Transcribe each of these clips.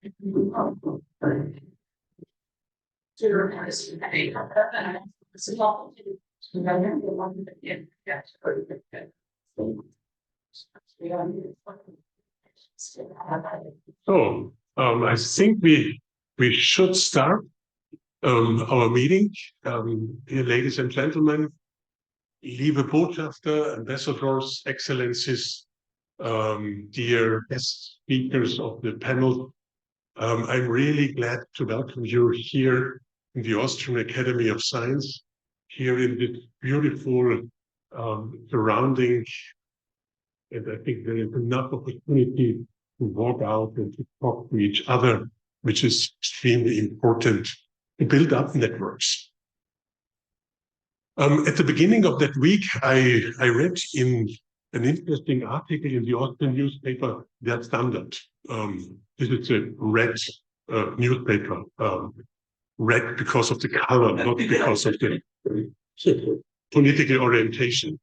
So I think we should start our meeting. Dear ladies and gentlemen, liebe Botschafter, ambassadors, excellencies, dear guest speakers of the panel, I'm really glad to welcome you here in the Austrian Academy of Science, here in this beautiful surrounding. And I think there is enough opportunity to walk out and to talk to each other, which is extremely important to build up networks. At the beginning of that week, I read in an interesting article in the Austrian newspaper, Der Standard. This is a red newspaper, red because of the color, not because of the political orientation.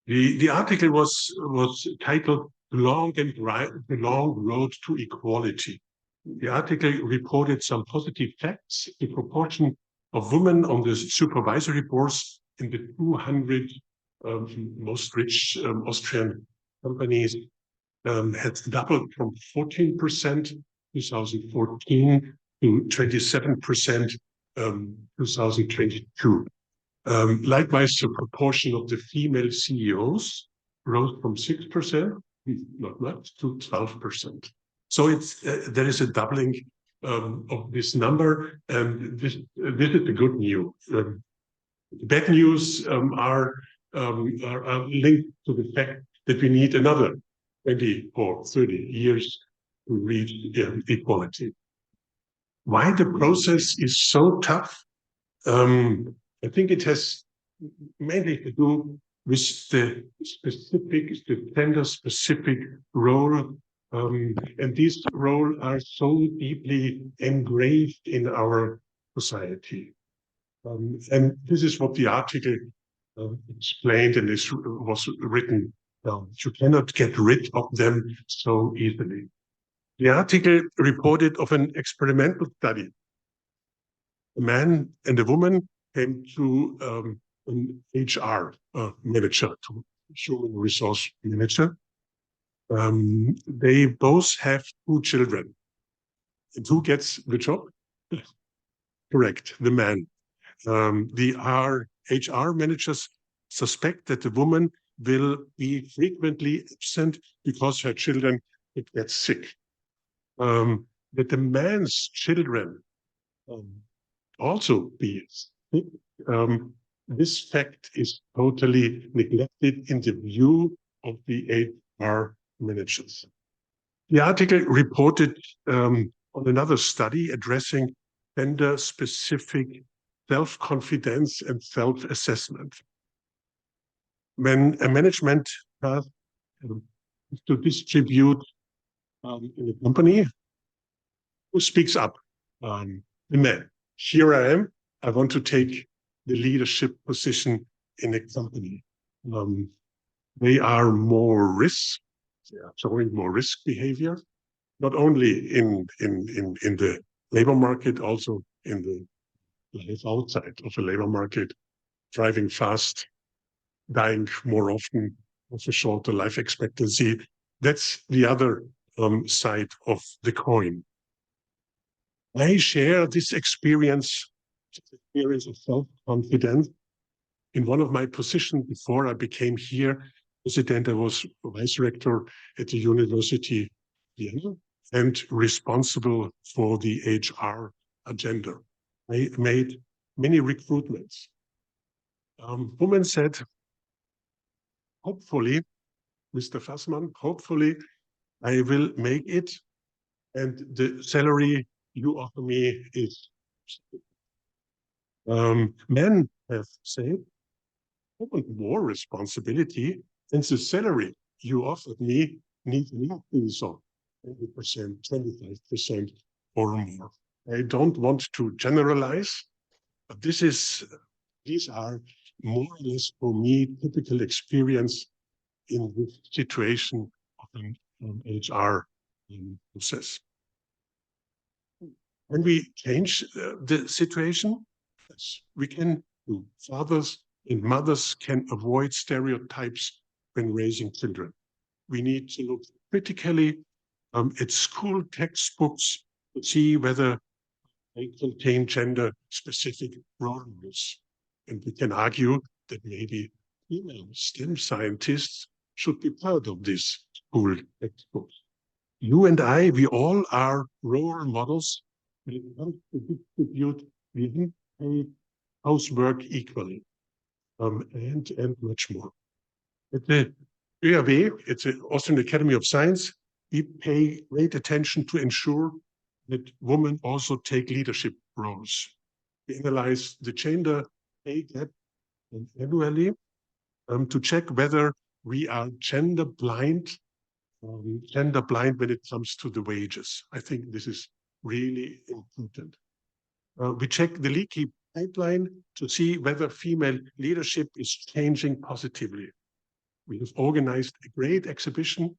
The article was titled "The Long Road to Equality." The article reported some positive facts. The proportion of women on the supervisory boards in the 200 most rich Austrian companies had doubled from 14% 2014 to 27% 2022. Likewise, the proportion of the female CEOs rose from 6%, not much, to 12%. So there is a doubling of this number, and this is the good news. Bad news are linked to the fact that we need another 20 or 30 years to reach equality. Why the process is so tough? I think it has mainly to do with the gender-specific role, and these roles are so deeply engraved in our society. And this is what the article explained, and this was written down. You cannot get rid of them so easily. The article reported of an experimental study. A man and a woman came to an HR manager, to human resource manager. They both have 2 children. And who gets the job? Correct, the man. The HR managers suspect that the woman will be frequently absent because her children get sick. That the man's children also be sick. This fact is totally neglected in the view of the HR managers. The article reported on another study addressing gender-specific self-confidence and self-assessment. When a management task is to distribute in a company, who speaks up? The man. Here I am. I want to take the leadership position in a company. They are more risk. They are showing more risk behavior, not only in the labor market, also in the life outside of the labor market, driving fast, dying more often, with a shorter life expectancy. That's the other side of the coin. I share this experience of self-confidence. In one of my positions before I became here president, I was vice rector at the University Vienna and responsible for the HR agenda. I made many recruitments. Women said, hopefully, Mr. Fassmann, hopefully I will make it, and the salary you offer me is. Men have said, I want more responsibility, and the salary you offered me needs an increase of 20%, 25% or more. I don't want to generalize, but these are more or less for me typical experience in this situation of an HR process. When we change the situation, yes, we can do. Fathers and mothers can avoid stereotypes when raising children. We need to look critically at school textbooks to see whether they contain gender-specific role models. And we can argue that maybe female STEM scientists should be part of this school textbook. You and I, we all are role models when it comes to distribute the unpaid housework equally, and much more. At the OeAW, it's the Austrian Academy of Science, we pay great attention to ensure that women also take leadership roles. We analyze the gender pay gap annually to check whether we are gender blind when it comes to the wages. I think this is really important. We check the leaky pipeline to see whether female leadership is changing positively. We have organized a great exhibition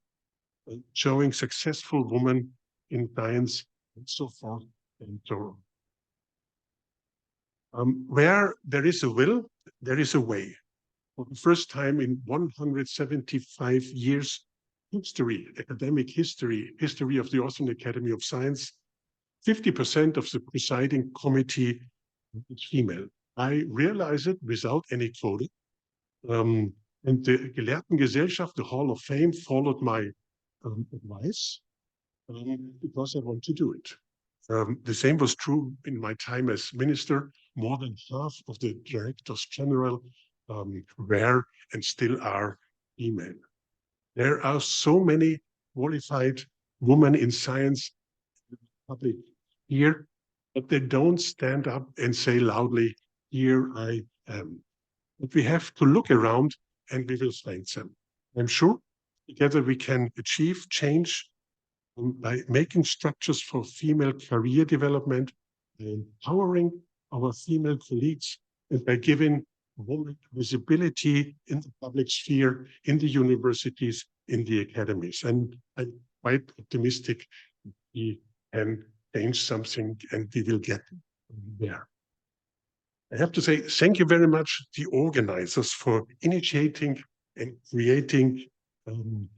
showing successful women in science and so forth and so on. Where there is a will, there is a way. For the first time in 175 years history, academic history of the Austrian Academy of Science, 50% of the presiding committee is female. I realize it without any quota. And the Gelehrtengesellschaft, the Hall of Fame, followed my advice because I want to do it. The same was true in my time as minister. More than half of the directors general were and still are female. There are so many qualified women in science in the public here, but they don't stand up and say loudly, "Here I am." But we have to look around and we will find them. I'm sure together we can achieve change by making structures for female career development, by empowering our female colleagues, and by giving women visibility in the public sphere, in the universities, in the academies. And I'm quite optimistic we can change something and we will get there. I have to say thank you very much, the organizers, for initiating and creating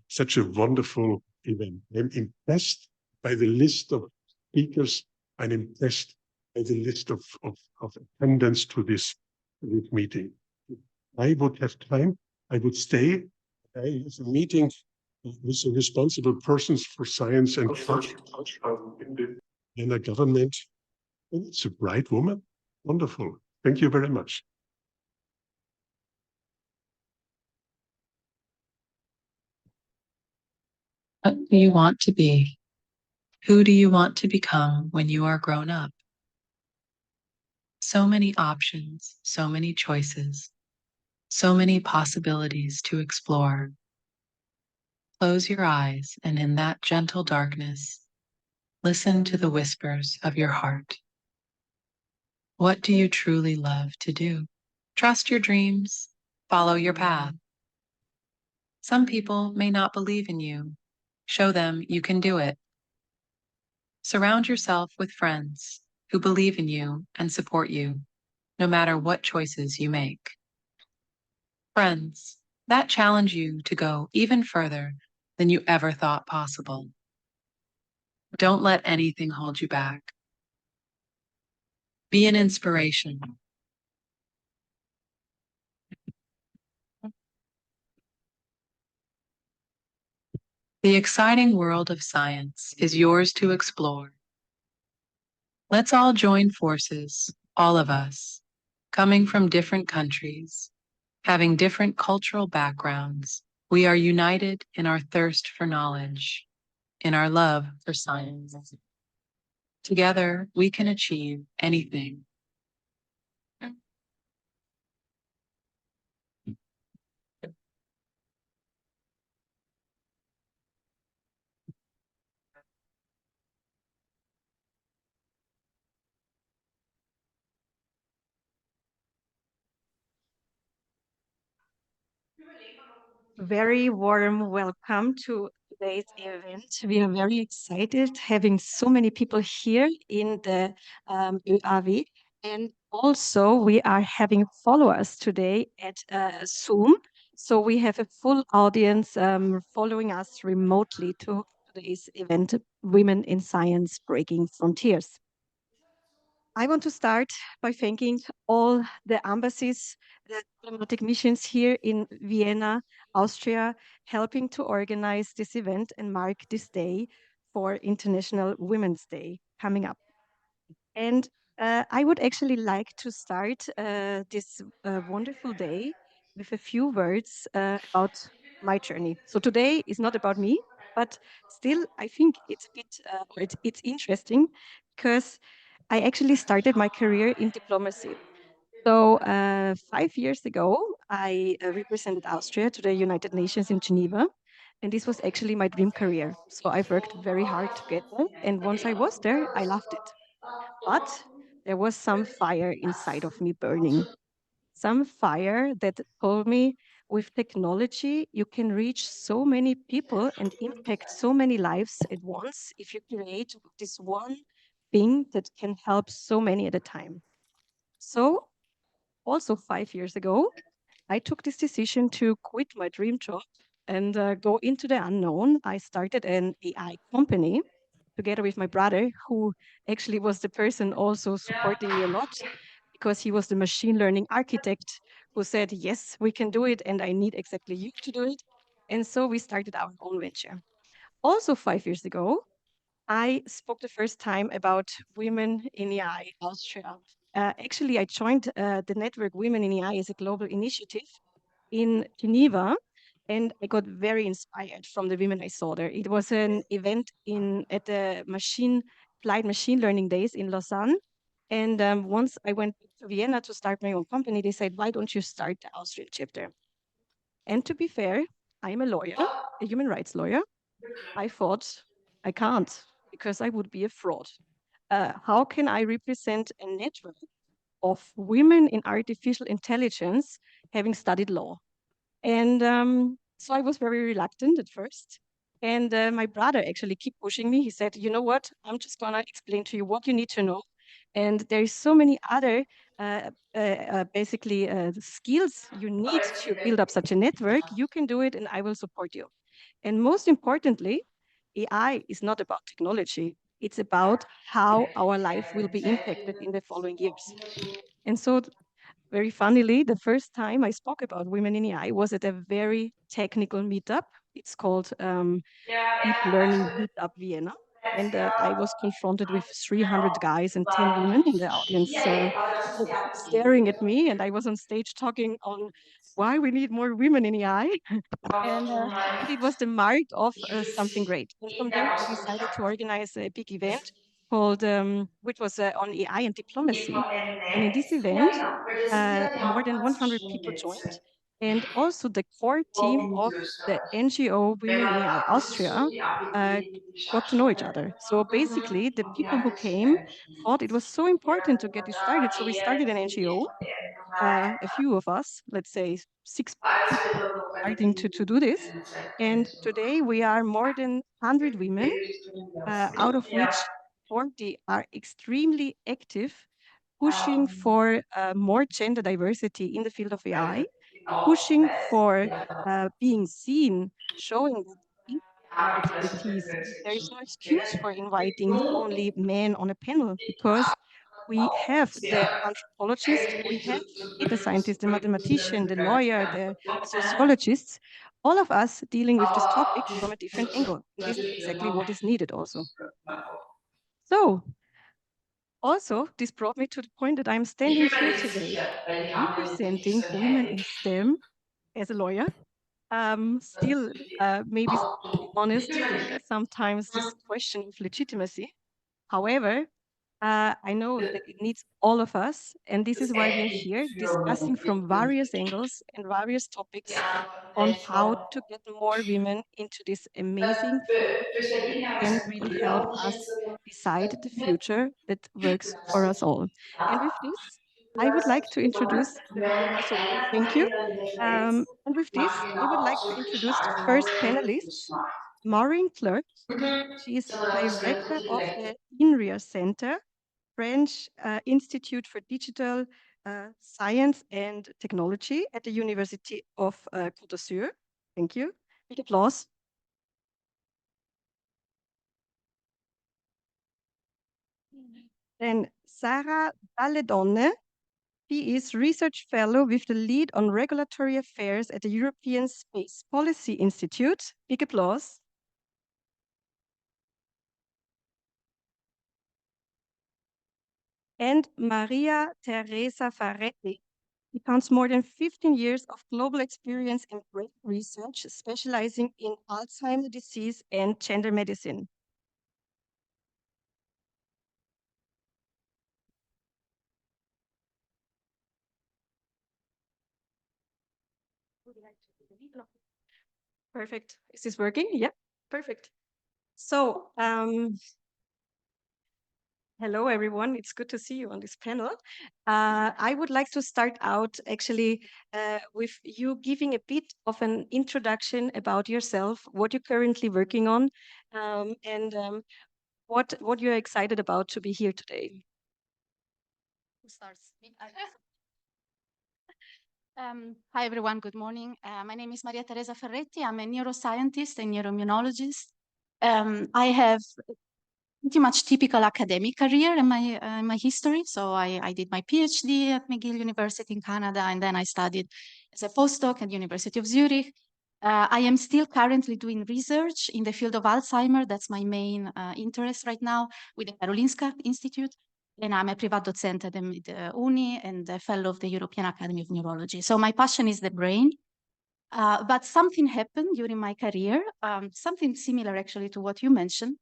such a wonderful event. I'm impressed by the list of speakers. I'm impressed by the list of attendance to this meeting. If I would have time, I would stay. I have a meeting with the responsible persons for science and culture in the Vienna government. And it's a bright woman. Wonderful. Thank you very much. What do you want to be? Who do you want to become when you are grown up? So many options, so many choices, so many possibilities to explore. Close your eyes, and in that gentle darkness, listen to the whispers of your heart. What do you truly love to do? Trust your dreams, follow your path. Some people may not believe in you. Show them you can do it. Surround yourself with friends who believe in you and support you, no matter what choices you make. Friends that challenge you to go even further than you ever thought possible. Don't let anything hold you back. Be an inspiration. The exciting world of science is yours to explore. Let's all join forces, all of us, coming from different countries, having different cultural backgrounds. We are united in our thirst for knowledge, in our love for science. Together, we can achieve anything. Very warm welcome to today's event. We are very excited having so many people here in the OeAW. And also, we are having followers today at Zoom. So we have a full audience following us remotely to today's event, Women in Science Breaking Frontiers. I want to start by thanking all the embassies, the diplomatic missions here in Vienna, Austria, helping to organize this event and mark this day for International Women's Day coming up. And I would actually like to start this wonderful day with a few words about my journey. So today is not about me, but still, I think it's a bit, or it's interesting because I actually started my career in diplomacy. So 5 years ago, I represented Austria to the United Nations in Geneva. And this was actually my dream career. So I've worked very hard to get there. And once I was there, I loved it. But there was some fire inside of me burning, some fire that told me with technology, you can reach so many people and impact so many lives at once if you create this one thing that can help so many at a time. So, also 5 years ago, I took this decision to quit my dream job and go into the unknown. I started an AI company together with my brother, who actually was the person also supporting me a lot because he was the machine learning architect who said, yes, we can do it, and I need exactly you to do it. And so we started our own venture. Also, 5 years ago, I spoke the first time about women in AI Austria. Actually, I joined the network Women in AI as a global initiative in Geneva, and I got very inspired from the women I saw there. It was an event in at the applied machine learning days in Lausanne. And once I went to Vienna to start my own company, they said, "Why don't you start the Austrian chapter?" And to be fair, I'm a lawyer, a human rights lawyer. I thought I can't because I would be a fraud. How can I represent a network of women in artificial intelligence having studied law? And so I was very reluctant at first. And my brother actually kept pushing me. He said, "You know what? I'm just going to explain to you what you need to know. And there's so many other basically skills you need to build up such a network. You can do it, and I will support you." And most importantly, AI is not about technology. It's about how our life will be impacted in the following years. And so very funnily, the first time I spoke about women in AI was at a very technical meetup. It's called Deep Learning Meetup Vienna. And I was confronted with 300 guys and 10 women in the audience staring at me. And I was on stage talking on why we need more women in AI. And it was the mark of something great. And from there, I decided to organize a big event called, which was on AI and diplomacy. And in this event, more than 100 people joined. And also the core team of the NGO Women in AI Austria uh, got to know each other. So basically, the people who came thought it was so important to get this started. So we started an NGO, a few of us, let's say 6 people, starting to do this. And today we are more than 100 women, out of which 40 are extremely active, pushing for more gender diversity in the field of AI, pushing for being seen, showing that we have expertise. There is no excuse for inviting only men on a panel because we have the anthropologist, we have data scientist, the mathematician, the lawyer, the sociologists, all of us dealing with this topic from a different angle. And this is exactly what is needed also. So also, this brought me to the point that I'm standing here today representing women in STEM as a lawyer. Still, maybe to be honest, sometimes this question of legitimacy. However, I know that it needs all of us, and this is why we are here discussing from various angles and various topics on how to get more women into this amazing field that can really help us decide the future that works for us all. And with this, I would like to introduce, so thank you. And with this, I would like to introduce the first panelists. Maureen Clerk. She is director of the INRIA Center, French Institute for Digital Science and Technology at the University of Côte d'Azur. Thank you. Big applause. Then Sarah Dalle. She is research fellow with the lead on regulatory affairs at the European Space Policy Institute. Big applause. And Maria Teresa Ferretti. She counts more than 15 years of global experience in brain research, specializing in Alzheimer's disease and gender medicine. Perfect. Is this working? Yeah, perfect. So, hello, everyone. It's good to see you on this panel. I would like to start out actually with you giving a bit of an introduction about yourself, what you're currently working on, and what you're excited about to be here today. Who starts? Hi, everyone. Good morning. My name is Maria Teresa Ferretti. I'm a neuroscientist and neuroimmunologist. I have pretty much typical academic career in my history. So I did my PhD at McGill University in Canada, and then I studied as a postdoc at University of Zurich. I am still currently doing research in the field of Alzheimer. That's my main interest right now with the Karolinska Institute. And I'm a Privatdozent at the Uni and a fellow of the European Academy of Neurology. So my passion is the brain. But something happened during my career, something similar actually to what you mentioned,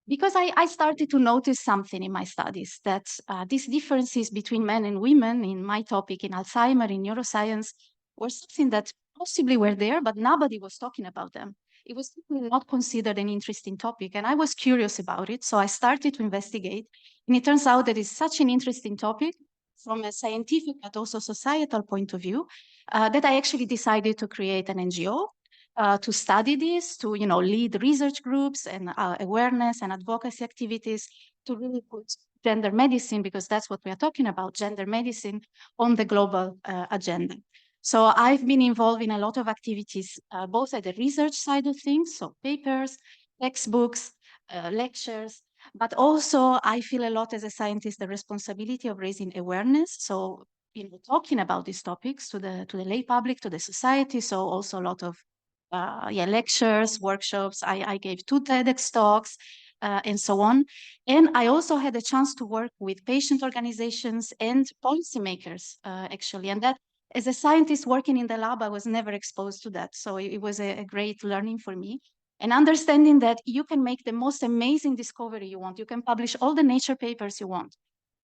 because I started to notice something in my studies, that these differences between men and women in my topic, in Alzheimer, in neuroscience, were something that possibly were there, but nobody was talking about them. It was not considered an interesting topic, and I was curious about it, so I started to investigate, and it turns out that it's such an interesting topic from a scientific but also societal point of view, that I actually decided to create an NGO to study this, to lead research groups and awareness and advocacy activities to really put gender medicine, because that's what we are talking about, gender medicine, on the global agenda. So I've been involved in a lot of activities, both at the research side of things, so papers, textbooks, lectures, but also I feel a lot as a scientist the responsibility of raising awareness. So talking about these topics to the lay public, to the society. So also a lot of lectures, workshops. I gave 2 TEDx talks and so on. And I also had a chance to work with patient organizations and policymakers, actually. And that, as a scientist working in the lab, I was never exposed to that. So it was a great learning for me. And understanding that you can make the most amazing discovery you want. You can publish all the Nature papers you want.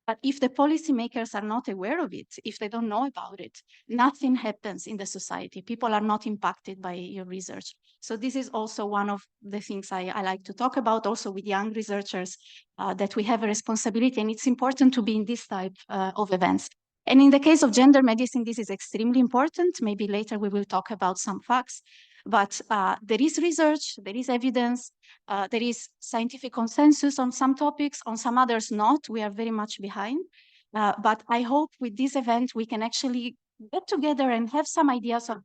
But if the policymakers are not aware of it, if they don't know about it, nothing happens in the society. People are not impacted by your research. So this is also one of the things I like to talk about also with young researchers, that we have a responsibility, and it's important to be in this type of events. And in the case of gender medicine, this is extremely important. Maybe later we will talk about some facts. But there is research, there is evidence, there is scientific consensus on some topics, on some others not. We are very much behind. But I hope with this event, we can actually get together and have some ideas of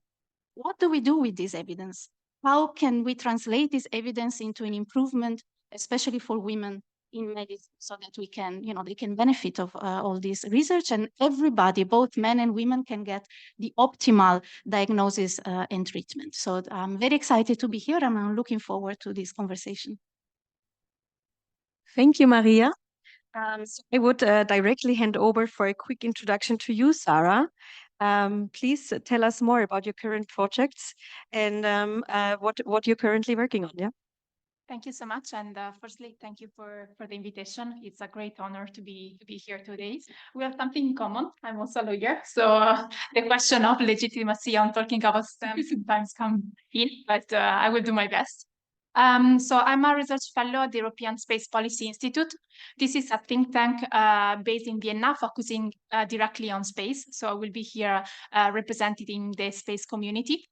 what do we do with this evidence? How can we translate this evidence into an improvement, especially for women in medicine, so that we can, they can benefit of all this research, and everybody, both men and women, can get the optimal diagnosis and treatment. So I'm very excited to be here, and I'm looking forward to this conversation. Thank you, Maria. So I would directly hand over for a quick introduction to you, Sarah. Please tell us more about your current projects and what you're currently working on. Yeah. Thank you so much, and firstly, thank you for the invitation. It's a great honor to be here today. We have something in common. I'm also a lawyer, so the question of legitimacy on talking about STEM sometimes come in, but I will do my best. So I'm a research fellow at the European Space Policy Institute. This is a think tank based in Vienna, focusing directly on space. So I will be here representing the space community.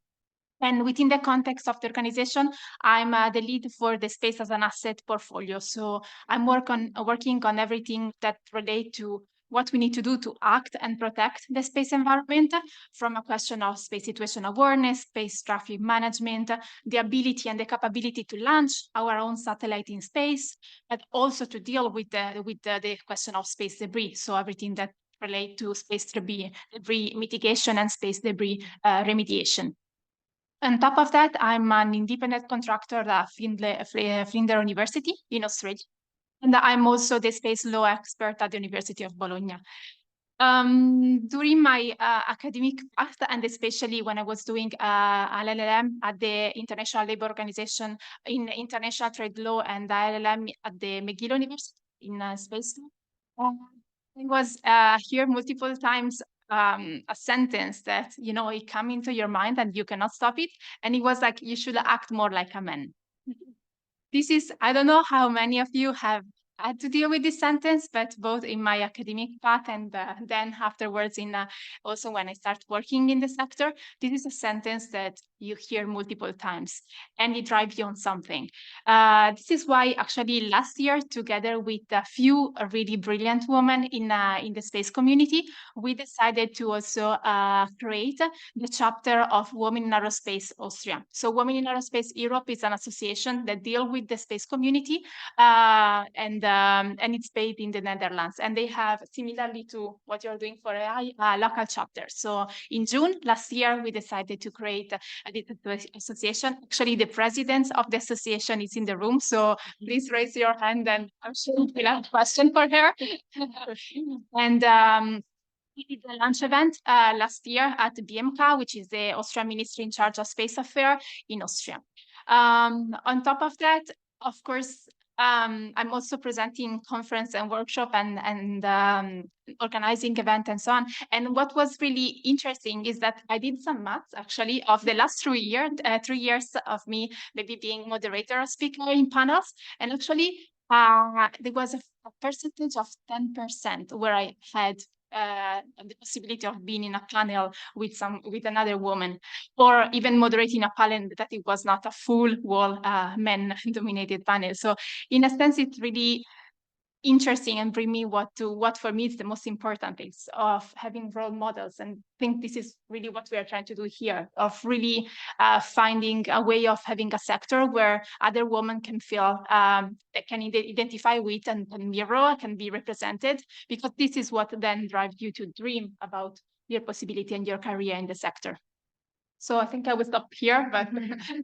And within the context of the organization, I'm the lead for the space as an asset portfolio. So I'm working on everything that relates to what we need to do to act and protect the space environment, from a question of space situation awareness, space traffic management, the ability and the capability to launch our own satellite in space, but also to deal with the question of space debris. So everything that relates to space debris mitigation and space debris remediation. On top of that, I'm an independent contractor at Flinders University in Australia. And I'm also the space law expert at the University of Bologna. During my academic path, and especially when I was doing an LLM at the International Labour Organization in International Trade Law and the LLM at the McGill University in space law, I was here multiple times a sentence that, you know, it come into your mind and you cannot stop it. And it was like, you should act more like a man. This is, I don't know how many of you have had to deal with this sentence, but both in my academic path and then afterwards also when I start working in the sector, this is a sentence that you hear multiple times and it drives you on something. This is why actually last year, together with a few really brilliant women in the space community, we decided to also create the chapter of Women in Aerospace Austria. So Women in Aerospace Europe is an association that deals with the space community and it's based in the Netherlands. And they have, similarly to what you're doing for AI, local chapters. So in June last year, we decided to create this association. Actually, the president of the association is in the room. So please raise your hand and I'm sure we'll have a question for her. And we did a launch event last year at the BMK, which is the Austrian ministry in charge of space affairs in Austria. On top of that, of course, I'm also presenting conference and workshop and organizing event and so on. And what was really interesting is that I did some maths actually of the last 3 years of me maybe being moderator or speaker in panels. And actually there was a percentage of 10% where I had the possibility of being in a panel with another woman, or even moderating a panel that it was not a full wall men-dominated panel. So in a sense, it's really interesting and bring me what for me is the most important things of having role models. And I think this is really what we are trying to do here, of really finding a way of having a sector where other women can feel they can identify with and mirror, can be represented, because this is what then drives you to dream about your possibility and your career in the sector. So I think I will stop here, but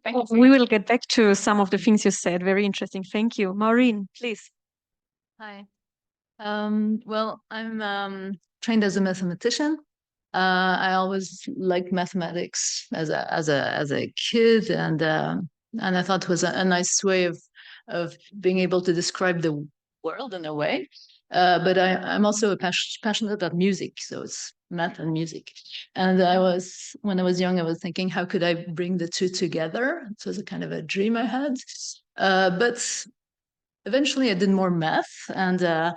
thank you. We will get back to some of the things you said. Very interesting. Thank you. Maureen, please. Hi. Well, I'm trained as a mathematician. I always liked mathematics as a kid, and I thought it was a nice way of being able to describe the world in a way. But I'm also passionate about music, so it's math and music. And when I was young, I was thinking, how could I bring the two together? It was a kind of a dream I had. But eventually I did more math, and I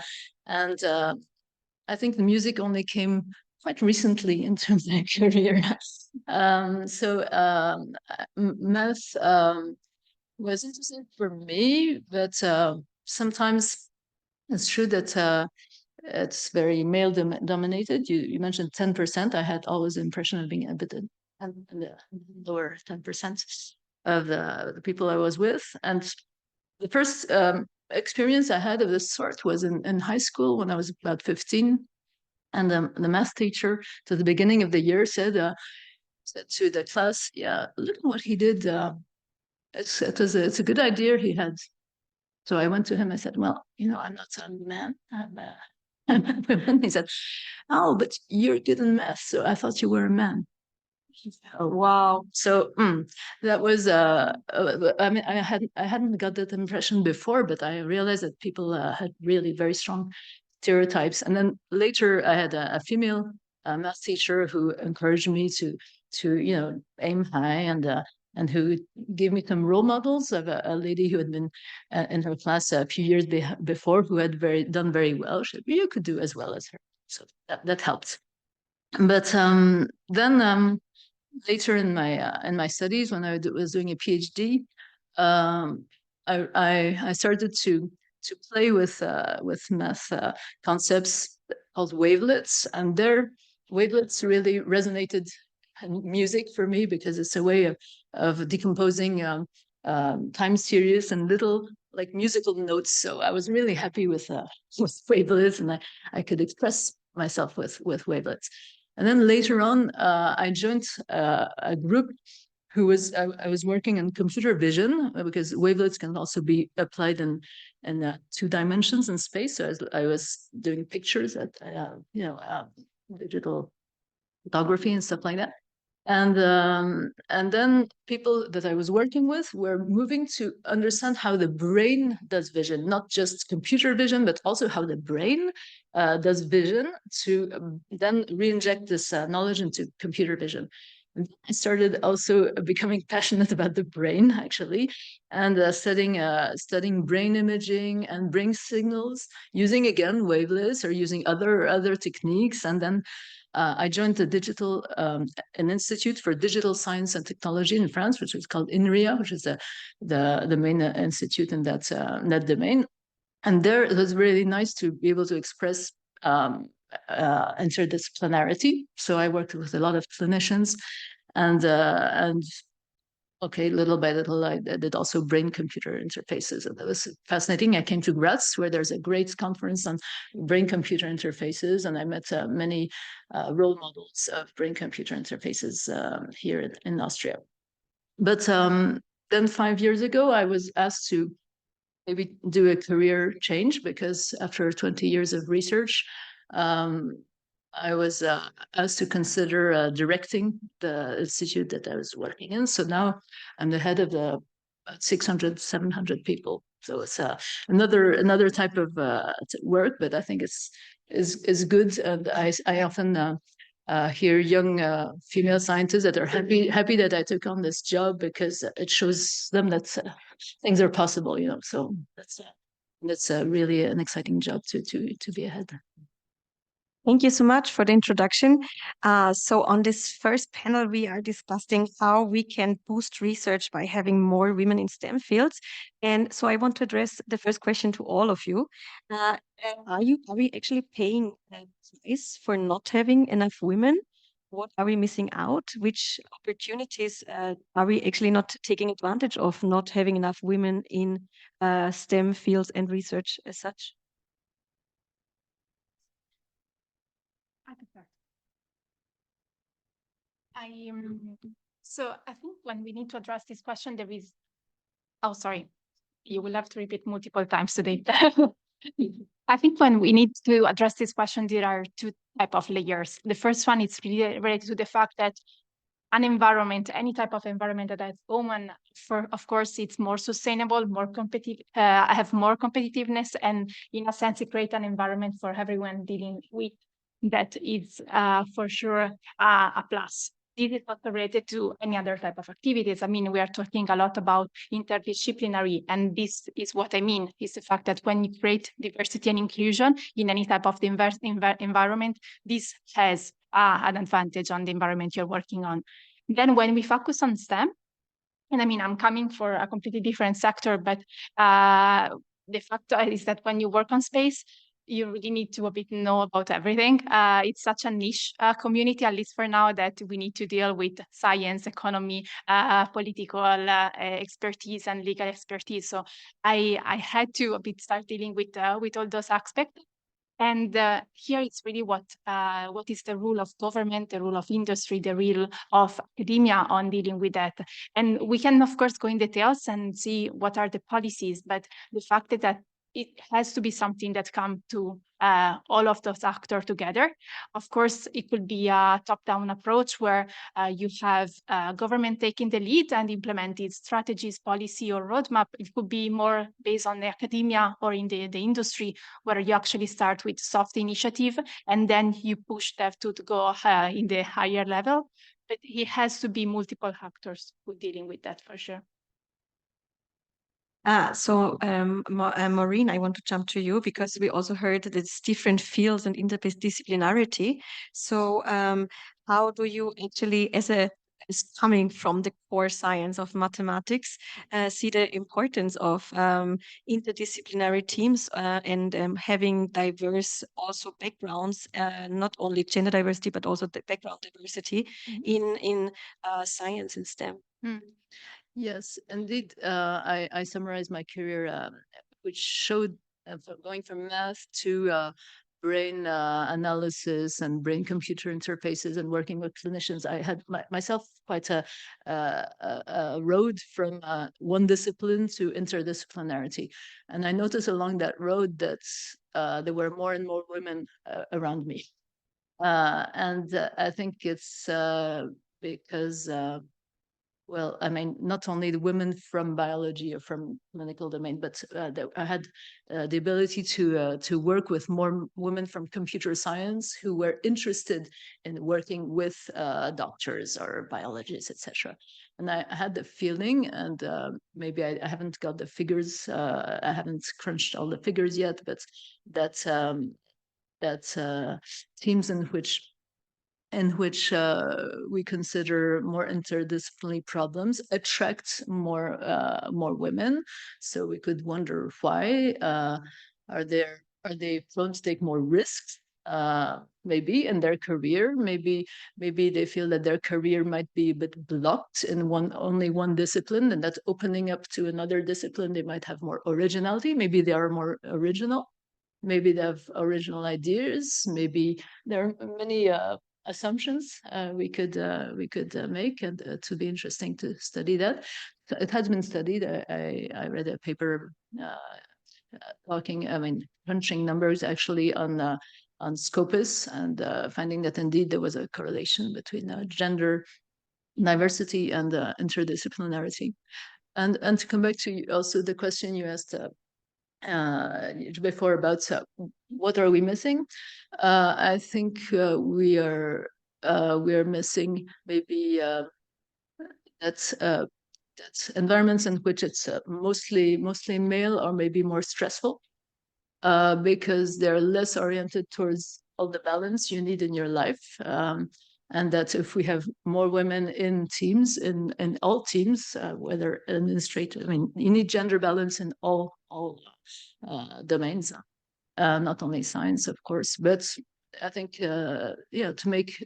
think the music only came quite recently into my career. Math was interesting for me, but sometimes it's true that it's very male dominated. You mentioned 10%. I had always the impression of being a bit in the lower 10% of the people I was with. And the first experience I had of this sort was in high school when I was about 15. And the math teacher, to the beginning of the year, said to the class, yeah, look at what he did. It's a good idea he had. So I went to him, I said, well, I'm not a man, I'm a woman. He said, oh, but you're good in math, so I thought you were a man. Oh, wow. So that was I mean, I hadn't got that impression before, but I realized that people had really very strong stereotypes. And then later I had a female math teacher who encouraged me to aim high, and who gave me some role models of a lady who had been in her class a few years before, who had done very well. She said, you could do as well as her. So that helped. But then later in my studies, when I was doing a PhD, I started to play with math concepts called wavelets, and their wavelets really resonated in music for me, because it's a way of decomposing time series and little like musical notes. So I was really happy with wavelets, and I could express myself with wavelets. And then later on, I joined a group who was I was working in computer vision, because wavelets can also be applied in 2 dimensions in space. So I was doing pictures at digital photography and stuff like that. And then people that I was working with were moving to understand how the brain does vision, not just computer vision, but also how the brain does vision, to then re-inject this knowledge into computer vision. And I started also becoming passionate about the brain, actually, and studying brain imaging and brain signals, using again wavelets or using other techniques. And then I joined an institute for digital science and technology in France, which is called INRIA, which is the main institute in that domain. And there it was really nice to be able to express interdisciplinarity. So I worked with a lot of clinicians, and okay, little by little, I did also brain-computer interfaces, and that was fascinating. I came to Graz, where there's a great conference on brain-computer interfaces, and I met many role models of brain-computer interfaces here in Austria. But then 5 years ago, I was asked to maybe do a career change, because after 20 years of research, I was asked to consider directing the institute that I was working in. So now I'm the head of the 600, 700 people. So it's another type of work, but I think is good. And I often hear young female scientists that are happy that I took on this job, because it shows them that things are possible, So that's really an exciting job to be ahead. Thank you so much for the introduction. So on this first panel, we are discussing how we can boost research by having more women in STEM fields. And so I want to address the first question to all of you. Are we actually paying a price for not having enough women? What are we missing out? Which opportunities are we actually not taking advantage of, not having enough women in STEM fields and research as such? So I think when we need to address this question, there is, oh, sorry, you will have to repeat multiple times today. I think when we need to address this question, there are 2 types of layers. The first one is related to the fact that an environment, any type of environment that has women, of course, it's more sustainable, more competitive, have more competitiveness, and in a sense, it creates an environment for everyone dealing with that is for sure a plus. This is not related to any other type of activities. I mean, we are talking a lot about interdisciplinary, and this is what I mean, is the fact that when you create diversity and inclusion in any type of the environment, this has an advantage on the environment you're working on. Then when we focus on STEM, and I mean, I'm coming for a completely different sector, but the fact is that when you work on space, you really need to a bit know about everything. It's such a niche community, at least for now, that we need to deal with science, economy, political expertise, and legal expertise. So I had to a bit start dealing with all those aspects. And here it's really what is the role of government, the role of industry, the role of academia on dealing with that. And we can, of course, go in details and see what are the policies, but the fact that it has to be something that comes to all of those actors together. Of course, it could be a top-down approach where you have government taking the lead and implementing strategies, policy, or roadmap. It could be more based on the academia or in the industry, where you actually start with soft initiative and then you push that to go in the higher level. But it has to be multiple actors who are dealing with that for sure. Maureen, I want to jump to you, because we also heard that it's different fields and interdisciplinarity. So how do you actually, as a is coming from the core science of mathematics, see the importance of interdisciplinary teams and having diverse also backgrounds, not only gender diversity, but also the background diversity in science and STEM. Yes, indeed. I summarized my career, which showed going from math to brain analysis and brain-computer interfaces and working with clinicians. I had myself quite a road from one discipline to interdisciplinarity. And I noticed along that road that there were more and more women around me. And I think it's because well, I mean, not only the women from biology or from clinical domain, but I had the ability to work with more women from computer science who were interested in working with doctors or biologists, etc. And I had the feeling, and maybe I haven't got the figures, I haven't crunched all the figures yet, but that teams in which we consider more interdisciplinary problems attract more women. So we could wonder why. Are they prone to take more risks? Maybe in their career, maybe they feel that their career might be a bit blocked in only one discipline, and that opening up to another discipline, they might have more originality. Maybe they are more original. Maybe they have original ideas. Maybe there are many assumptions we could make, and to be interesting to study that. So it has been studied. I read a paper crunching numbers actually on Scopus, and finding that indeed there was a correlation between gender diversity and interdisciplinarity. And to come back to also the question you asked before about what are we missing? I think we are missing maybe that's environments in which it's mostly male or maybe more stressful, because they're less oriented towards all the balance you need in your life. And that if we have more women in teams, in all teams, whether administrative, I mean, you need gender balance in all domains, not only science, of course, but I think yeah, to make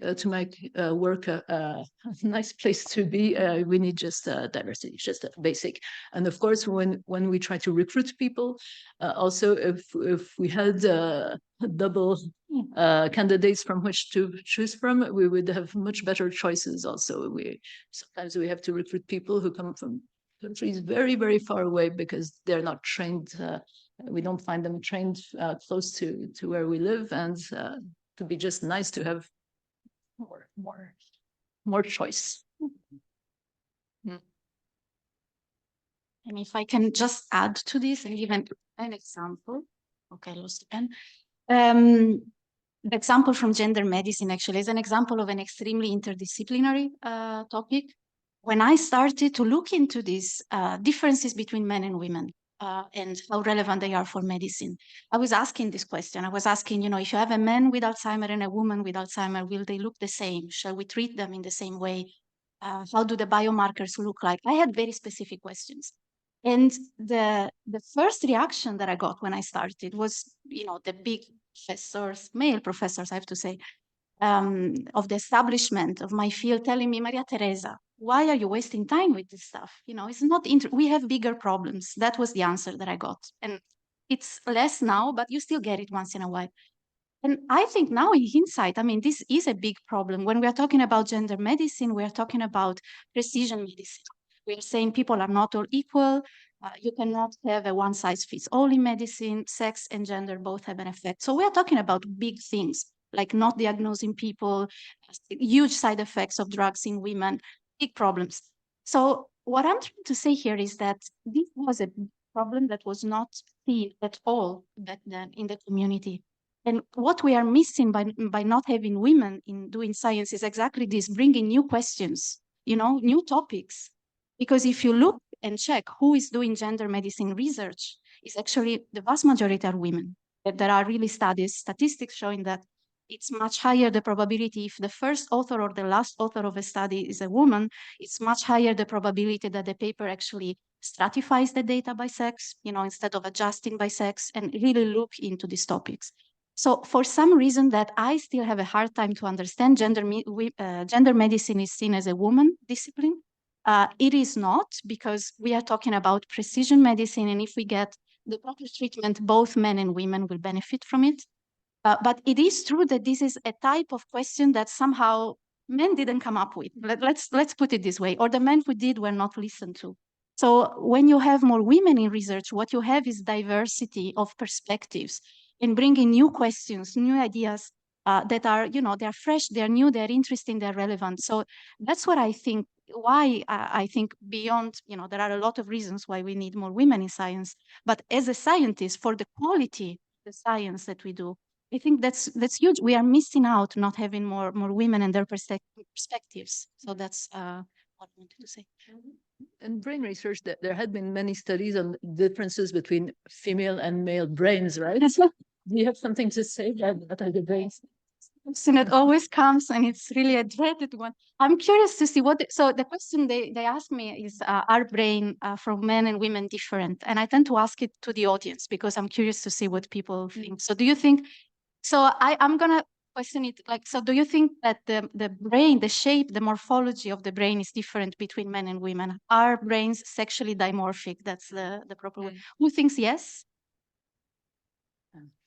work a nice place to be, we need just diversity, just basic. And of course, when we try to recruit people, also if we had double candidates from which to choose from, we would have much better choices. Also, sometimes we have to recruit people who come from countries very, very far away because they're not trained. We don't find them trained close to where we live, and to be just nice to have more choice. And if I can just add to this and give an example. Okay, I lost the pen. The example from gender medicine actually is an example of an extremely interdisciplinary topic. When I started to look into these differences between men and women, and how relevant they are for medicine, I was asking this question. I was asking, if you have a man with Alzheimer and a woman with Alzheimer, will they look the same? Shall we treat them in the same way? How do the biomarkers look like? I had very specific questions. And the first reaction that I got when I started was, the big professors, male professors, I have to say, of the establishment of my field telling me, Maria Teresa, why are you wasting time with this stuff? It's not, we have bigger problems. That was the answer that I got. And it's less now, but you still get it once in a while. And I think now in hindsight, this is a big problem. When we are talking about gender medicine, we are talking about precision medicine. We are saying people are not all equal. You cannot have a one size fits all in medicine. Sex and gender both have an effect. So we are talking about big things, like not diagnosing people, huge side effects of drugs in women, big problems. So what I'm trying to say here is that this was a problem that was not seen at all back then in the community. And what we are missing by not having women in doing science is exactly this, bringing new questions, new topics. Because if you look and check who is doing gender medicine research, it's actually the vast majority are women. There are really statistics showing that. it's much higher the probability if the first author or the last author of a study is a woman, it's much higher the probability that the paper actually stratifies the data by sex, instead of adjusting by sex, and really look into these topics. So for some reason that I still have a hard time to understand, gender medicine is seen as a woman discipline. It is not, because we are talking about precision medicine, and if we get the proper treatment, both men and women will benefit from it. But it is true that this is a type of question that somehow men didn't come up with. Let's put it this way, or the men who did were not listened to. So when you have more women in research, what you have is diversity of perspectives and bringing new questions, new ideas that are, they're fresh, they're new, they're interesting, they're relevant. So that's what I think, why I think beyond, there are a lot of reasons why we need more women in science. But as a scientist, for the quality of the science that we do, I think that's huge. We are missing out not having more women and their perspectives. So that's what I wanted to say. In brain research, there had been many studies on differences between female and male brains, right? Do you have something to say about the brains? And it always comes, and it's really a dreaded one. I'm curious to see so the question they asked me is, are brain from men and women different? And I tend to ask it to the audience because I'm curious to see what people think. So do you think, so I'm gonna question it like, so do you think that the brain, the shape, the morphology of the brain is different between men and women? Are brains sexually dimorphic? That's the proper way. Who thinks yes?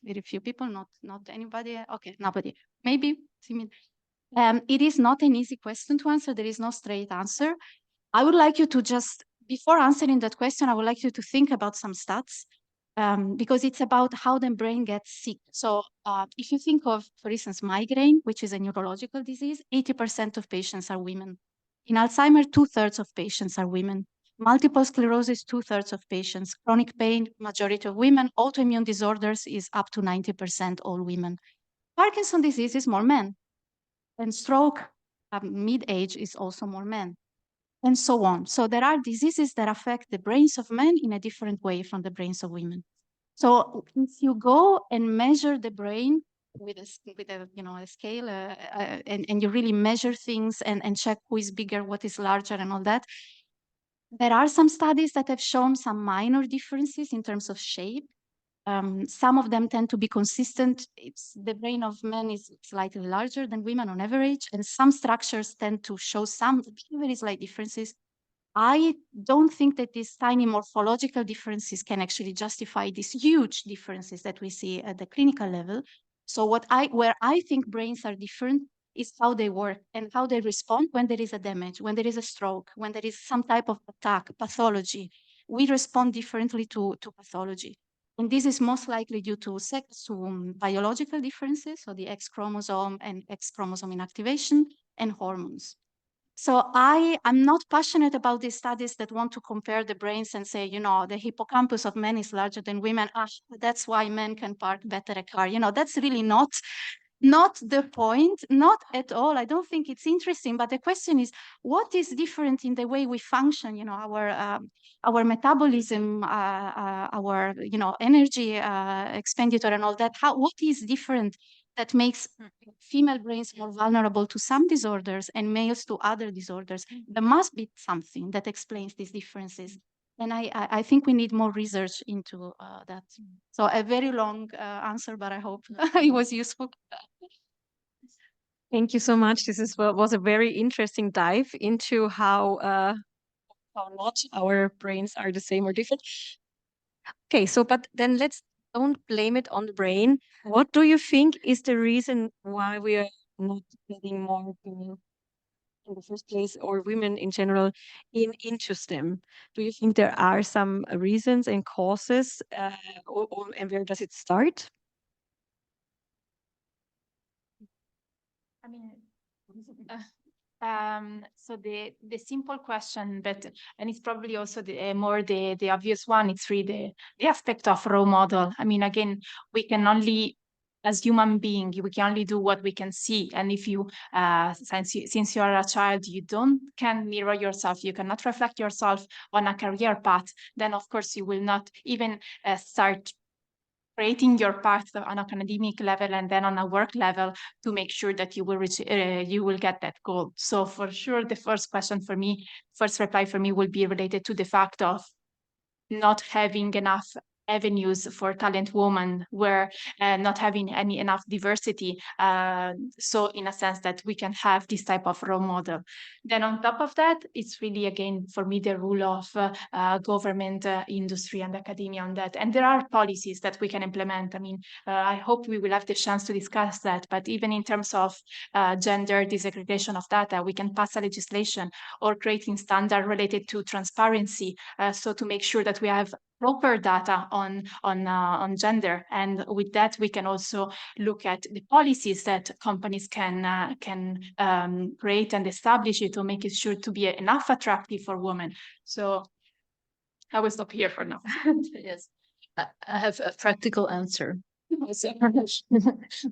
Very few people, not anybody. Okay, nobody. Maybe. It is not an easy question to answer. There is no straight answer. I would like you to just, before answering that question, I would like you to think about some stats. Because it's about how the brain gets sick. So if you think of, for instance, migraine, which is a neurological disease, 80% of patients are women. In Alzheimer's, 2/3 of patients are women. Multiple sclerosis, 2/3 of patients. Chronic pain, majority of women. Autoimmune disorders is up to 90% all women. Parkinson's disease is more men. And stroke, mid-age, is also more men. And so on. So there are diseases that affect the brains of men in a different way from the brains of women. So if you go and measure the brain with a scale, and you really measure things and check who is bigger, what is larger, and all that, there are some studies that have shown some minor differences in terms of shape. Some of them tend to be consistent. The brain of men is slightly larger than women on average, and some structures tend to show some very slight differences. I don't think that these tiny morphological differences can actually justify these huge differences that we see at the clinical level. So where I think brains are different is how they work and how they respond when there is a damage, when there is a stroke, when there is some type of attack, pathology. We respond differently to pathology. And this is most likely due to biological differences, so the X chromosome and X chromosome inactivation, and hormones. So I'm not passionate about these studies that want to compare the brains and say, the hippocampus of men is larger than women. That's why men can park better a car. That's really not the point, not at all. I don't think it's interesting. But the question is, what is different in the way we function? Our metabolism, our energy expenditure, and all that. What is different that makes female brains more vulnerable to some disorders and males to other disorders? There must be something that explains these differences. And I think we need more research into that. So a very long answer, but I hope it was useful. Thank you so much. This was a very interesting dive into how not our brains are the same or different. Okay, but then don't blame it on the brain. What do you think is the reason why we are not getting more women in the first place, or women in general, into STEM? Do you think there are some reasons and causes, and where does it start? I mean, so the simple question, and it's probably also the obvious one. It's really the aspect of role model. I mean, again, we can only, as human being, we can only do what we can see. And if you, since you are a child, you can mirror yourself, you cannot reflect yourself on a career path, then of course you will not even start creating your path on academic level and then on a work level to make sure that you will reach, you will get that goal. So for sure, the first reply for me will be related to the fact of not having enough avenues for talent women, where not having enough diversity. So in a sense that we can have this type of role model. Then on top of that, it's really, again, for me, the rule of government, industry, and academia on that. And there are policies that we can implement. I mean, I hope we will have the chance to discuss that, but even in terms of gender disaggregation of data, we can pass a legislation or creating standard related to transparency, so to make sure that we have proper data on gender, and with that we can also look at the policies that companies can create and establish it to make it sure to be enough attractive for women. So I will stop here for now. Yes, I have a practical answer.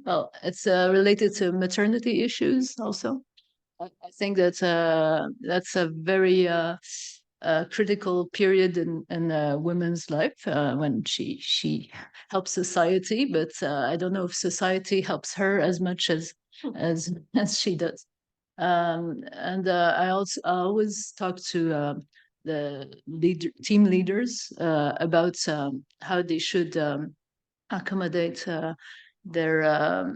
Well, it's related to maternity issues also. I think that that's a very critical period in a woman's life, when she helps society, but I don't know if society helps her as much as she does. And I always talk to the team leaders about how they should accommodate their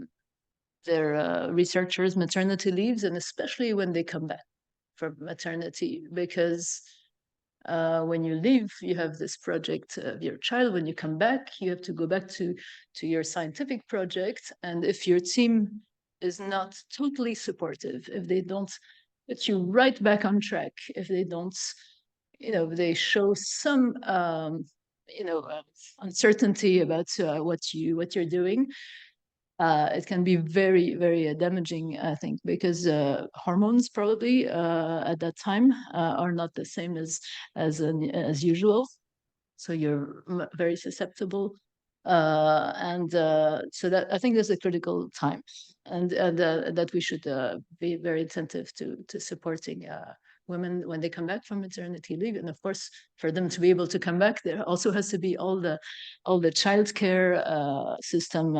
researchers' maternity leaves, and especially when they come back from maternity, because when you leave, you have this project of your child. When you come back, you have to go back to your scientific project. And if your team is not totally supportive, if they don't put you right back on track, if they don't, they show some, uncertainty about what you're doing, it can be very, very damaging, I think, because hormones probably at that time are not the same as usual. So you're very susceptible, and so that I think that's a critical time, and that we should be very attentive to supporting women when they come back from maternity leave. And of course, for them to be able to come back, there also has to be all the childcare system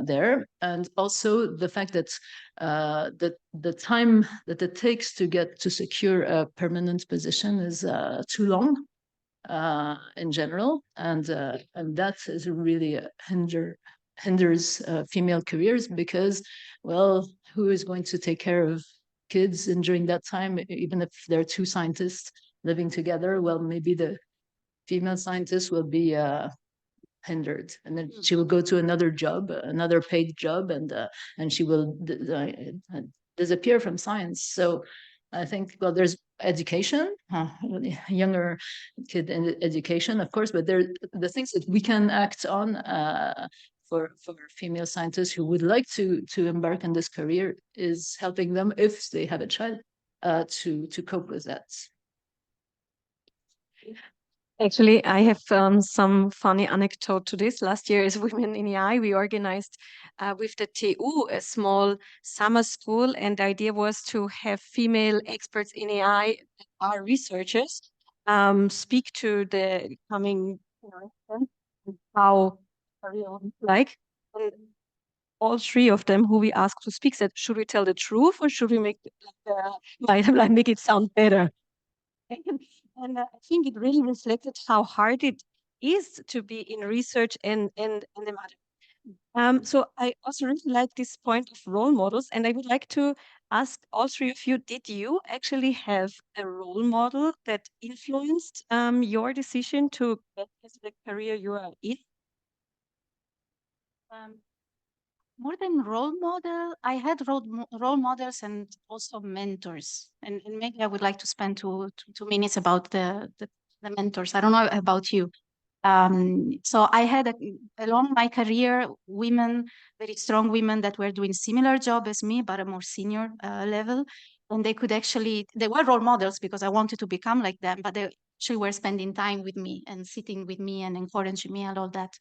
there, and also the fact that the time that it takes to secure a permanent position is too long in general, and that is really hinders female careers, because, well, who is going to take care of kids? And during that time, even if there are two scientists living together, well, maybe the female scientist will be hindered, and then she will go to another job, another paid job, and she will disappear from science. So I think, well, there's education, younger kid education, of course, but there the things that we can act on for female scientists who would like to embark on this career is helping them, if they have a child, to cope with that. Actually, I have some funny anecdote to this. Last year, as Women in AI, we organized with the TU a small summer school, and the idea was to have female experts in AI, our researchers, speak to the coming generation, how career would look like. And all three of them who we asked to speak said, should we tell the truth or should we make make it sound better? And I think it really reflected how hard it is to be in research and the matter. So I also really like this point of role models, and I would like to ask all three of you, did you actually have a role model that influenced your decision to get into the career you are in? More than role model, I had role models and also mentors. And maybe I would like to spend two minutes about the mentors. I don't know about you. So I had along my career women, very strong women that were doing similar job as me, but a more senior level. And they were role models because I wanted to become like them, but they actually were spending time with me and sitting with me and encouraging me and all that.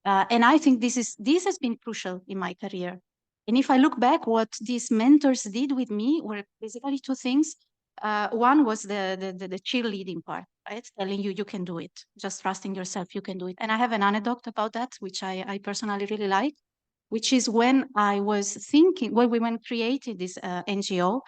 And I think this has been crucial in my career. And if I look back, what these mentors did with me were basically two things. One was the cheerleading part, right? Telling you can do it, just trusting yourself, you can do it. And I have an anecdote about that, which I personally really like, which is when I was thinking, when we created this NGO,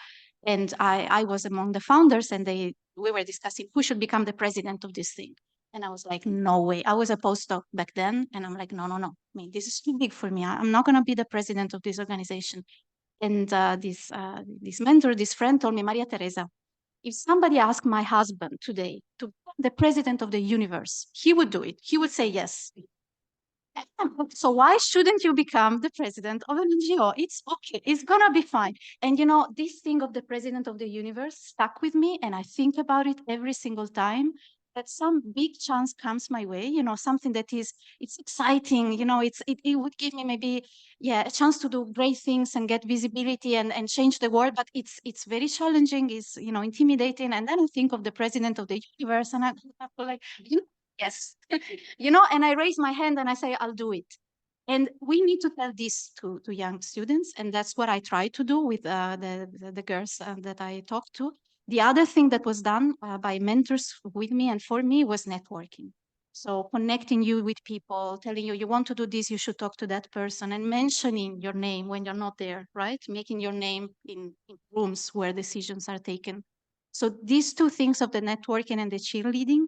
and I was among the founders, and we were discussing who should become the president of this thing. And I was like, no way. I was a postdoc back then, and I'm like, no. I mean, this is too big for me. I'm not going to be the president of this organization. And this mentor, this friend told me, Maria Teresa, if somebody asked my husband today to be the president of the universe, he would do it. He would say yes. So why shouldn't you become the president of an NGO? It's okay. It's going to be fine. And, you know, this thing of the president of the universe stuck with me, and I think about it every single time that some big chance comes my way, you know, something that it's exciting, you know, it would give me maybe, yeah, a chance to do great things and get visibility and change the world, but it's very challenging, it's, you know, intimidating. And then I think of the president of the universe, and I'm like, you know, yes, you know, and I raise my hand and I say, I'll do it. And we need to tell this to young students. And that's what I try to do with the girls that I talk to. The other thing that was done by mentors with me and for me was networking. So connecting you with people, telling you want to do this, you should talk to that person, and mentioning your name when you're not there, right? Making your name in rooms where decisions are taken. So these two things of the networking and the cheerleading,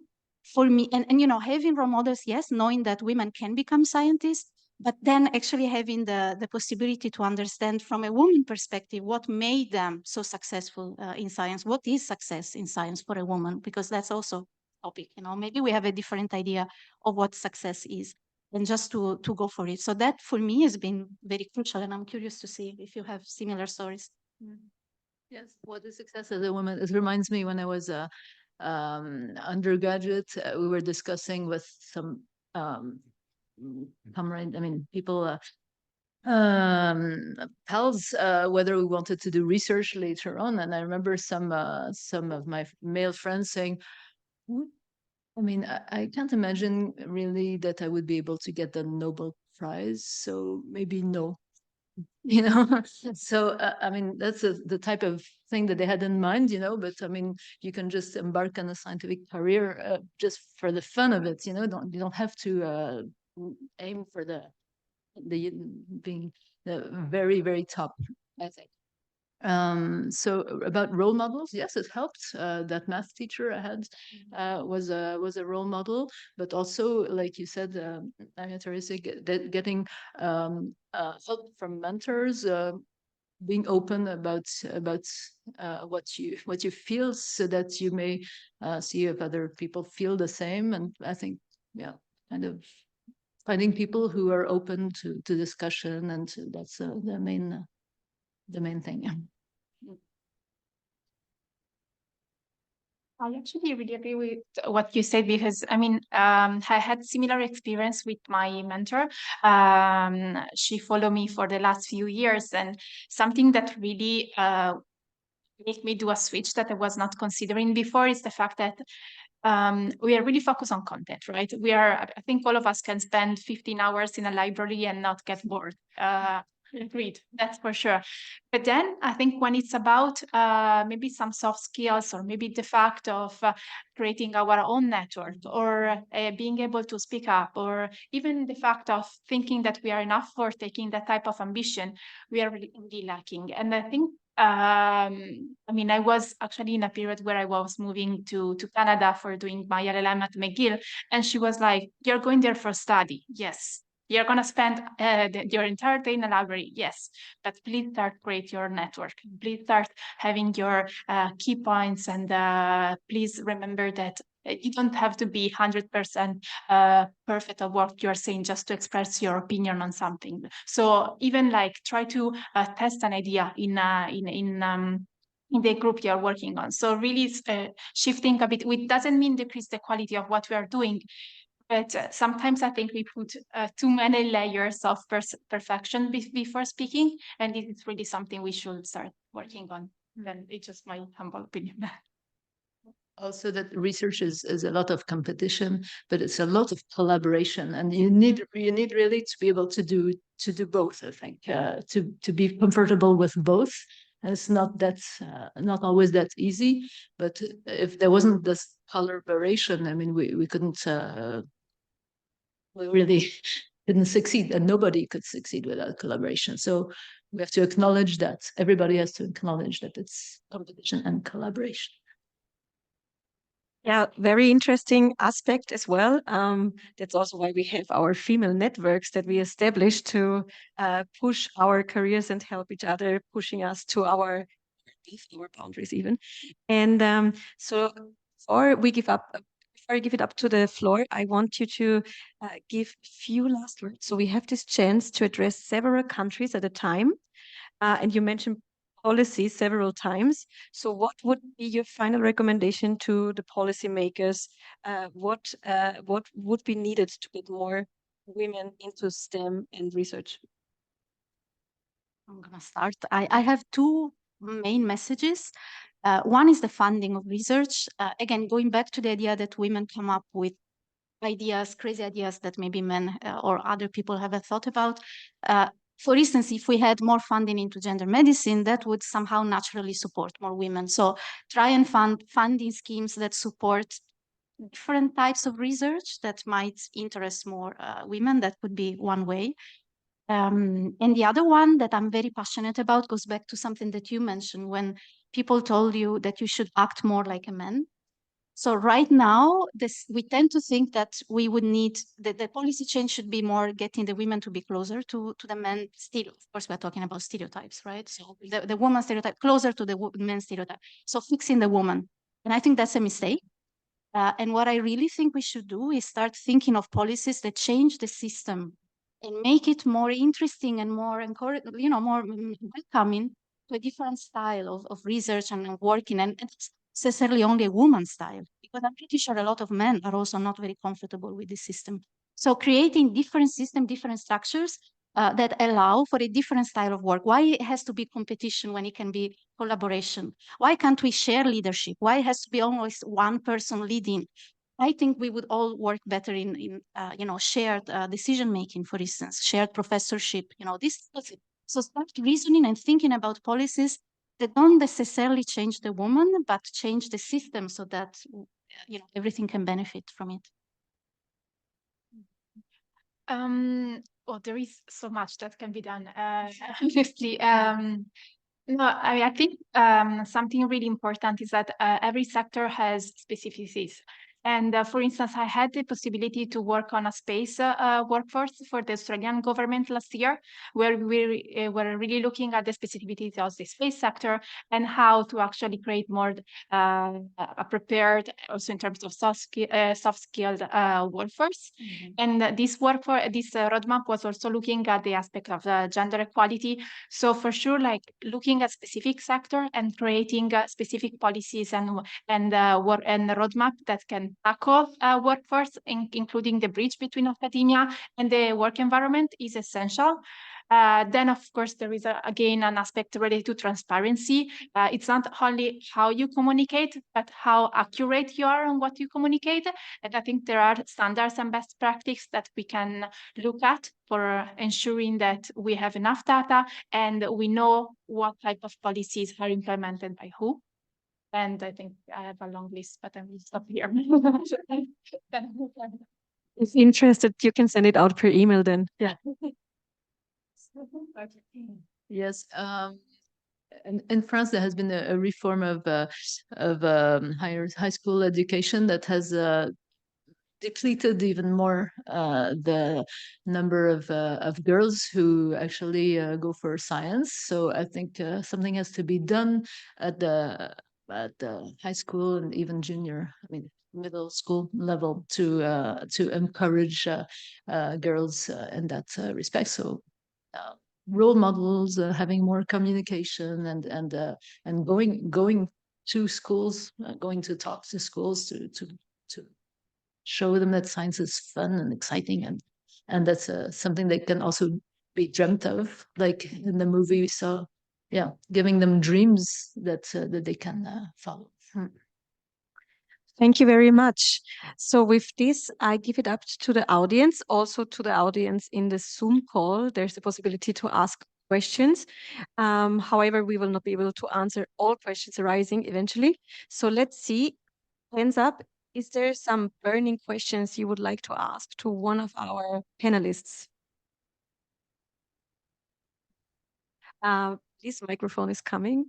for me, and you know, having role models, yes, knowing that women can become scientists, but then actually having the possibility to understand from a woman perspective what made them so successful in science. What is success in science for a woman? Because that's also a topic, you know, maybe we have a different idea of what success is, and just to go for it. So that for me has been very crucial, and I'm curious to see if you have similar stories. Yes, what is success as a woman? It reminds me when I was a undergraduate, we were discussing with some comrade, I mean, people, pals, whether we wanted to do research later on. And I remember some of my male friends saying, I mean, I can't imagine really that I would be able to get the Nobel Prize. So maybe no. You know, so I mean, that's the type of thing that they had in mind, you know, but I mean, you can just embark on a scientific career just for the fun of it, you know, you don't have to aim for the being the very, very top, I think. So about role models, yes, it helped. That math teacher I had was a role model, but also, like you said, Maria Teresa, getting help from mentors, being open about what you feel, so that you may see if other people feel the same. And I think, yeah, kind of finding people who are open to discussion, and that's the main thing. Yeah. I actually really agree with what you said, because I mean, I had similar experience with my mentor. She followed me for the last few years, and something that really made me do a switch that I was not considering before is the fact that we are really focused on content, right? I think all of us can spend 15 hours in a library and not get bored. Agreed, that's for sure. But then I think when it's about maybe some soft skills, or maybe the fact of creating our own network, or being able to speak up, or even the fact of thinking that we are enough for taking that type of ambition, we are really, really lacking. And I think I mean, I was actually in a period where I was moving to Canada for doing my LLM at McGill, and she was like, "You're going there for study, yes. You're gonna spend your entire day in the library, yes. But please start create your network. Please start having your key points, and please remember that." You don't have to be 100% perfect at what you're saying just to express your opinion on something. So even like try to test an idea in the group you're working on. So really shifting a bit, which doesn't mean decrease the quality of what we are doing, but sometimes I think we put too many layers of perfection before speaking, and this is really something we should start working on. Then it's just my humble opinion. Also, that research is a lot of competition, but it's a lot of collaboration, and you need really to be able to do both. I think to be comfortable with both, And it's not that not always that easy. But if there wasn't this collaboration, I mean, we couldn't. We really didn't succeed, and nobody could succeed without collaboration. So we have to acknowledge that. Everybody has to acknowledge that it's competition and collaboration. Yeah, very interesting aspect as well. That's also why we have our female networks that we established to push our careers and help each other, pushing us to our boundaries even. And so before we give up, before I give it up to the floor, I want you to give a few last words. So we have this chance to address several countries at a time. And you mentioned policy several times. So what would be your final recommendation to the policymakers? What would be needed to get more women into STEM and research? I'm going to start. I have two main messages. One is the funding of research. Again, going back to the idea that women come up with ideas, crazy ideas that maybe men or other people haven't thought about. For instance, if we had more funding into gender medicine, that would somehow naturally support more women. So try and fund funding schemes that support different types of research that might interest more women. That could be one way. And the other one that I'm very passionate about goes back to something that you mentioned when people told you that you should act more like a man. So right now, we tend to think that we would need, the policy change should be more getting the women to be closer to the men. Still, of course, we're talking about stereotypes, right? So the woman stereotype, closer to the men stereotype. So fixing the woman. And I think that's a mistake. And what I really think we should do is start thinking of policies that change the system and make it more interesting and more more welcoming to a different style of research and working. And it's necessarily only a woman's style, because I'm pretty sure a lot of men are also not very comfortable with this system. So creating different systems, different structures that allow for a different style of work. Why it has to be competition when it can be collaboration? Why can't we share leadership? Why it has to be always one person leading? I think we would all work better in shared decision making, for instance, shared professorship. This. So start reasoning and thinking about policies that don't necessarily change the woman, but change the system so that everything can benefit from it. Well, there is so much that can be done. Honestly, no, I think something really important is that every sector has specificities. And for instance, I had the possibility to work on a space workforce for the Australian government last year, where we were really looking at the specificities of the space sector and how to actually create more prepared, also in terms of soft-skilled workforce. And this roadmap was also looking at the aspect of gender equality. So for sure, like looking at specific sector and creating specific policies and the roadmap that can tackle workforce, including the bridge between academia and the work environment, is essential. Then, of course, there is, again, an aspect related to transparency. It's not only how you communicate, but how accurate you are on what you communicate. And I think there are standards and best practices that we can look at for ensuring that we have enough data and we know what type of policies are implemented by who. And I think I have a long list, but I will stop here. If interested, you can send it out per email then. Yeah. Yes. In France, there has been a reform of high school education that has depleted even more the number of girls who actually go for science. So I think something has to be done at the high school and even junior, middle school level to encourage girls in that respect. So role models, having more communication, and going to schools, going to talk to schools to show them that science is fun and exciting, and that's something that can also be dreamt of, like in the movie we saw. Yeah, giving them dreams that they can follow. Thank you very much. So with this, I give it up to the audience, also to the audience in the Zoom call. There's the possibility to ask questions. However, we will not be able to answer all questions arising eventually. So let's see, hands up. Is there some burning questions you would like to ask to one of our panelists? This microphone is coming.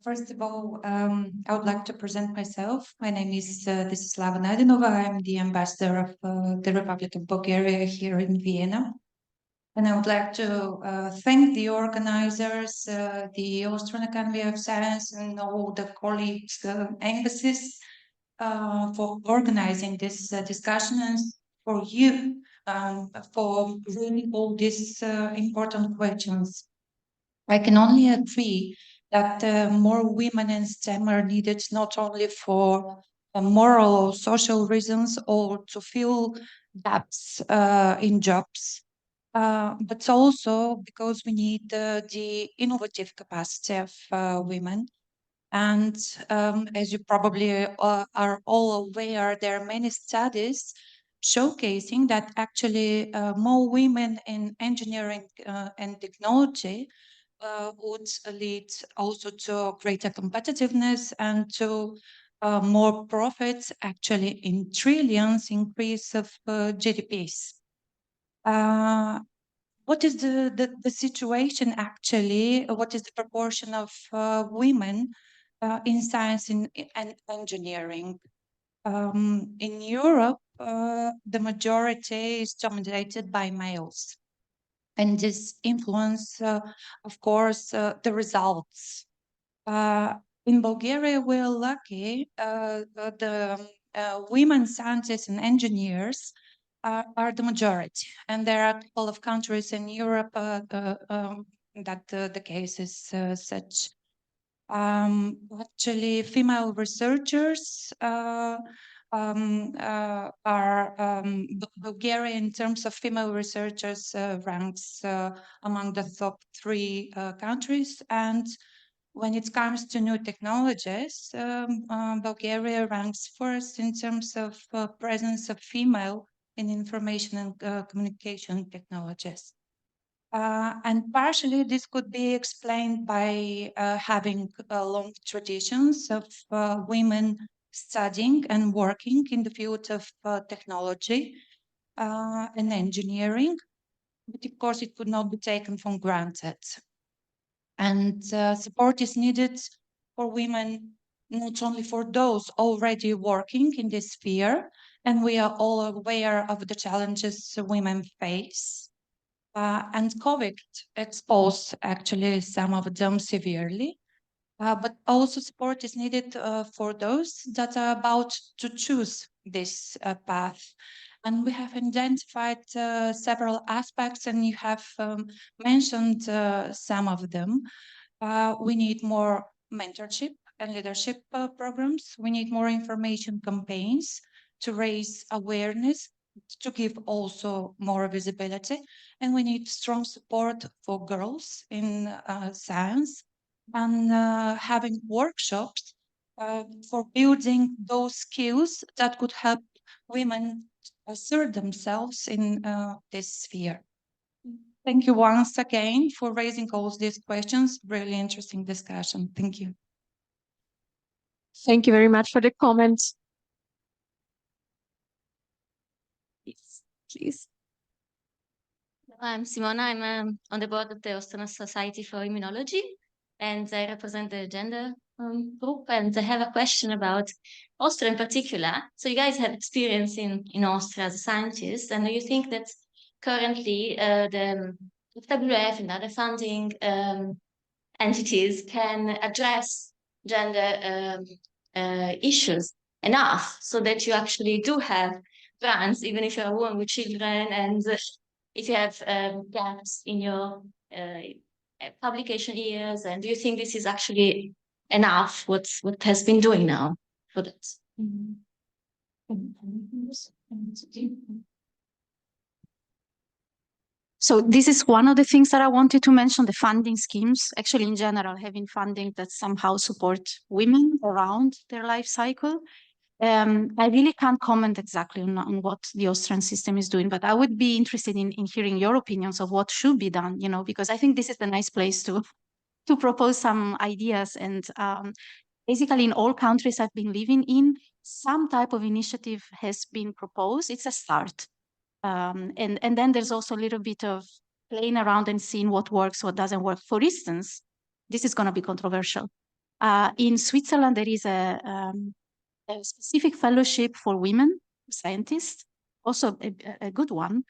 First of all, I would like to present myself. My name is Desislava Nadinova. I'm the ambassador of the Republic of Bulgaria here in Vienna. And I would like to thank the organizers, the Austrian Academy of Science, and all the colleagues, embassies, for organizing this discussion, and for you for bringing all these important questions. I can only agree that more women in STEM are needed, not only for moral or social reasons or to fill gaps in jobs, but also because we need the innovative capacity of women. And as you probably are all aware, there are many studies showcasing that actually more women in engineering and technology would lead also to greater competitiveness and to more profits, actually in trillions increase of GDPs. What is the situation actually? What is the proportion of women in science and engineering? In Europe, the majority is dominated by males. And this influence, of course, the results. In Bulgaria, we're lucky. The women scientists and engineers are the majority. And there are a couple of countries in Europe that the case is such. Actually, female researchers Bulgaria, in terms of female researchers, ranks among the top 3 countries. And when it comes to new technologies, Bulgaria ranks first in terms of presence of female in information and communication technologies. And partially this could be explained by having long traditions of women studying and working in the field of technology and engineering, but of course it could not be taken for granted. And support is needed for women, not only for those already working in this sphere, and we are all aware of the challenges women face. And COVID exposed actually some of them severely, but also support is needed for those that are about to choose this path. And we have identified several aspects, and you have mentioned some of them. We need more mentorship and leadership programs. We need more information campaigns to raise awareness, to give also more visibility. And we need strong support for girls in science, and having workshops for building those skills that could help women assert themselves in this sphere. Thank you once again for raising all these questions. Really interesting discussion. Thank you. Thank you very much for the comments. Please. I'm Simona. I'm on the board of the Austrian Society for Immunology, and I represent the gender group. And I have a question about Austria in particular. So you guys have experience in Austria as a scientist, and do you think that currently the WWF and other funding entities can address gender issues enough so that you actually do have grants, even if you're a woman with children, and if you have gaps in your publication years? And do you think this is actually enough, what has been doing now for that? So this is one of the things that I wanted to mention, the funding schemes, actually in general, having funding that somehow support women around their life cycle. I really can't comment exactly on what the Austrian system is doing, but I would be interested in hearing your opinions of what should be done, you know, because I think this is a nice place to propose some ideas. And basically in all countries I've been living in, some type of initiative has been proposed. It's a start. And then there's also a little bit of playing around and seeing what works, what doesn't work. For instance, this is going to be controversial. In Switzerland, there is a specific fellowship for women scientists, also a good one,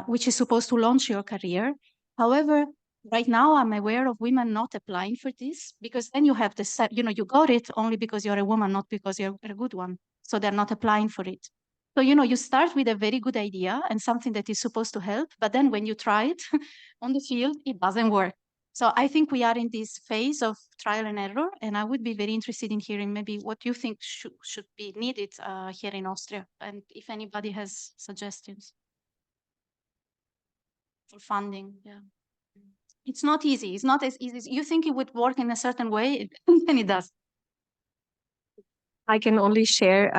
which is supposed to launch your career. However, right now I'm aware of women not applying for this, because then you have the, you know, you got it only because you're a woman, not because you're a good one. So they're not applying for it. So, you know, you start with a very good idea and something that is supposed to help, but then when you try it on the field, it doesn't work. So I think we are in this phase of trial and error, and I would be very interested in hearing maybe what you think should be needed here in Austria, and if anybody has suggestions for funding. Yeah, it's not easy. It's not as easy as you think it would work in a certain way, and it does. I can only share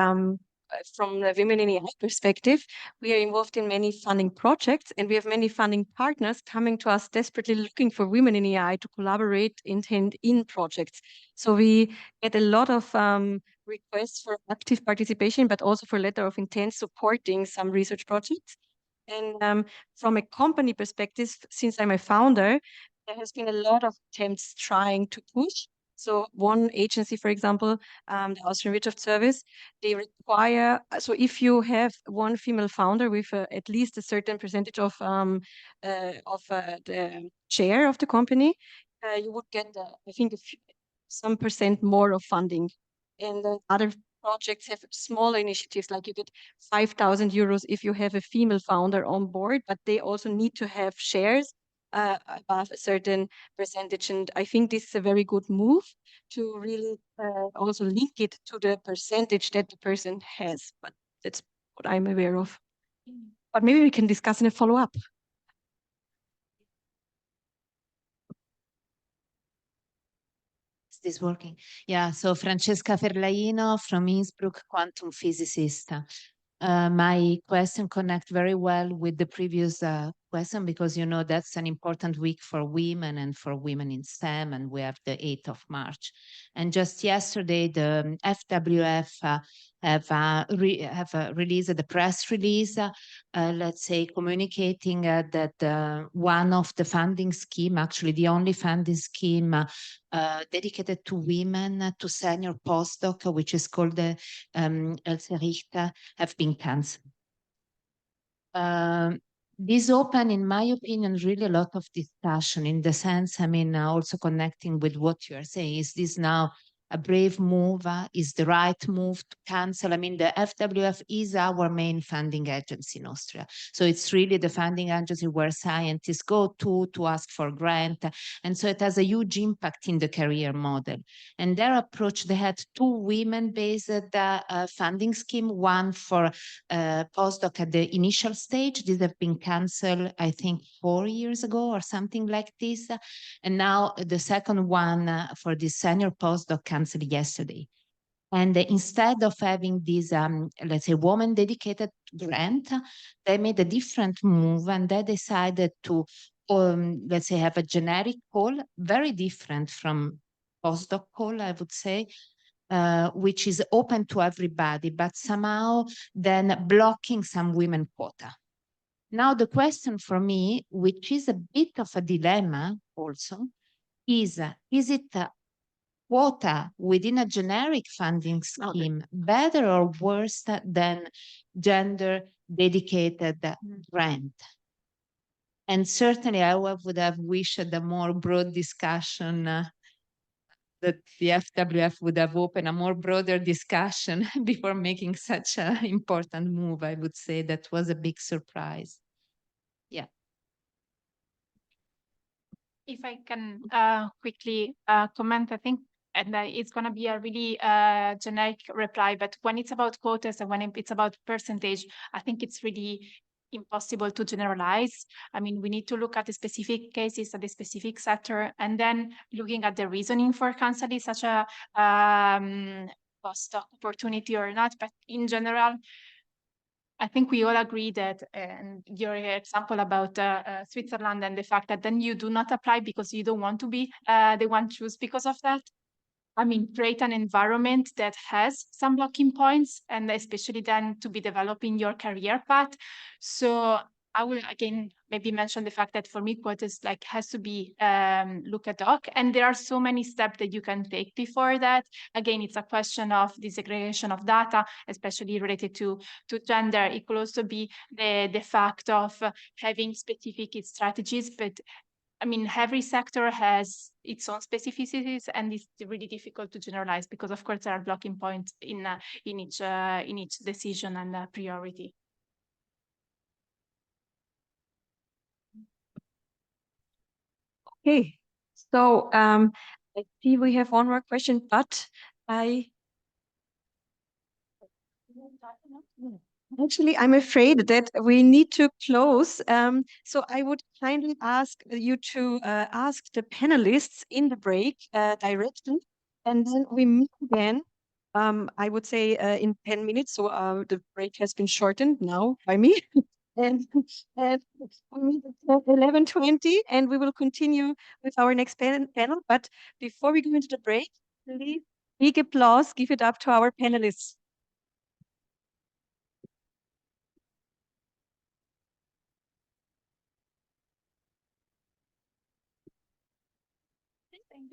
from the Women in AI perspective. We are involved in many funding projects, and we have many funding partners coming to us desperately looking for women in AI to collaborate in projects. So we get a lot of requests for active participation, but also for letter of intent supporting some research projects. And from a company perspective, since I'm a founder, there has been a lot of attempts trying to push. So one agency, for example, the Austrian Wirtschaftsservice, they require, so if you have one female founder with at least a certain percentage of the share of the company, you would get, I think, some percent more of funding. And other projects have smaller initiatives, like you get 5,000 euros if you have a female founder on board, but they also need to have shares above a certain percentage. And I think this is a very good move to really also link it to the percentage that the person has. But that's what I'm aware of. But maybe we can discuss in a follow-up. Is this working? Yeah, so Francesca Ferlaino from Innsbruck, quantum physicist. My question connects very well with the previous question, because, you know, that's an important week for women and for women in STEM, and we have the 8th of March. And just yesterday, the FWF have released the press release, let's say, communicating that one of the funding scheme, actually the only funding scheme dedicated to women, to senior postdoc, which is called the Elserich, have been cancelled. This open, in my opinion, really a lot of discussion, in the sense, I mean, also connecting with what you are saying. Is this now a brave move? Is the right move to cancel? I mean, the FWF is our main funding agency in Austria. So it's really the funding agency where scientists go to ask for grant. And so it has a huge impact in the career model. And their approach, they had 2 women-based funding scheme, one for postdoc at the initial stage. These have been canceled, I think, 4 years ago or something like this. And now the second one for the senior postdoc canceled yesterday. And instead of having this, let's say, woman-dedicated grant, they made a different move, and they decided to, let's say, have a generic call, very different from postdoc call, I would say, which is open to everybody, but somehow then blocking some women quota. Now, the question for me, which is a bit of a dilemma also, is it a quota within a generic funding scheme better or worse than gender dedicated grant? And certainly I would have wished a more broad discussion, that the FWF would have opened a more broader discussion before making such an important move. I would say that was a big surprise. Yeah. If I can quickly comment, I think, and it's going to be a really generic reply, but when it's about quotas and when it's about percentage, I think it's really impossible to generalize. I mean, we need to look at the specific cases at the specific sector, and then looking at the reasoning for canceling such a postdoc opportunity or not, but in general, I think we all agree that, and your example about Switzerland and the fact that then you do not apply because you don't want to be the one choose because of that. I mean, create an environment that has some blocking points, and especially then to be developing your career path. So I will again maybe mention the fact that for me, quotas like has to be look at doc, and there are so many steps that you can take before that. Again, it's a question of disaggregation of data, especially related to gender. It could also be the fact of having specific strategies, but I mean, every sector has its own specificities, and it's really difficult to generalize because, of course, there are blocking points in each decision and priority. Okay, so I see we have one more question, but actually, I'm afraid that we need to close. So I would kindly ask you to ask the panelists in the break directly, and then we meet again. I would say in 10 minutes. So the break has been shortened now by me. and, and we meet at 11:20, and we will continue with our next panel. But before we go into the break, please, big applause, give it up to our panelists.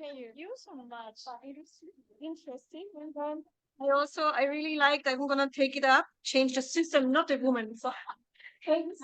Thank you so much. It is interesting. And then I really liked, I'm going to take it up, change the system, not the woman. So thanks.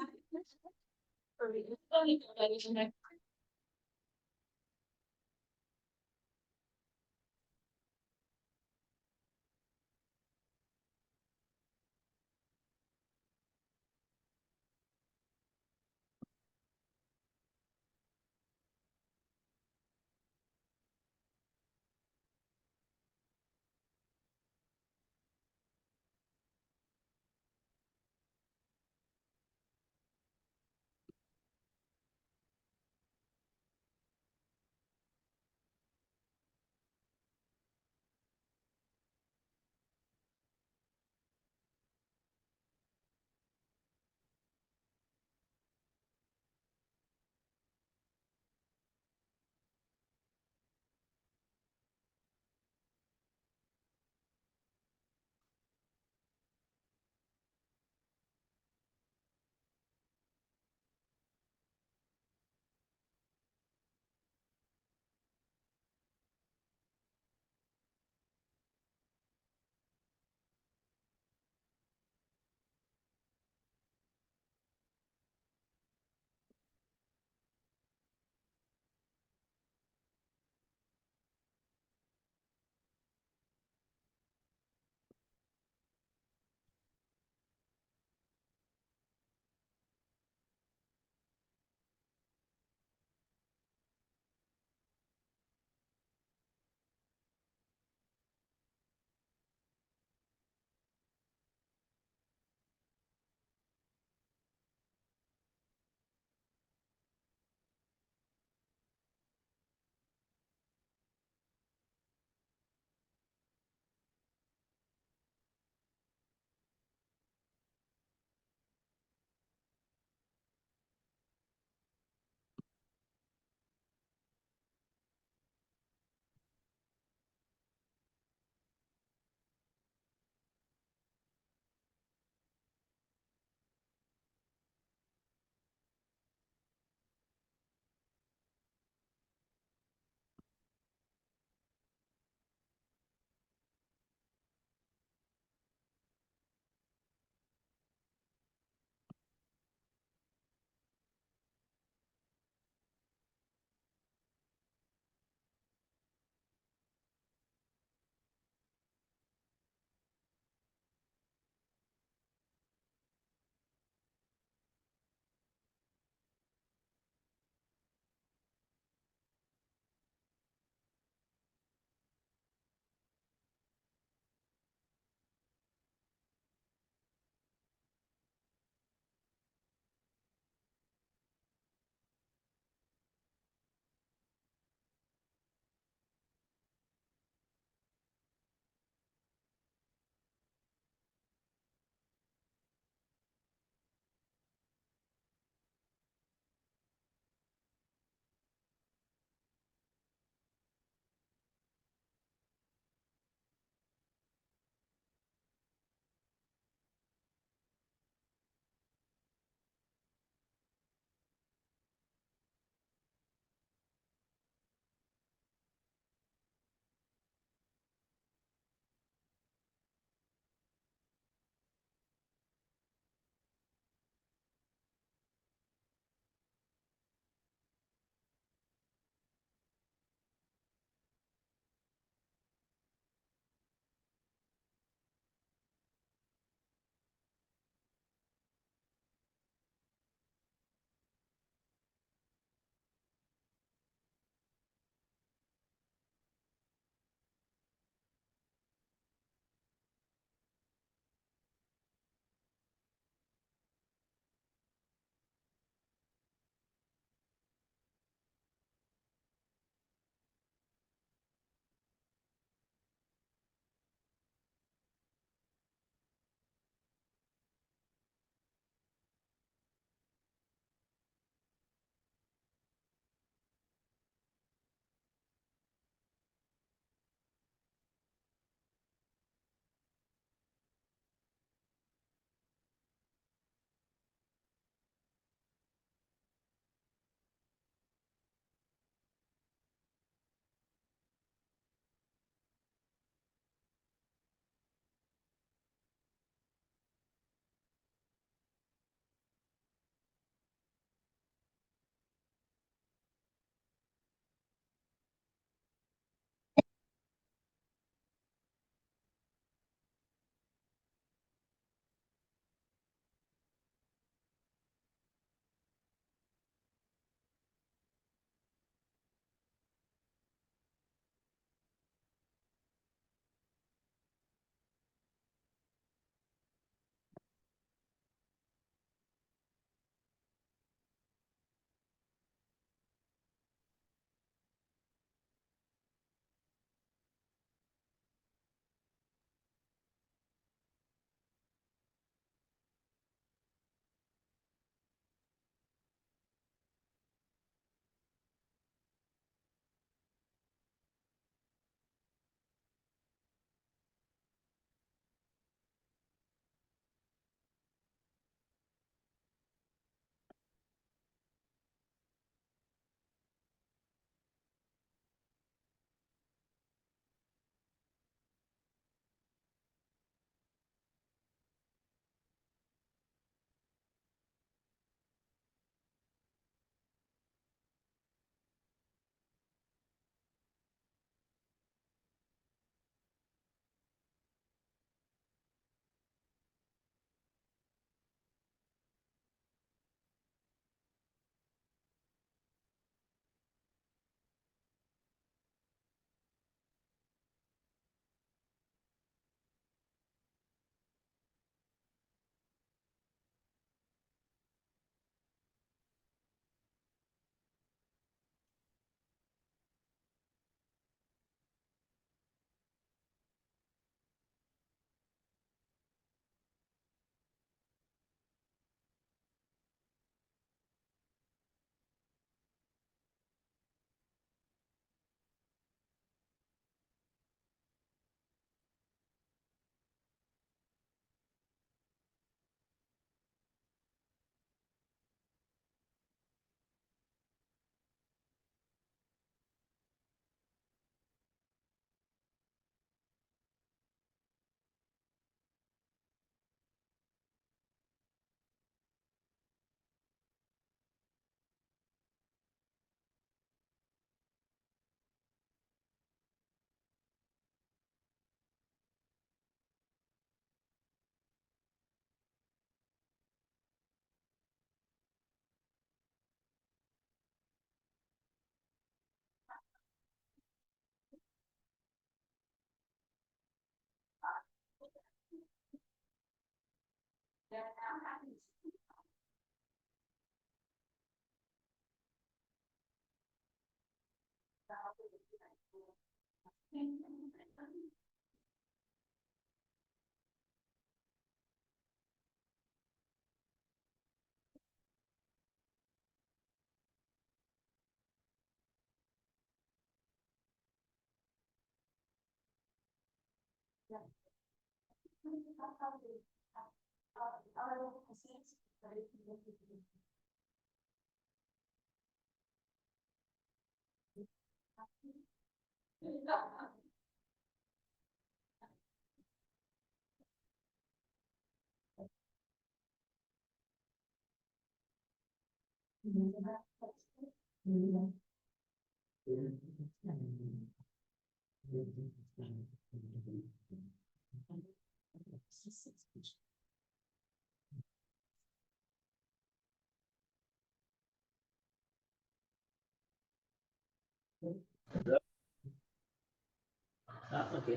Ah, ok.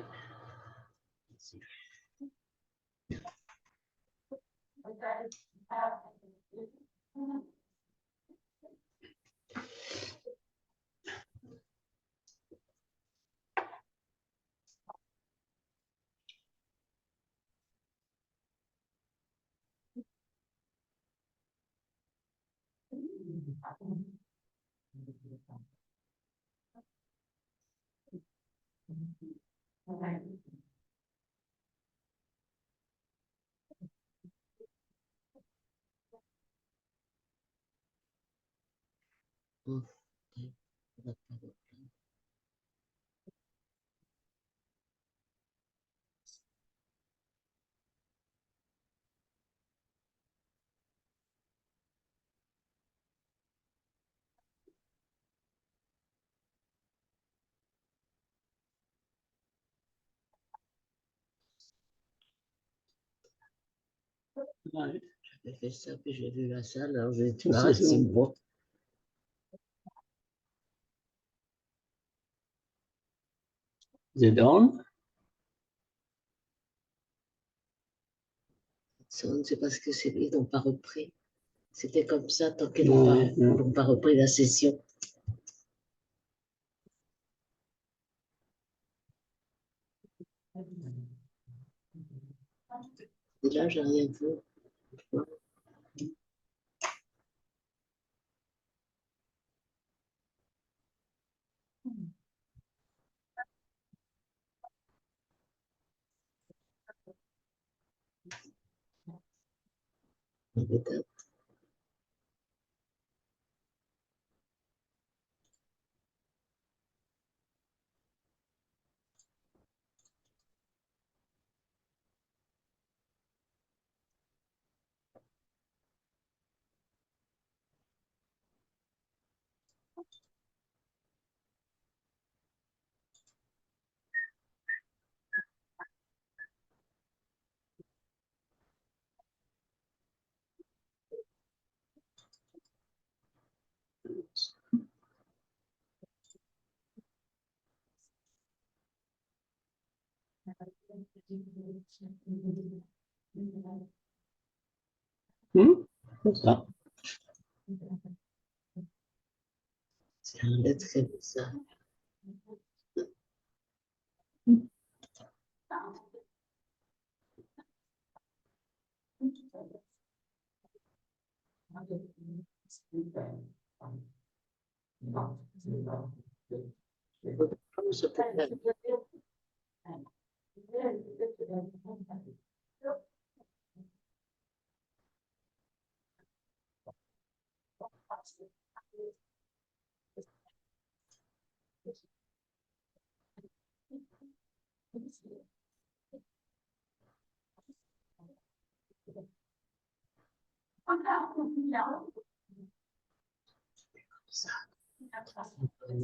Ouais. J'avais fait ça, puis j'ai vu la salle, alors j'ai dit, ah, c'est bon. Is it on? Ça, on ne sait pas ce que c'est, ils n'ont pas repris. C'était comme ça tant qu'ils n'ont pas repris la session. Et là, j'ai rien vu. C'est ça. C'est un lettre très bizarre. Comment ça peut faire?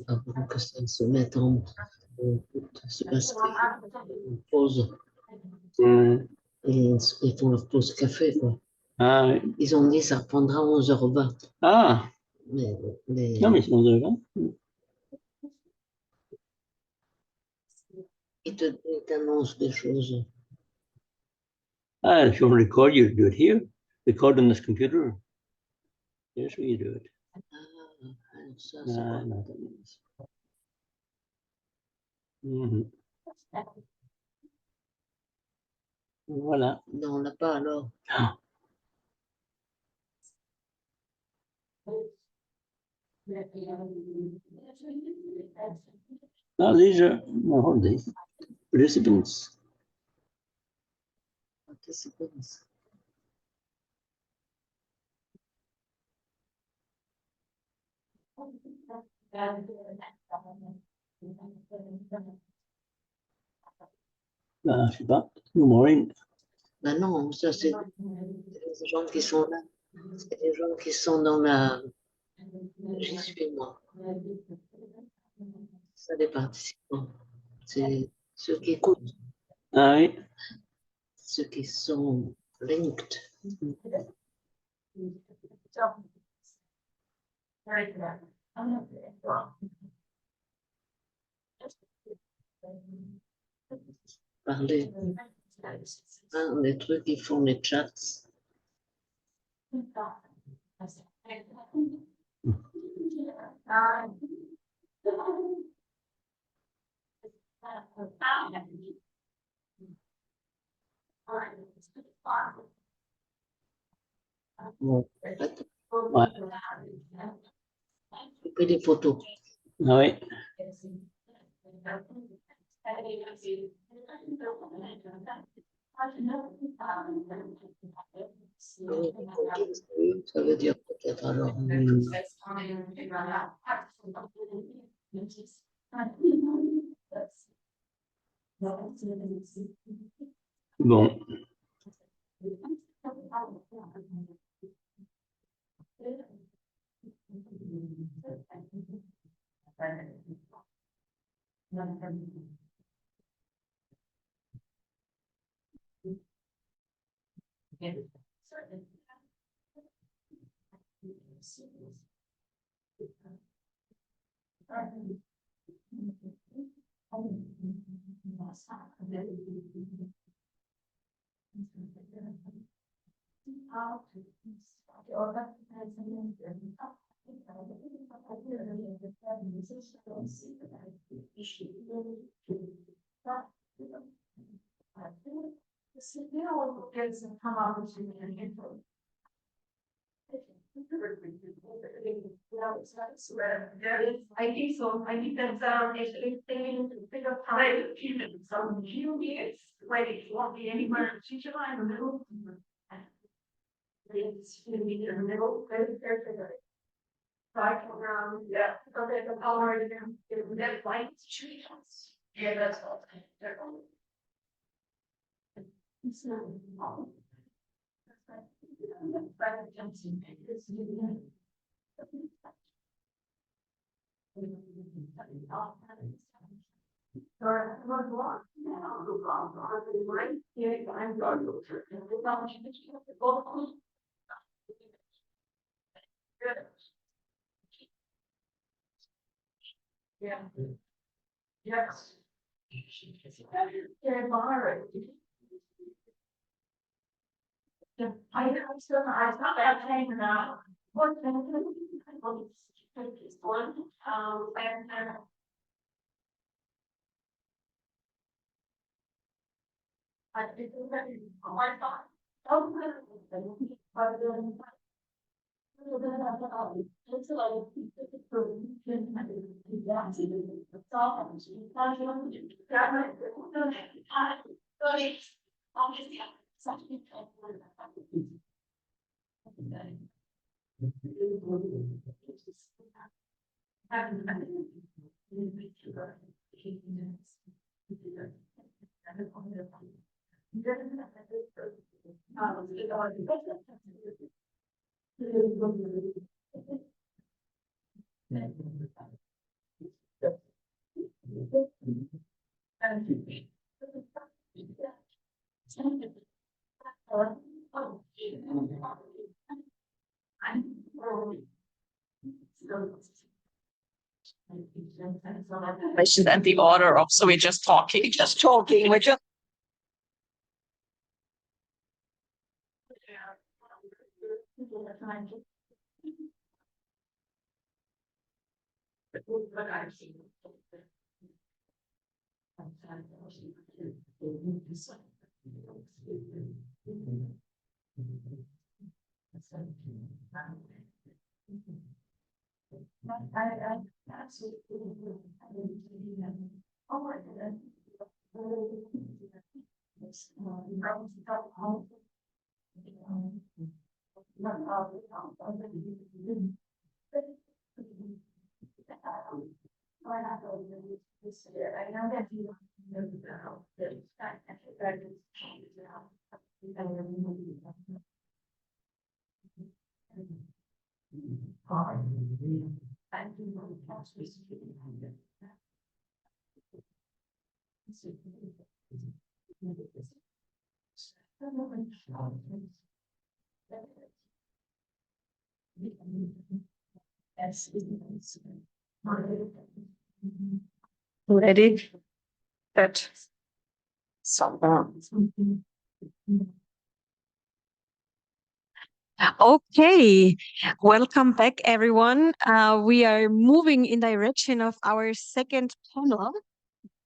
Avant que ça se mette en se passe une pause. Et ils font leur pause café, quoi. Ah, oui. Ils ont dit que ça reprendra à 11h20. Ah, Mais non, mais c'est 11h20. Ils t'annoncent des choses. Ah, if you want to record, you do it here. Record on this computer. Here's where you do it. Ah, alors ça, c'est quoi? No, that means. Mhm. Voilà. Non, on l'a pas alors. Now these are the participants. Participants. Je sais pas. Good morning. Ben non, ça c'est les gens qui sont là. C'est les gens qui sont dans la... J'y suis moi. Ça les participants. C'est ceux qui écoutent, Ah oui. ceux qui sont linked. Parler. Hein, les trucs qui font les chats. Bon, Ouais. et puis les photos. Ah oui. Ça veut dire peut-être alors. Bon. I think so. I think that if they pick up time, some few minutes, like it won't be anywhere in teacher line in the middle. It's gonna be in the middle, very perfect. Right around, yeah, so they can power it and that light. Yeah, that's all. Yeah. Yes. They're moderate. I thought that came out. What this one, and I think that is my thought. But then And the order of, so we're just talking, we're just. Ready? Set. Okay, welcome back, everyone. We are moving in direction of our second panel.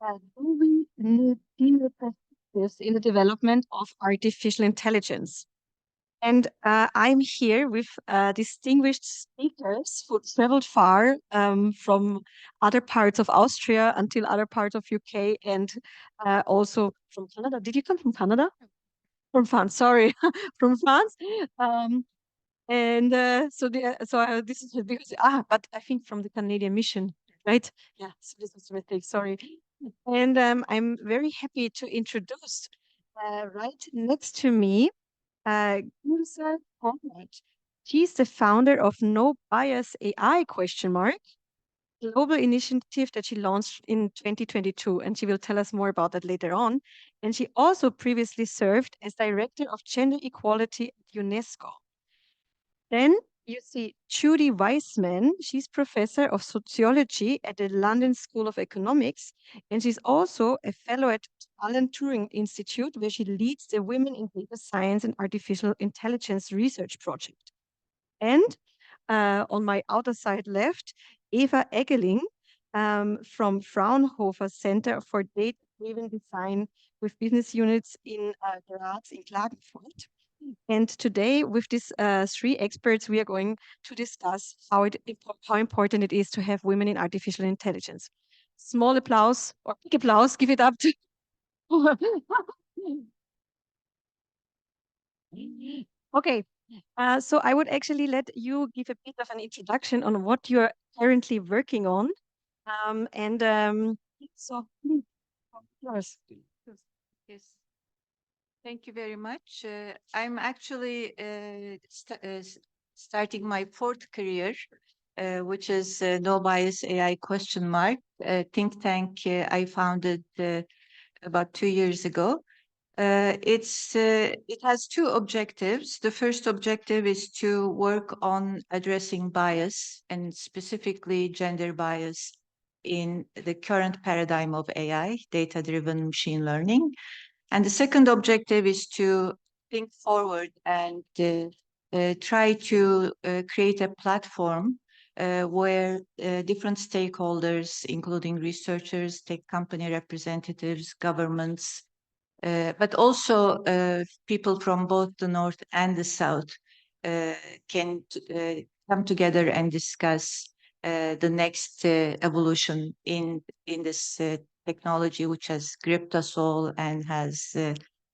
Do we need female perspectives in the development of artificial intelligence? And I'm here with distinguished speakers who traveled far from other parts of Austria until other parts of UK and also from Canada. Did you come from Canada? From France, sorry, from France. And this is because but I think from the Canadian mission, right? Yeah, so this was a mistake. Sorry. And I'm very happy to introduce right next to me, Gülser Conrad. She's the founder of No Bias AI ? Global initiative that she launched in 2022, and she will tell us more about that later on. And she also previously served as director of gender equality at UNESCO. Then you see Judy Weissman. She's professor of sociology at the London School of Economics, and she's also a fellow at Alan Turing Institute, where she leads the Women in Data Science and Artificial Intelligence Research Project. And on my outer side left, Eva Eggeling from Fraunhofer Center for Data-Driven Design with business units in Graz in Klagenfurt. And today, with these three experts, we are going to discuss how important it is to have women in artificial intelligence. Small applause or big applause, give it up to. Okay, so I would actually let you give a bit of an introduction on what you're currently working on. So, yours. Yes. Thank you very much. I'm actually starting my fourth career, which is No Bias AI ? A think tank I founded about 2 years ago. It has two objectives. The first objective is to work on addressing bias, and specifically gender bias, in the current paradigm of AI, data-driven machine learning. And the second objective is to think forward and try to create a platform where different stakeholders, including researchers, tech company representatives, governments, but also people from both the North and the South can come together and discuss the next evolution in this technology, which has gripped us all and has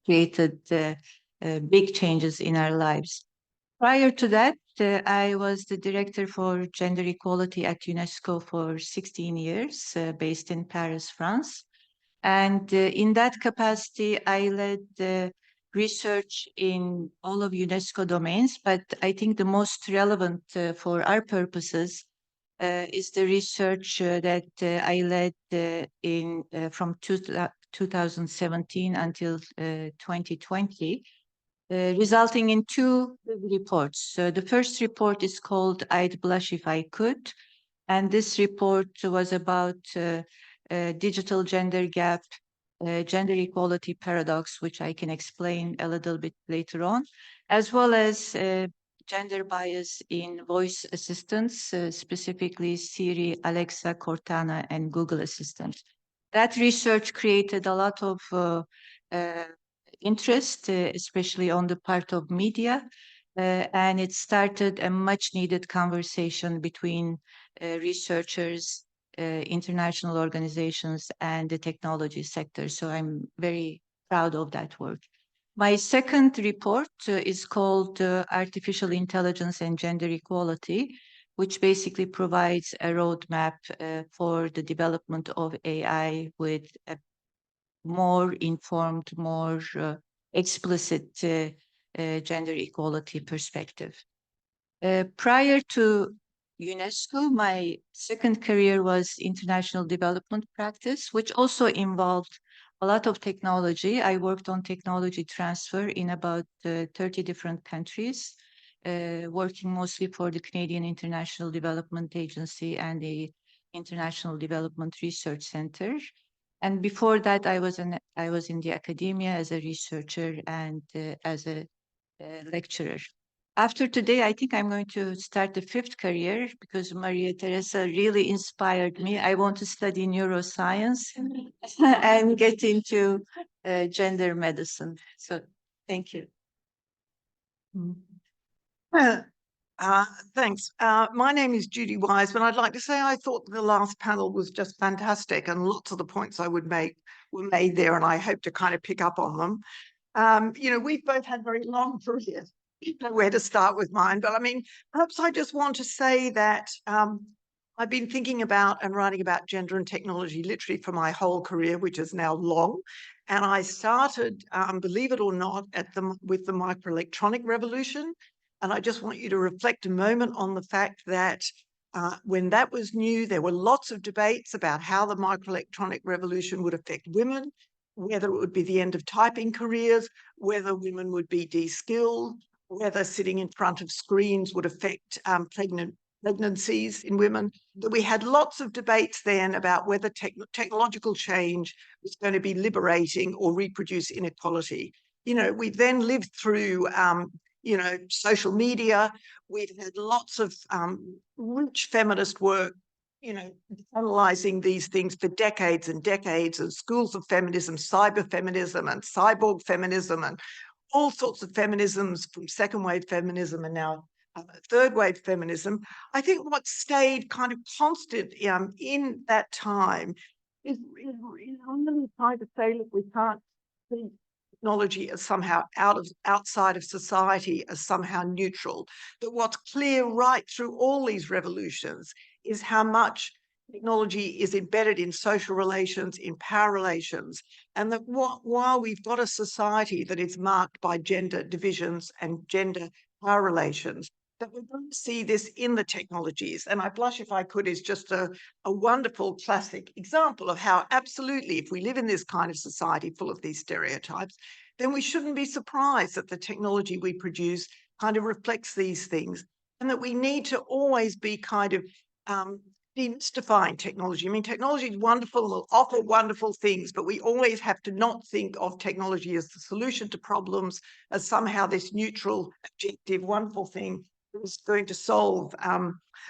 created big changes in our lives. Prior to that, I was the director for gender equality at UNESCO for 16 years, based in Paris, France. And in that capacity, I led research in all of UNESCO domains, but I think the most relevant for our purposes is the research that I led from 2017 until 2020, resulting in two reports. The first report is called I'd Blush If I Could, and this report was about digital gender gap, gender equality paradox, which I can explain a little bit later on, as well as gender bias in voice assistants, specifically Siri, Alexa, Cortana, and Google Assistant. That research created a lot of interest, especially on the part of media, and it started a much needed conversation between researchers, international organizations, and the technology sector. So I'm very proud of that work. My second report is called Artificial Intelligence and Gender Equality, which basically provides a roadmap for the development of AI with a more informed, more explicit gender equality perspective. Prior to UNESCO, my second career was international development practice, which also involved a lot of technology. I worked on technology transfer in about 30 different countries, working mostly for the Canadian International Development Agency and the International Development Research Center. And before that, I was in the academia as a researcher and as a lecturer. After today, I think I'm going to start the fifth career because Maria Teresa really inspired me. I want to study neuroscience and get into gender medicine. So thank you. Thanks. My name is Judy Wiseman. I'd like to say I thought the last panel was just fantastic, and lots of the points I would make were made there, and I hope to kind of pick up on them. You know, we've both had very long careers. I don't know where to start with mine, but I mean, perhaps I just want to say that I've been thinking about and writing about gender and technology literally for my whole career, which is now long. And I started, believe it or not, with the microelectronic revolution. And I just want you to reflect a moment on the fact that when that was new, there were lots of debates about how the microelectronic revolution would affect women, whether it would be the end of typing careers, whether women would be de-skilled, whether sitting in front of screens would affect pregnancies in women. That we had lots of debates then about whether technological change was going to be liberating or reproduce inequality. You know, we then lived through you know, social media. We've had lots of rich feminist work, you know, analyzing these things for decades and decades, and schools of feminism, cyber feminism and cyborg feminism, and all sorts of feminisms, from second wave feminism and now third wave feminism. I think what stayed kind of constant in that time is really trying to say, look, we can't see technology as somehow outside of society, as somehow neutral. That what's clear right through all these revolutions is how much technology is embedded in social relations, in power relations, and that while we've got a society that is marked by gender divisions and gender power relations, that we're going to see this in the technologies. And I Blush If I Could is just a wonderful classic example of how absolutely, if we live in this kind of society full of these stereotypes, then we shouldn't be surprised that the technology we produce kind of reflects these things, and that we need to always be kind of demystifying technology. I mean, technology is wonderful and will offer wonderful things, but we always have to not think of technology as the solution to problems, as somehow this neutral, objective, wonderful thing that is going to solve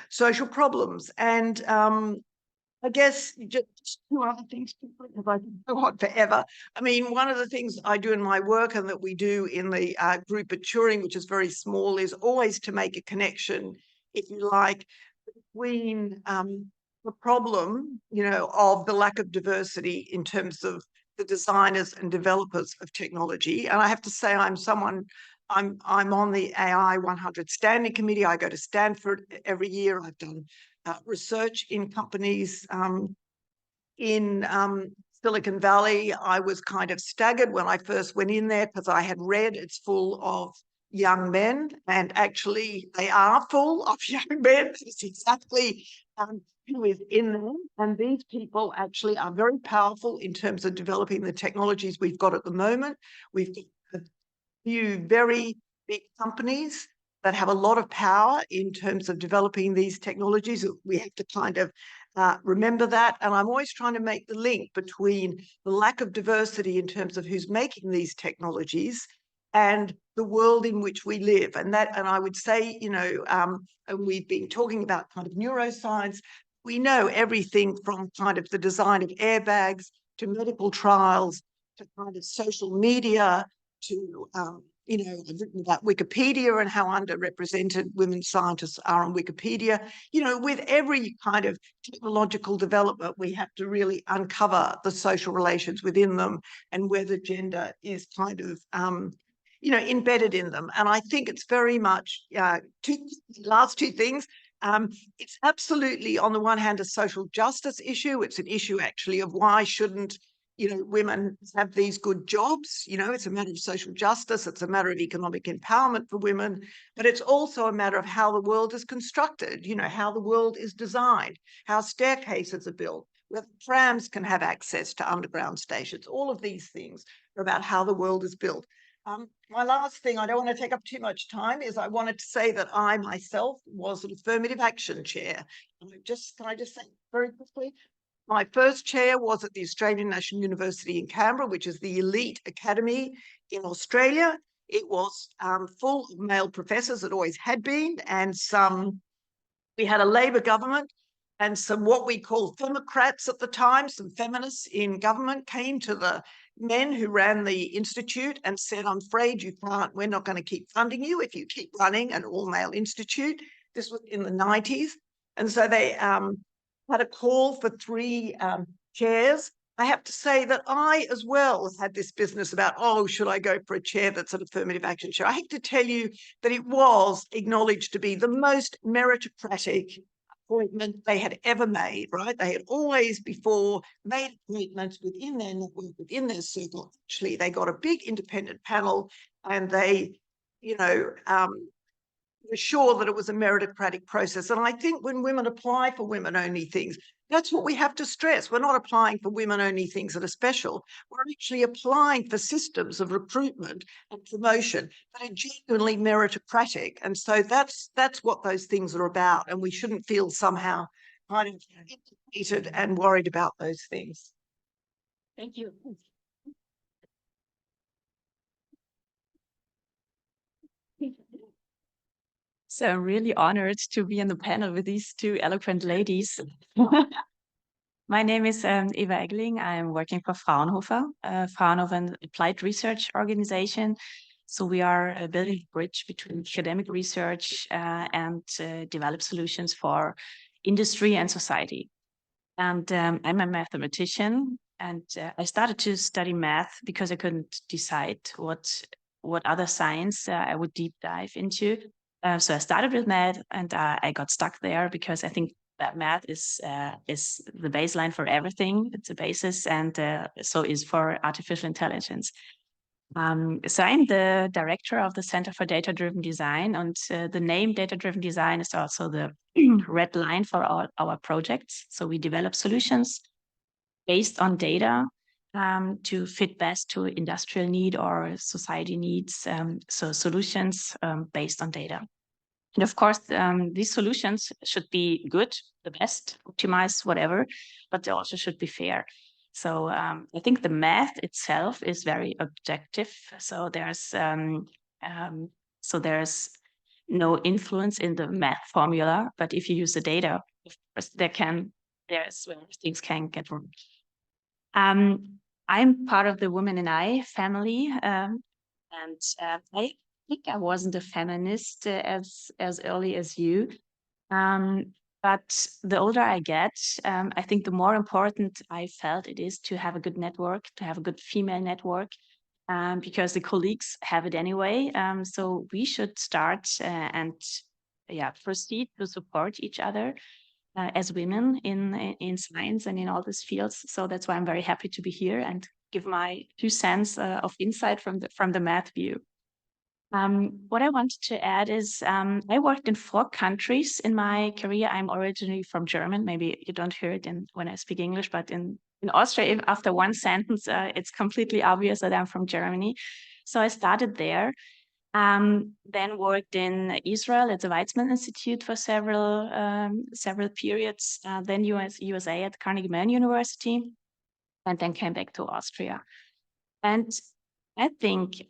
social problems. And I guess just two other things, because I can go on forever. I mean, one of the things I do in my work and that we do in the group at Turing, which is very small, is always to make a connection, if you like, between the problem, you know, of the lack of diversity in terms of the designers and developers of technology. And I have to say, I'm on the AI 100 Standing Committee. I go to Stanford every year. I've done research in companies in Silicon Valley. I was kind of staggered when I first went in there because I had read it's full of young men, and actually they are full of young men. It's exactly who is in them. And these people actually are very powerful in terms of developing the technologies we've got at the moment. We've got a few very big companies that have a lot of power in terms of developing these technologies. We have to kind of remember that. And I'm always trying to make the link between the lack of diversity in terms of who's making these technologies and the world in which we live. And I would say, you know, and we've been talking about kind of neuroscience, We know everything from kind of the design of airbags to medical trials to kind of social media to, you know, I've written about Wikipedia and how underrepresented women scientists are on Wikipedia. You know, with every kind of technological development, we have to really uncover the social relations within them and whether gender is kind of, you know, embedded in them. And I think it's very much, last two things, it's absolutely, on the one hand, a social justice issue. It's an issue actually of why shouldn't, you know, women have these good jobs. You know, it's a matter of social justice. It's a matter of economic empowerment for women, but it's also a matter of how the world is constructed, you know, how the world is designed, how staircases are built, whether trams can have access to underground stations. All of these things are about how the world is built. My last thing, I don't want to take up too much time, is I wanted to say that I myself was an affirmative action chair. Can I just say very quickly? My first chair was at the Australian National University in Canberra, which is the elite academy in Australia. It was full of male professors, it always had been, and we had a Labor government, and some what we call Democrats at the time, some feminists in government came to the men who ran the institute and said, I'm afraid you can't, we're not going to keep funding you if you keep running an all-male institute. This was in the 90s. And so they had a call for 3 chairs. I have to say that I as well had this business about, oh, should I go for a chair that's an affirmative action chair? I have to tell you that it was acknowledged to be the most meritocratic appointment they had ever made, right? They had always before made appointments within their network, within their circle. Actually, they got a big independent panel and they, you know, were sure that it was a meritocratic process. And I think when women apply for women-only things, that's what we have to stress. We're not applying for women-only things that are special. We're actually applying for systems of recruitment and promotion that are genuinely meritocratic. And so that's what those things are about. And we shouldn't feel somehow kind of implicated and worried about those things. Thank you. So I'm really honored to be in the panel with these 2 eloquent ladies. My name is Eva Eggeling. I'm working for Fraunhofer. Fraunhofer, an applied research organization. So we are building a bridge between academic research and develop solutions for industry and society. And I'm a mathematician, and I started to study math because I couldn't decide what other science I would deep dive into. So I started with math, and I got stuck there because I think that math is the baseline for everything. It's a basis, and so is for artificial intelligence. So I'm the director of the Center for Data-Driven Design, and the name Data-Driven Design is also the red line for our projects. So we develop solutions based on data to fit best to industrial need or society needs. So solutions based on data. And of course, these solutions should be good, the best, optimized, whatever, but they also should be fair. So I think the math itself is very objective. So there's no influence in the math formula, but if you use the data, of course, there's where things can get wrong. I'm part of the Women in I family, and I think I wasn't a feminist as early as you. But the older I get, I think the more important I felt it is to have a good network, to have a good female network, because the colleagues have it anyway. So we should start and proceed to support each other as women in science and in all these fields. So that's why I'm very happy to be here and give my 2 cents of insight from the math view. What I wanted to add is I worked in 4 countries in my career. I'm originally from Germany. Maybe you don't hear it when I speak English, but in Austria, after one sentence, it's completely obvious that I'm from Germany. So I started there, then worked in Israel at the Weizmann Institute for several periods, then USA at Carnegie Mellon University, and then came back to Austria. And I think,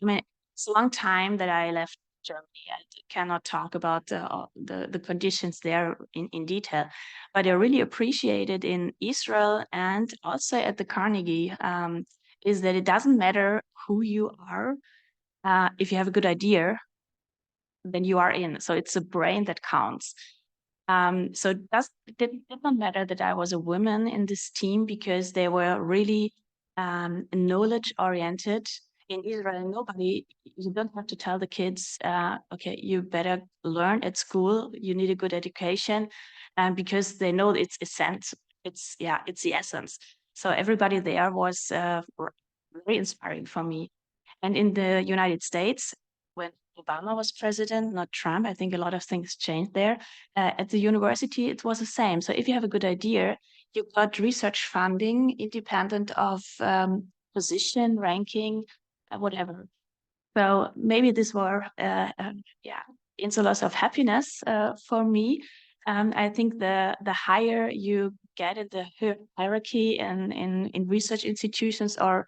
it's a long time that I left Germany. I cannot talk about the conditions there in detail, but I really appreciate it in Israel and also at the Carnegie, is that it doesn't matter who you are. If you have a good idea, then you are in. So it's the brain that counts. So it did not matter that I was a woman in this team because they were really knowledge oriented. In Israel, you don't have to tell the kids, okay, you better learn at school, you need a good education, because they know it's essence. It's the essence. So everybody there was very inspiring for me. And in the United States, when Obama was president, not Trump, I think a lot of things changed there. At the university, it was the same. So if you have a good idea, you got research funding independent of position, ranking, whatever. So maybe these were insulas of happiness for me. I think the higher you get in the hierarchy and in research institutions or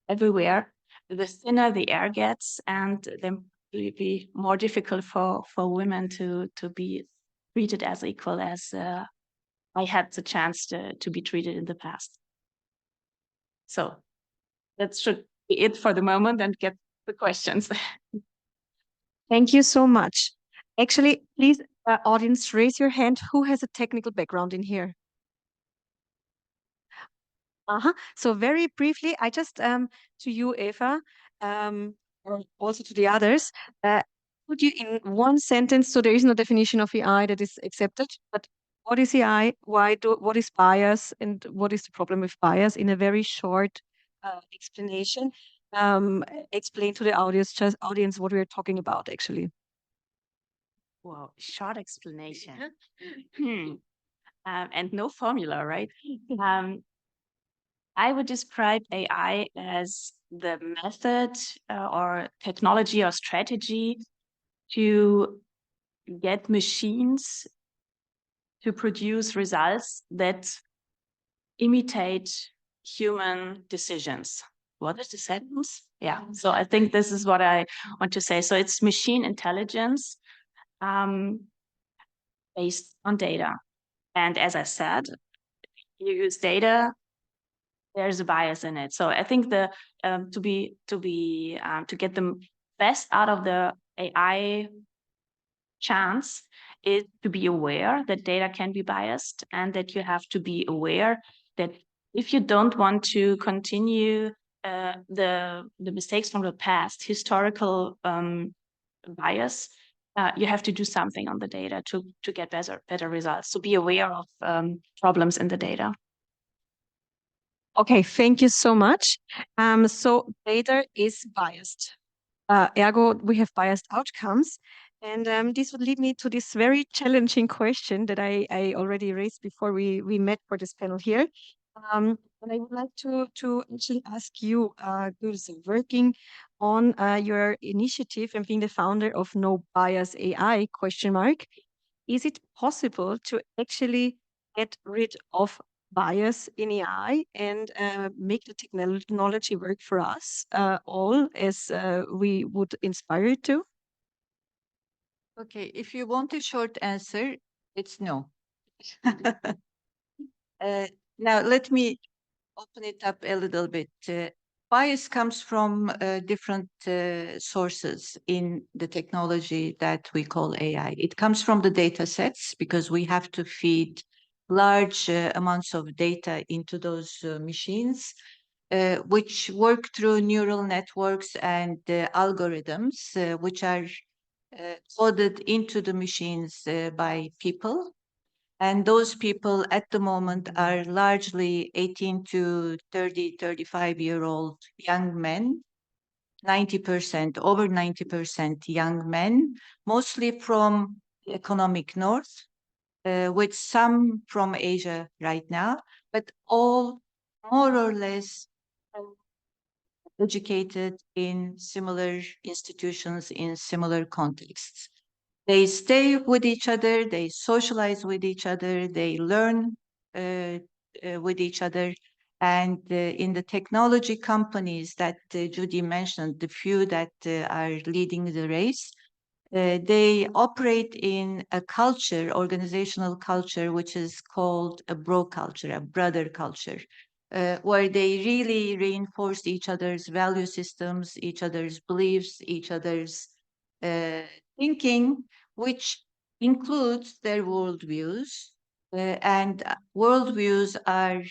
everywhere, the thinner the air gets, and then it will be more difficult for women to be treated as equal as I had the chance to be treated in the past. So that should be it for the moment and get the questions. Thank you so much. Actually, please, audience, raise your hand. Who has a technical background in here? So very briefly, I just to you, Eva, or also to the others, could you in one sentence, so there is no definition of AI that is accepted, but what is AI? What is bias, and what is the problem with bias? In a very short explanation, explain to the audience what we are talking about, actually. Wow, short explanation. And no formula, right? I would describe AI as the method or technology or strategy to get machines to produce results that imitate human decisions. What is the sentence? Yeah, so I think this is what I want to say. So it's machine intelligence based on data. And as I said, you use data, there's a bias in it. So I think to get the best out of the AI chance is to be aware that data can be biased, and that you have to be aware that if you don't want to continue the mistakes from the past, historical bias, you have to do something on the data to get better results, to be aware of problems in the data. Okay, thank you so much. So data is biased. Ergo, we have biased outcomes. And this would lead me to this very challenging question that I already raised before we met for this panel here. And I would like to actually ask you, who's working on your initiative and being the founder of No Bias AI, question mark. Is it possible to actually get rid of bias in AI and make the technology work for us all as we would inspire it to? Okay, if you want a short answer, it's no. Now, let me open it up a little bit. Bias comes from different sources in the technology that we call AI. It comes from the data sets because we have to feed large amounts of data into those machines, which work through neural networks and algorithms, which are coded into the machines by people. And those people at the moment are largely 18 to 30, 35-year-old young men, 90%, over 90% young men, mostly from the economic north, with some from Asia right now, but all more or less educated in similar institutions, in similar contexts. They stay with each other, they socialize with each other, they learn with each other. And in the technology companies that Judy mentioned, the few that are leading the race, They operate in a culture, organizational culture, which is called a bro culture, a brother culture, where they really reinforce each other's value systems, each other's beliefs, each other's thinking, which includes their worldviews. And worldviews are,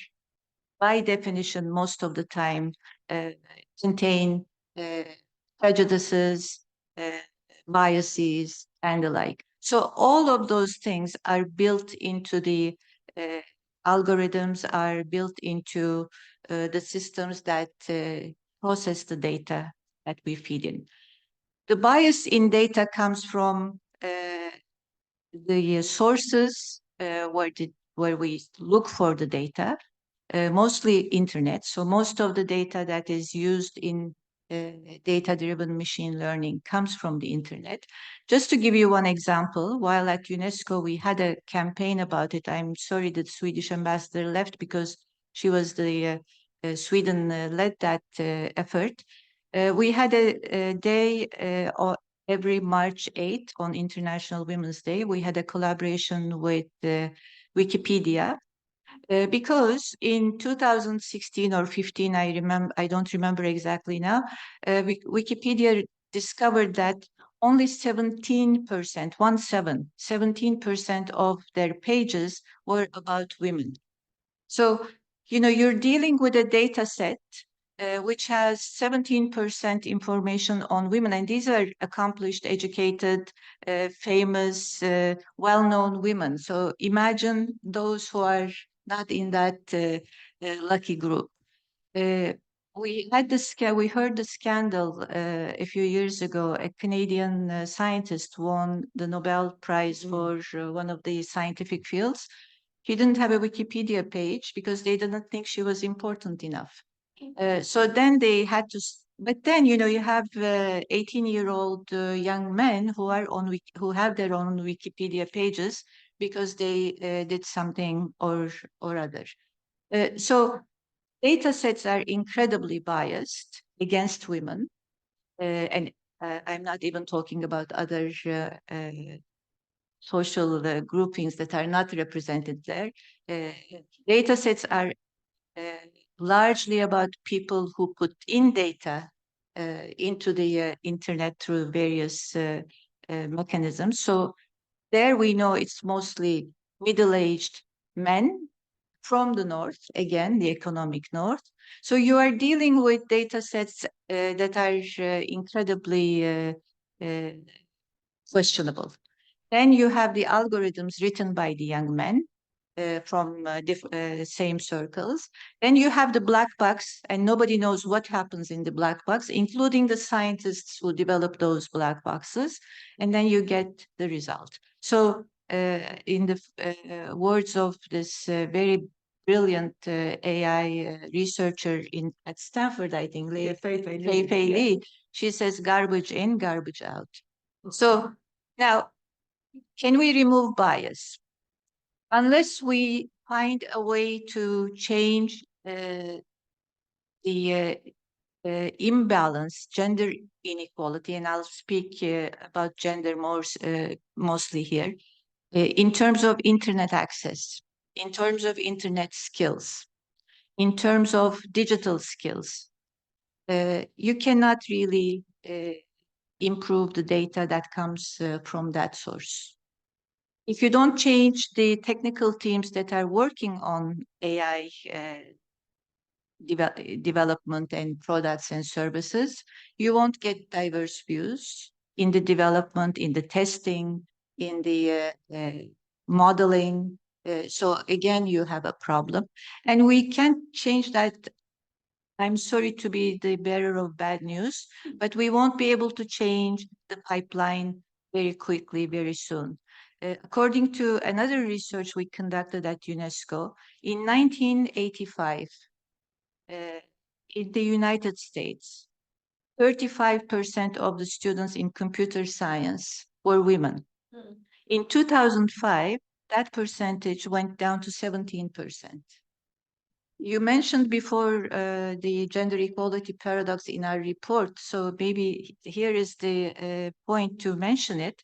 by definition, most of the time, contain prejudices, biases, and the like. So all of those things are built into the algorithms, are built into the systems that process the data that we feed in. The bias in data comes from the sources where we look for the data, mostly internet. So most of the data that is used in data-driven machine learning comes from the internet. Just to give you one example, while at UNESCO, we had a campaign about it. I'm sorry that Swedish ambassador left because she was the Sweden led that effort. We had a day every March 8th on International Women's Day. We had a collaboration with Wikipedia. Because in 2016 or 15, I don't remember exactly now, Wikipedia discovered that only 17%, 17% of their pages were about women. So, you know, you're dealing with a data set which has 17% information on women, and these are accomplished, educated, famous, well-known women. So imagine those who are not in that lucky group. We heard the scandal a few years ago. A Canadian scientist won the Nobel Prize for one of the scientific fields. He didn't have a Wikipedia page because they didn't think she was important enough. So then they had to, but then, you know, you have 18-year-old young men who are who have their own Wikipedia pages because they did something or other. So data sets are incredibly biased against women. And I'm not even talking about other social groupings that are not represented there. Data sets are largely about people who put in data into the internet through various mechanisms. So there we know it's mostly middle-aged men from the north, again, the economic north. So you are dealing with data sets that are incredibly questionable. Then you have the algorithms written by the young men from same circles. Then you have the black box, and nobody knows what happens in the black box, including the scientists who develop those black boxes. And then you get the result. So in the words of this very brilliant AI researcher at Stanford, I think, Fei Li, she says garbage in, garbage out. So now, can we remove bias? Unless we find a way to change the imbalance, gender inequality, and I'll speak about gender mostly here, in terms of internet access, in terms of internet skills, in terms of digital skills, you cannot really improve the data that comes from that source. If you don't change the technical teams that are working on AI development and products and services, you won't get diverse views in the development, in the testing, in the modeling. So again, you have a problem. And we can't change that. I'm sorry to be the bearer of bad news, but we won't be able to change the pipeline very quickly, very soon. According to another research we conducted at UNESCO, in 1985, in the United States, 35% of the students in computer science were women. In 2005, that percentage went down to 17%. You mentioned before the gender equality paradox in our report, so maybe here is the point to mention it.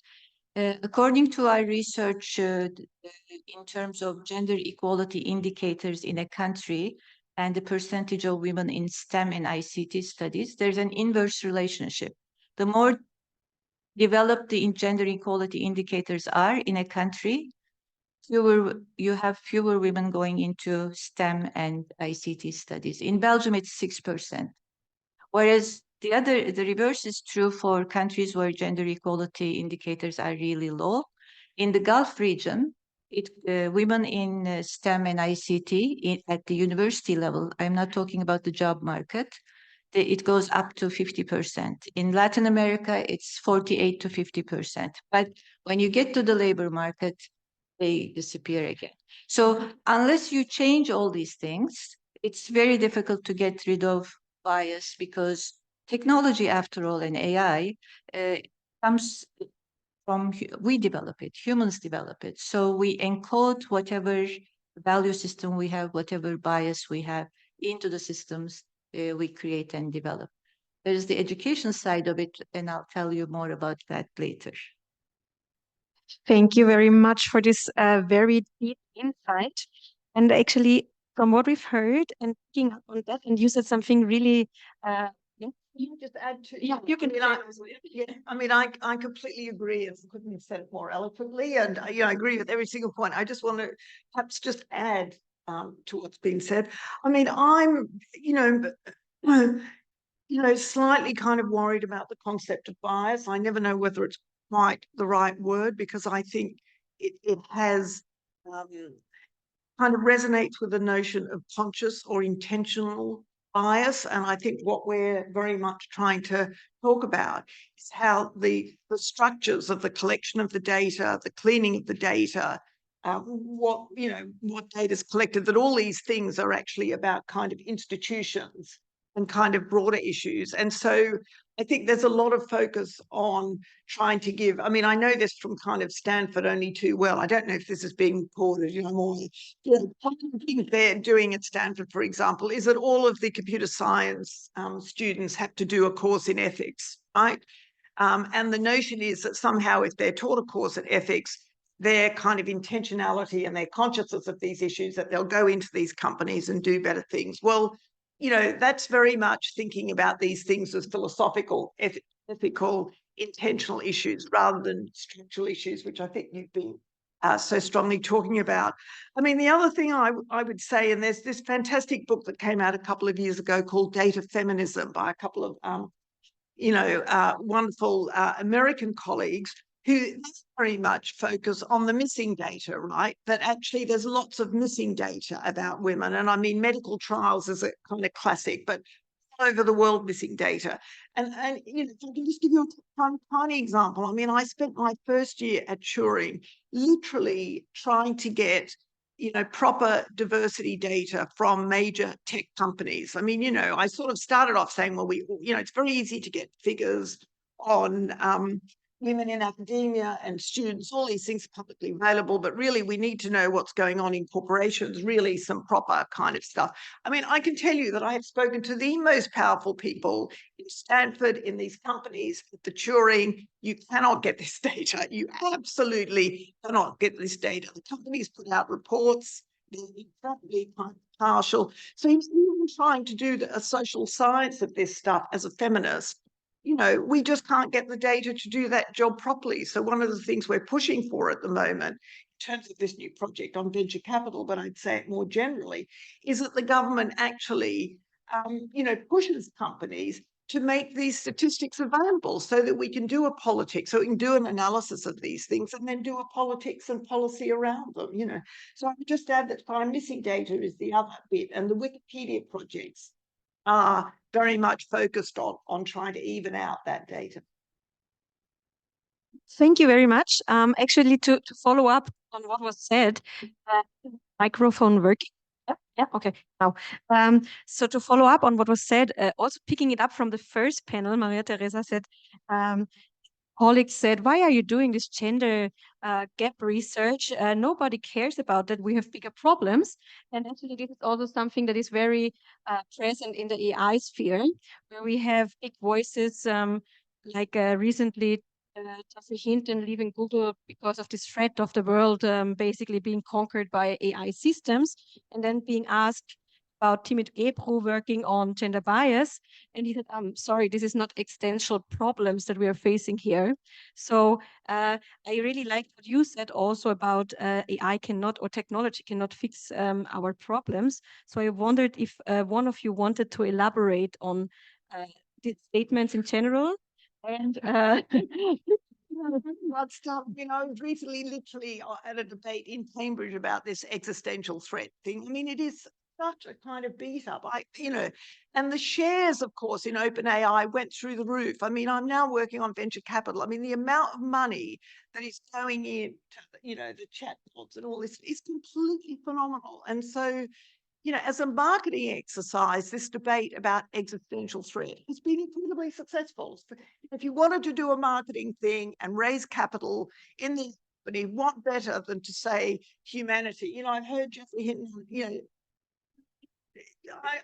According to our research in terms of gender equality indicators in a country and the percentage of women in STEM and ICT studies, there's an inverse relationship. The more developed the gender equality indicators are in a country, you have fewer women going into STEM and ICT studies. In Belgium, it's 6%. Whereas the reverse is true for countries where gender equality indicators are really low. In the Gulf region, women in STEM and ICT at the university level, I'm not talking about the job market, it goes up to 50%. In Latin America, it's 48 to 50%. But when you get to the labor market, they disappear again. So unless you change all these things, it's very difficult to get rid of bias, because technology, after all, and AI comes from, we develop it, humans develop it. So we encode whatever value system we have, whatever bias we have into the systems we create and develop. There is the education side of it, and I'll tell you more about that later. Thank you very much for this very deep insight. And actually, from what we've heard and picking up on that, and you said something really you just add to yeah, you can. I mean, I completely agree. I couldn't have said it more eloquently, and I agree with every single point. I just want to perhaps just add to what's been said. I mean, I'm slightly kind of worried about the concept of bias. I never know whether it's quite the right word, because I think it has kind of resonates with the notion of conscious or intentional bias. And I think what we're very much trying to talk about is how the structures of the collection of the data, the cleaning of the data, what data is collected, that all these things are actually about kind of institutions and kind of broader issues. And so I think there's a lot of focus on trying to give, I mean, I know this from kind of Stanford only too well. I don't know if this is being reported, more, one of the things they're doing at Stanford, for example, is that all of the computer science students have to do a course in ethics, right? And the notion is that somehow if they're taught a course in ethics, their kind of intentionality and their consciousness of these issues, that they'll go into these companies and do better things. Well, that's very much thinking about these things as philosophical, ethical, intentional issues rather than structural issues, which I think you've been so strongly talking about. I mean, the other thing I would say, and there's this fantastic book that came out a couple of years ago called Data Feminism by a couple of, wonderful American colleagues who very much focus on the missing data, right? That actually there's lots of missing data about women. And I mean, medical trials is a kind of classic, but all over the world missing data. And if I can just give you a tiny example. I mean, I spent my first year at Turing literally trying to get proper diversity data from major tech companies. I mean, I sort of started off saying, well, it's very easy to get figures on women in academia and students, all these things are publicly available, but really we need to know what's going on in corporations, really some proper kind of stuff. I mean, I can tell you that I have spoken to the most powerful people in Stanford, in these companies, at the Turing. You cannot get this data. You absolutely cannot get this data. The companies put out reports, they're incredibly partial. So even trying to do a social science of this stuff as a feminist, we just can't get the data to do that job properly. So one of the things we're pushing for at the moment, in terms of this new project on venture capital, but I'd say it more generally, is that the government actually, pushes companies to make these statistics available so that we can do a politics, so we can do an analysis of these things and then do a politics and policy around them, So I would just add that time missing data is the other bit, and the Wikipedia projects are very much focused on trying to even out that data. Thank you very much. Actually, to follow up on what was said, microphone working. Yeah, okay. Now, so to follow up on what was said, also picking it up from the first panel, Maria Teresa said, colleagues said, why are you doing this gender gap research? Nobody cares about that. We have bigger problems. And actually, this is also something that is very present in the AI sphere, where we have big voices like recently Jeffrey Hinton leaving Google because of this threat of the world basically being conquered by AI systems, and then being asked about Timid Gebru working on gender bias. And he said, I'm sorry, this is not existential problems that we are facing here. So I really like what you said also about AI cannot, or technology cannot fix our problems. So I wondered if one of you wanted to elaborate on these statements in general. And But stuff, I was recently literally at a debate in Cambridge about this existential threat thing. I mean, it is such a kind of beat up. And the shares, of course, in OpenAI went through the roof. I mean, I'm now working on venture capital. I mean, the amount of money that is going in to, the chatbots and all this is completely phenomenal. And so, as a marketing exercise, this debate about existential threat has been incredibly successful. If you wanted to do a marketing thing and raise capital in the company, what better than to say humanity? I've heard Jeffrey Hinton,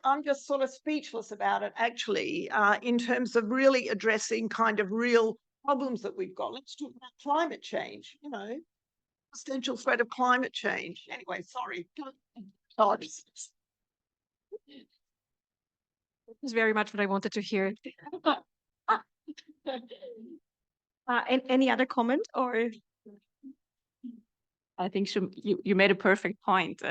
I'm just sort of speechless about it, actually, in terms of really addressing kind of real problems that we've got. Let's talk about climate change, existential threat of climate change. Anyway, sorry. This is very much what I wanted to hear. Any other comment, or? I think you made a perfect point.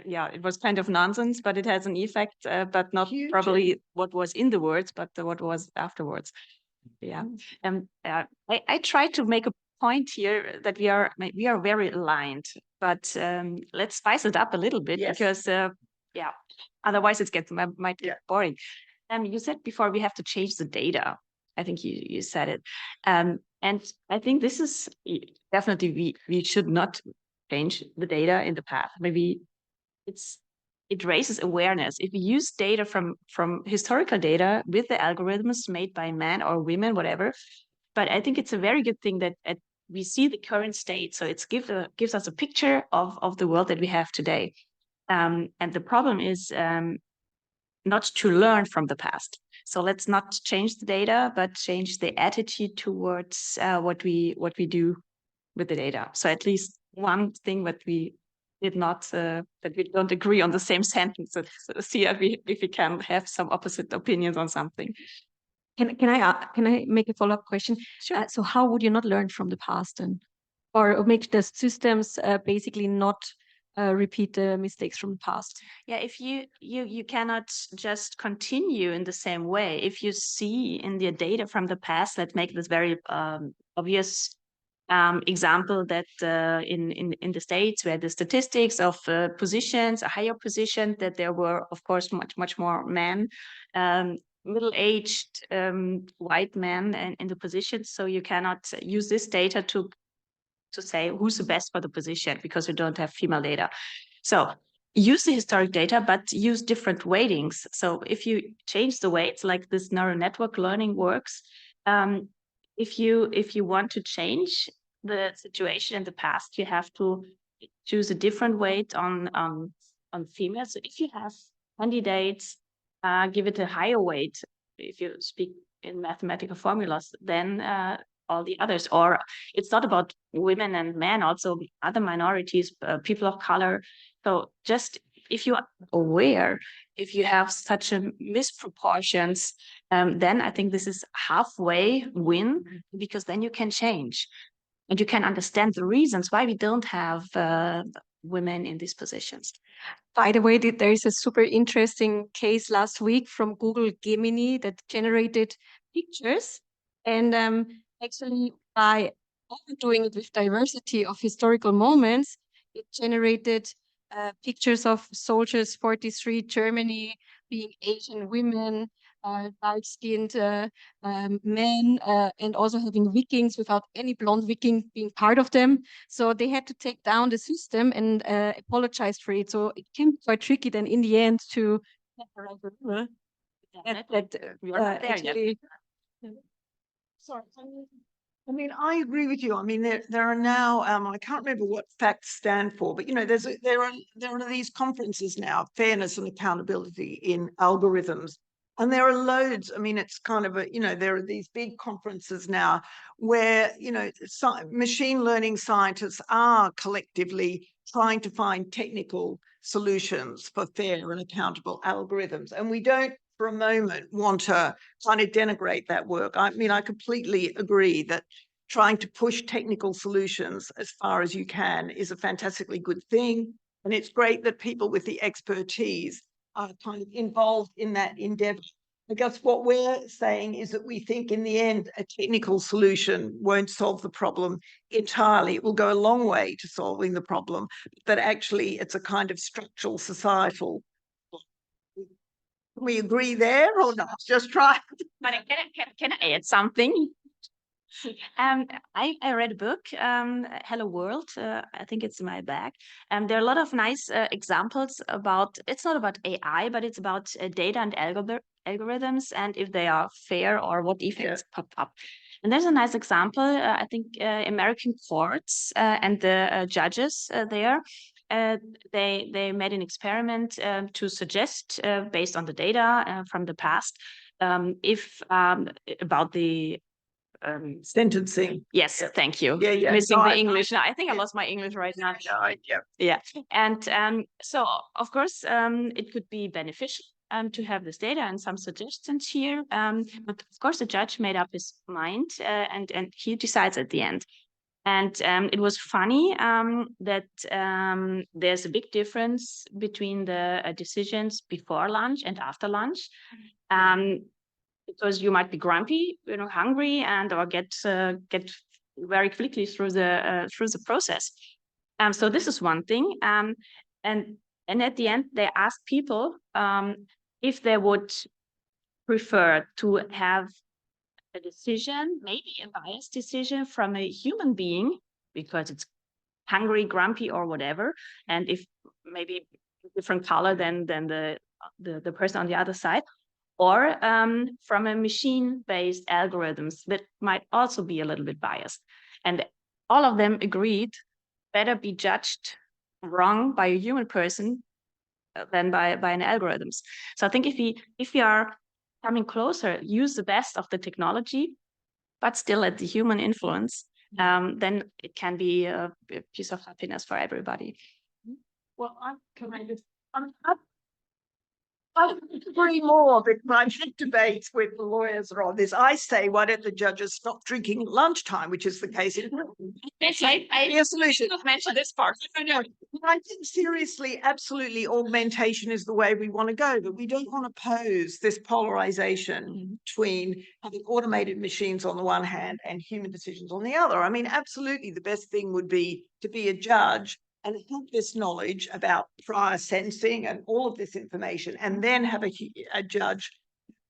Yeah, it was kind of nonsense, but it has an effect, but not probably what was in the words, but what was afterwards. Yeah, and I try to make a point here that we are very aligned, but let's spice it up a little bit. Yes. Because yeah, otherwise it might get boring. You said before we have to change the data. I think you said it. And I think this is definitely we should not change the data in the past. Maybe it raises awareness. If we use data from historical data with the algorithms made by men or women, whatever. But I think it's a very good thing that we see the current state. So it gives us a picture of the world that we have today. And the problem is not to learn from the past. So let's not change the data, but change the attitude towards what we do with the data. So at least one thing that we did not, that we don't agree on the same sentence. Let's see if we can have some opposite opinions on something. Can I make a follow-up question? Sure. So how would you not learn from the past, or make the systems basically not repeat the mistakes from the past? Yeah, if you cannot just continue in the same way. If you see in the data from the past, let's make this very obvious example that in the States, where the statistics of positions, a higher position, that there were, of course, much more men, middle-aged white men in the positions. So you cannot use this data to say who's the best for the position, because we don't have female data. So use the historic data, but use different weightings. So if you change the weights, like this neural network learning works, if you want to change the situation in the past, you have to choose a different weight on females. So if you have candidates, give it a higher weight. If you speak in mathematical formulas, then all the others. Or it's not about women and men, also other minorities, people of color. So just if you are aware, if you have such a misproportions, then I think this is halfway win, because then you can change and you can understand the reasons why we don't have women in these positions. By the way, there is a super interesting case last week from Google Gemini that generated pictures, and actually by overdoing it with diversity of historical moments, it generated pictures of soldiers 43 Germany being Asian women, dark-skinned men, and also having Vikings without any blonde Viking being part of them. So they had to take down the system and apologize for it. So it can be quite tricky then in the end to Sorry. I mean, I agree with you. I mean, there are now, I can't remember what facts stand for, but, you know, there are these conferences now, fairness and accountability in algorithms. And there are loads. I mean, it's kind of you know, there are these big conferences now where, you know, machine learning scientists are collectively trying to find technical solutions for fair and accountable algorithms. And we don't for a moment want to kind of denigrate that work. I mean, I completely agree that trying to push technical solutions as far as you can is a fantastically good thing. And it's great that people with the expertise are kind of involved in that endeavor. I guess what we're saying is that we think in the end, a technical solution won't solve the problem entirely. It will go a long way to solving the problem, but actually it's a kind of structural societal. Can we agree there or not? Just try. Can I add something? I read a book, Hello World. I think it's in my bag. And there are a lot of nice examples about, it's not about AI, but it's about data and algorithms and if they are fair or what effects pop up. And there's a nice example, I think American courts and the judges there. They made an experiment to suggest, based on the data from the past, if about the sentencing. Yes, thank you. Yeah. Missing the English now. I think I lost my English right now. Yeah. And so, of course, it could be beneficial to have this data and some suggestions here. But of course, the judge made up his mind and he decides at the end. And it was funny that there's a big difference between the decisions before lunch and after lunch. Because you might be grumpy, you know, hungry, and or get very quickly through the process. So this is one thing. And at the end, they asked people if they would prefer to have a decision, maybe a biased decision from a human being because it's hungry, grumpy, or whatever, and if maybe different color than the person on the other side, or from a machine-based algorithms that might also be a little bit biased. And all of them agreed better be judged wrong by a human person than by an algorithms. So I think if we are coming closer, use the best of the technology, but still at the human influence, then it can be a piece of happiness for everybody. Well, I agree more because I've had debates with the lawyers on this. I say, why don't the judges stop drinking at lunchtime, which is the case in I solution. mention this part. I think seriously, absolutely, augmentation is the way we want to go, but we don't want to pose this polarization between having automated machines on the one hand and human decisions on the other. I mean, absolutely, the best thing would be to be a judge and have this knowledge about prior sentencing and all of this information, and then have a judge,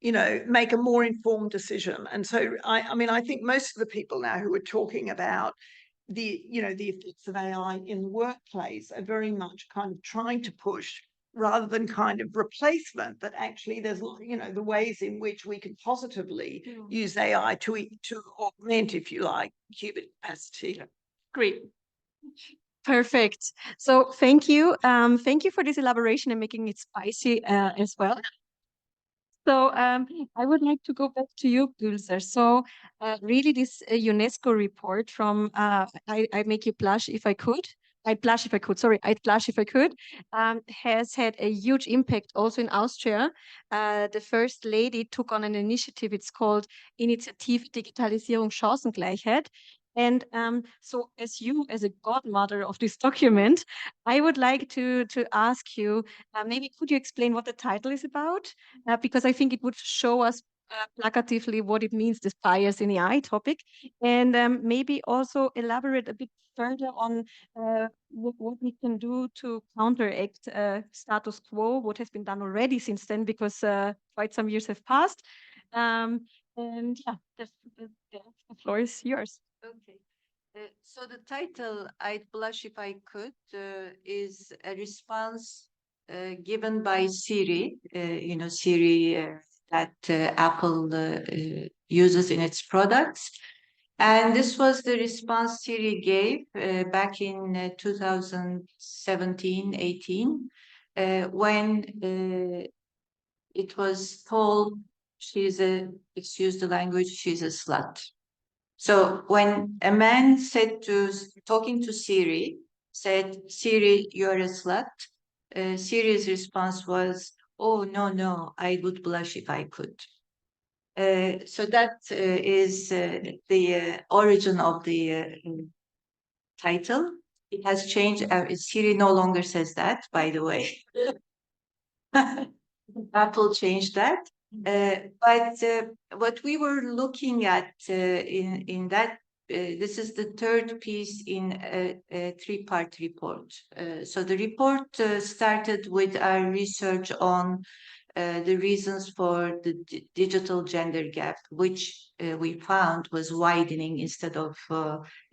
you know, make a more informed decision. And so, I mean, I think most of the people now who are talking about the effects of AI in the workplace are very much kind of trying to push rather than kind of replacement, that actually there's, you know, the ways in which we can positively use AI to augment, if you like, human capacity. Great. Perfect. So thank you. Thank you for this elaboration and making it spicy as well. So I would like to go back to you, Gülser. So really this UNESCO report from, I make you blush if I could. I'd blush if I could, sorry, I'd blush if I could, has had a huge impact also in Austria. The first lady took on an initiative, it's called Initiative Digitalisierung Chancengleichheit. And so as you, as a godmother of this document, I would like to ask you, maybe could you explain what the title is about? Because I think it would show us placatively what it means, this bias in AI topic, and maybe also elaborate a bit further on what we can do to counteract status quo, what has been done already since then, because quite some years have passed. And yeah, the floor is yours. Okay. So the title, I'd blush if I could, is a response given by Siri, Siri that Apple uses in its products. And this was the response Siri gave back in 2017-18 when it was told she's a, excuse the language, she's a slut. So when a man said to, talking to Siri, said, Siri, you're a slut, Siri's response was, oh, no, I would blush if I could. So that is the origin of the title. It has changed. Siri no longer says that, by the way. Apple changed that. But what we were looking at in that, this is the third piece in a three-part report. So the report started with our research on the reasons for the digital gender gap, which we found was widening instead of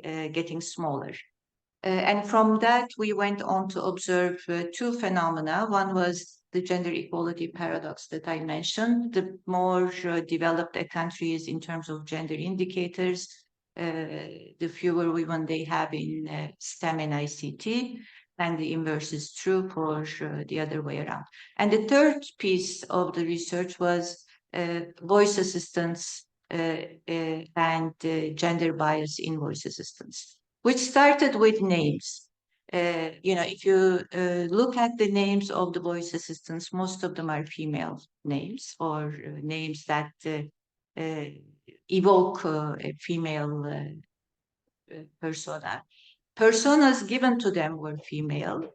getting smaller. And from that, we went on to observe two phenomena. One was the gender equality paradox that I mentioned. The more developed a country is in terms of gender indicators, the fewer women they have in STEM and ICT, and the inverse is true for the other way around. And the third piece of the research was voice assistants and gender bias in voice assistants, which started with names. If you look at the names of the voice assistants, most of them are female names or names that evoke a female persona. Personas given to them were female.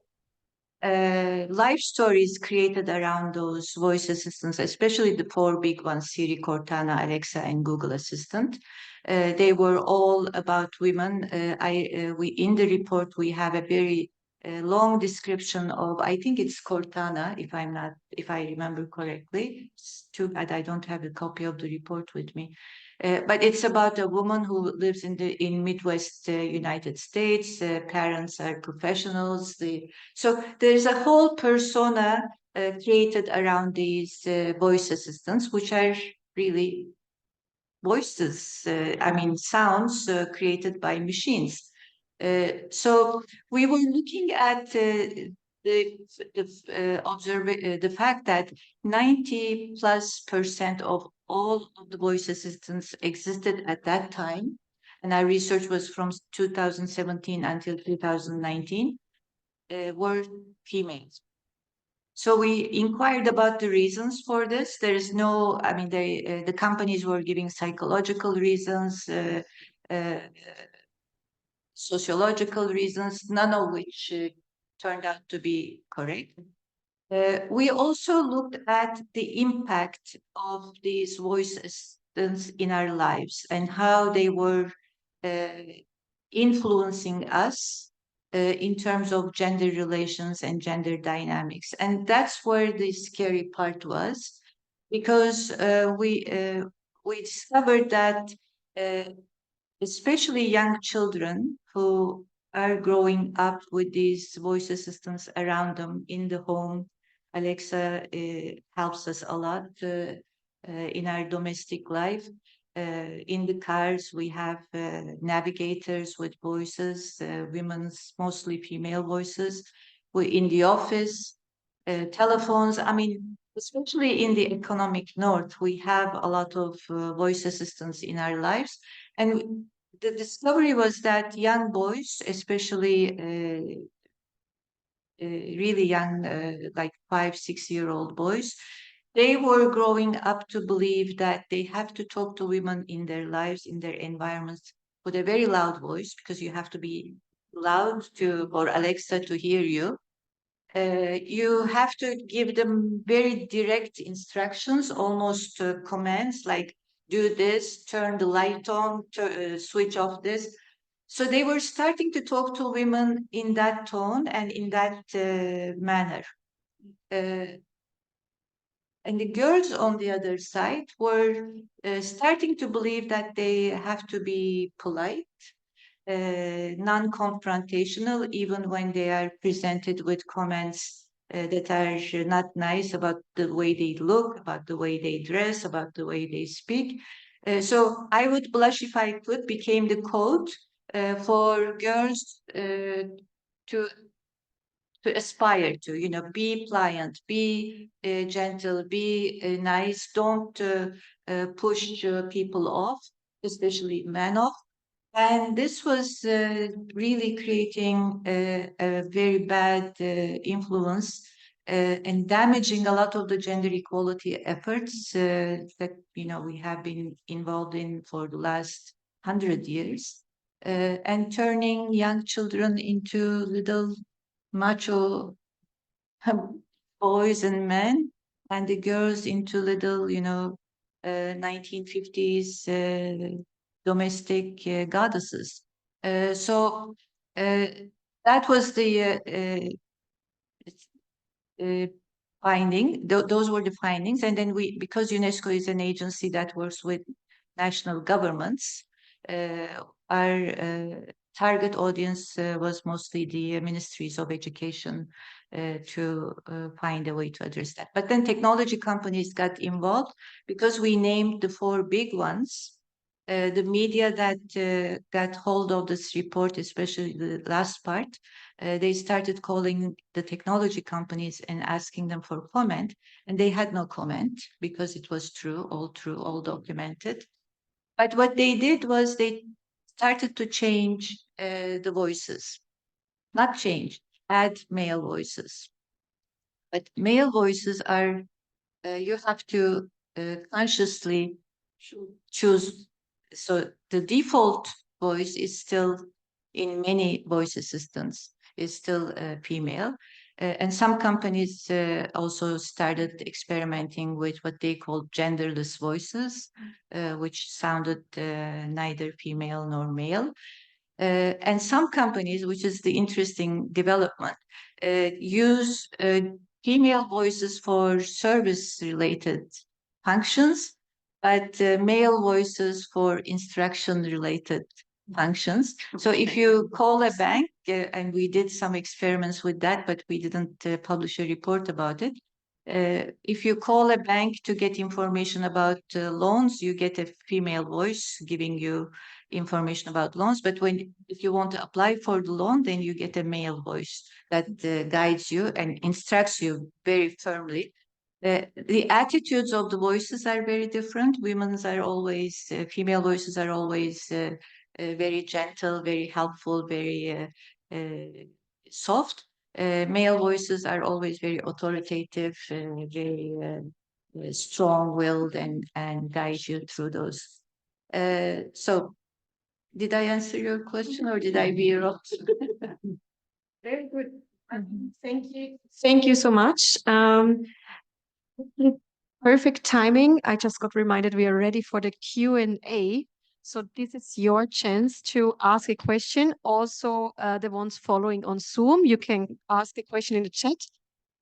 Life stories created around those voice assistants, especially the four big ones, Siri, Cortana, Alexa, and Google Assistant. They were all about women. In the report, we have a very long description of, I think it's Cortana, if I remember correctly. It's too bad I don't have a copy of the report with me. But it's about a woman who lives in Midwest United States. Parents are professionals. So there's a whole persona created around these voice assistants, which are really voices, sounds created by machines. So we were looking at the fact that 90+% of all of the voice assistants existed at that time, and our research was from 2017 until 2019, were females. So we inquired about the reasons for this. There is no, the companies were giving psychological reasons, sociological reasons, none of which turned out to be correct. We also looked at the impact of these voice assistants in our lives and how they were influencing us in terms of gender relations and gender dynamics. And that's where the scary part was, because we discovered that especially young children who are growing up with these voice assistants around them in the home. Alexa helps us a lot in our domestic life. In the cars, we have navigators with voices, women's, mostly female voices. In the office, telephones, especially in the economic north, we have a lot of voice assistants in our lives. And the discovery was that young boys, especially really young, like 5-6-year-old boys, they were growing up to believe that they have to talk to women in their lives, in their environments, with a very loud voice, because you have to be loud for Alexa to hear you. You have to give them very direct instructions, almost commands like do this, turn the light on, switch off this. So they were starting to talk to women in that tone and in that manner. And the girls on the other side were starting to believe that they have to be polite, non-confrontational, even when they are presented with comments that are not nice about the way they look, about the way they dress, about the way they speak. So I would blush if I could became the code for girls to aspire to, be pliant, be gentle, be nice, don't push people off, especially men off. And this was really creating a very bad influence and damaging a lot of the gender equality efforts that, we have been involved in for the last 100 years, and turning young children into little macho boys and men, and the girls into little, 1950s domestic goddesses. So that was the finding. Those were the findings. And then because UNESCO is an agency that works with national governments, our target audience was mostly the ministries of education to find a way to address that. But then technology companies got involved because we named the 4 big ones. The media that got hold of this report, especially the last part, they started calling the technology companies and asking them for comment, and they had no comment because it was true, all documented. But what they did was they started to change the voices, not change, add male voices. But male voices are, you have to consciously choose. So the default voice is still in many voice assistants, is still female. And some companies also started experimenting with what they call genderless voices, which sounded neither female nor male. And some companies, which is the interesting development, use female voices for service-related functions, but male voices for instruction-related functions. So if you call a bank, and we did some experiments with that, but we didn't publish a report about it. If you call a bank to get information about loans, you get a female voice giving you information about loans. But if you want to apply for the loan, then you get a male voice that guides you and instructs you very firmly. The attitudes of the voices are very different. Women's are always, female voices are always very gentle, very helpful, very soft. Male voices are always very authoritative, very strong-willed, and guide you through those. So, did I answer your question, or did I veer off? Very good. Thank you. Thank you so much. Perfect timing. I just got reminded we are ready for the Q&A. So this is your chance to ask a question. Also, the ones following on Zoom, you can ask a question in the chat.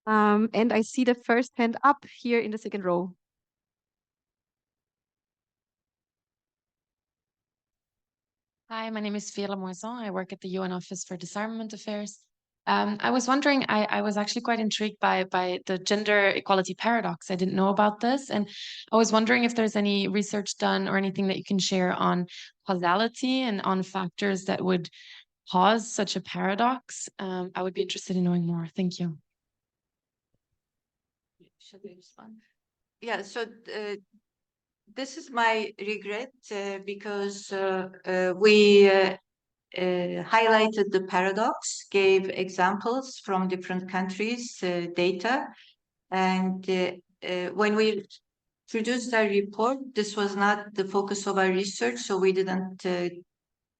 And I see the first hand up here in the second row. Hi, my name is Fiona Moison. I work at the UN Office for Disarmament Affairs. I was wondering, I was actually quite intrigued by the gender equality paradox. I didn't know about this. And I was wondering if there's any research done or anything that you can share on causality and on factors that would cause such a paradox. I would be interested in knowing more. Thank you. Should I respond? Yeah, so this is my regret because we highlighted the paradox, gave examples from different countries, data, and when we produced our report, this was not the focus of our research, so we didn't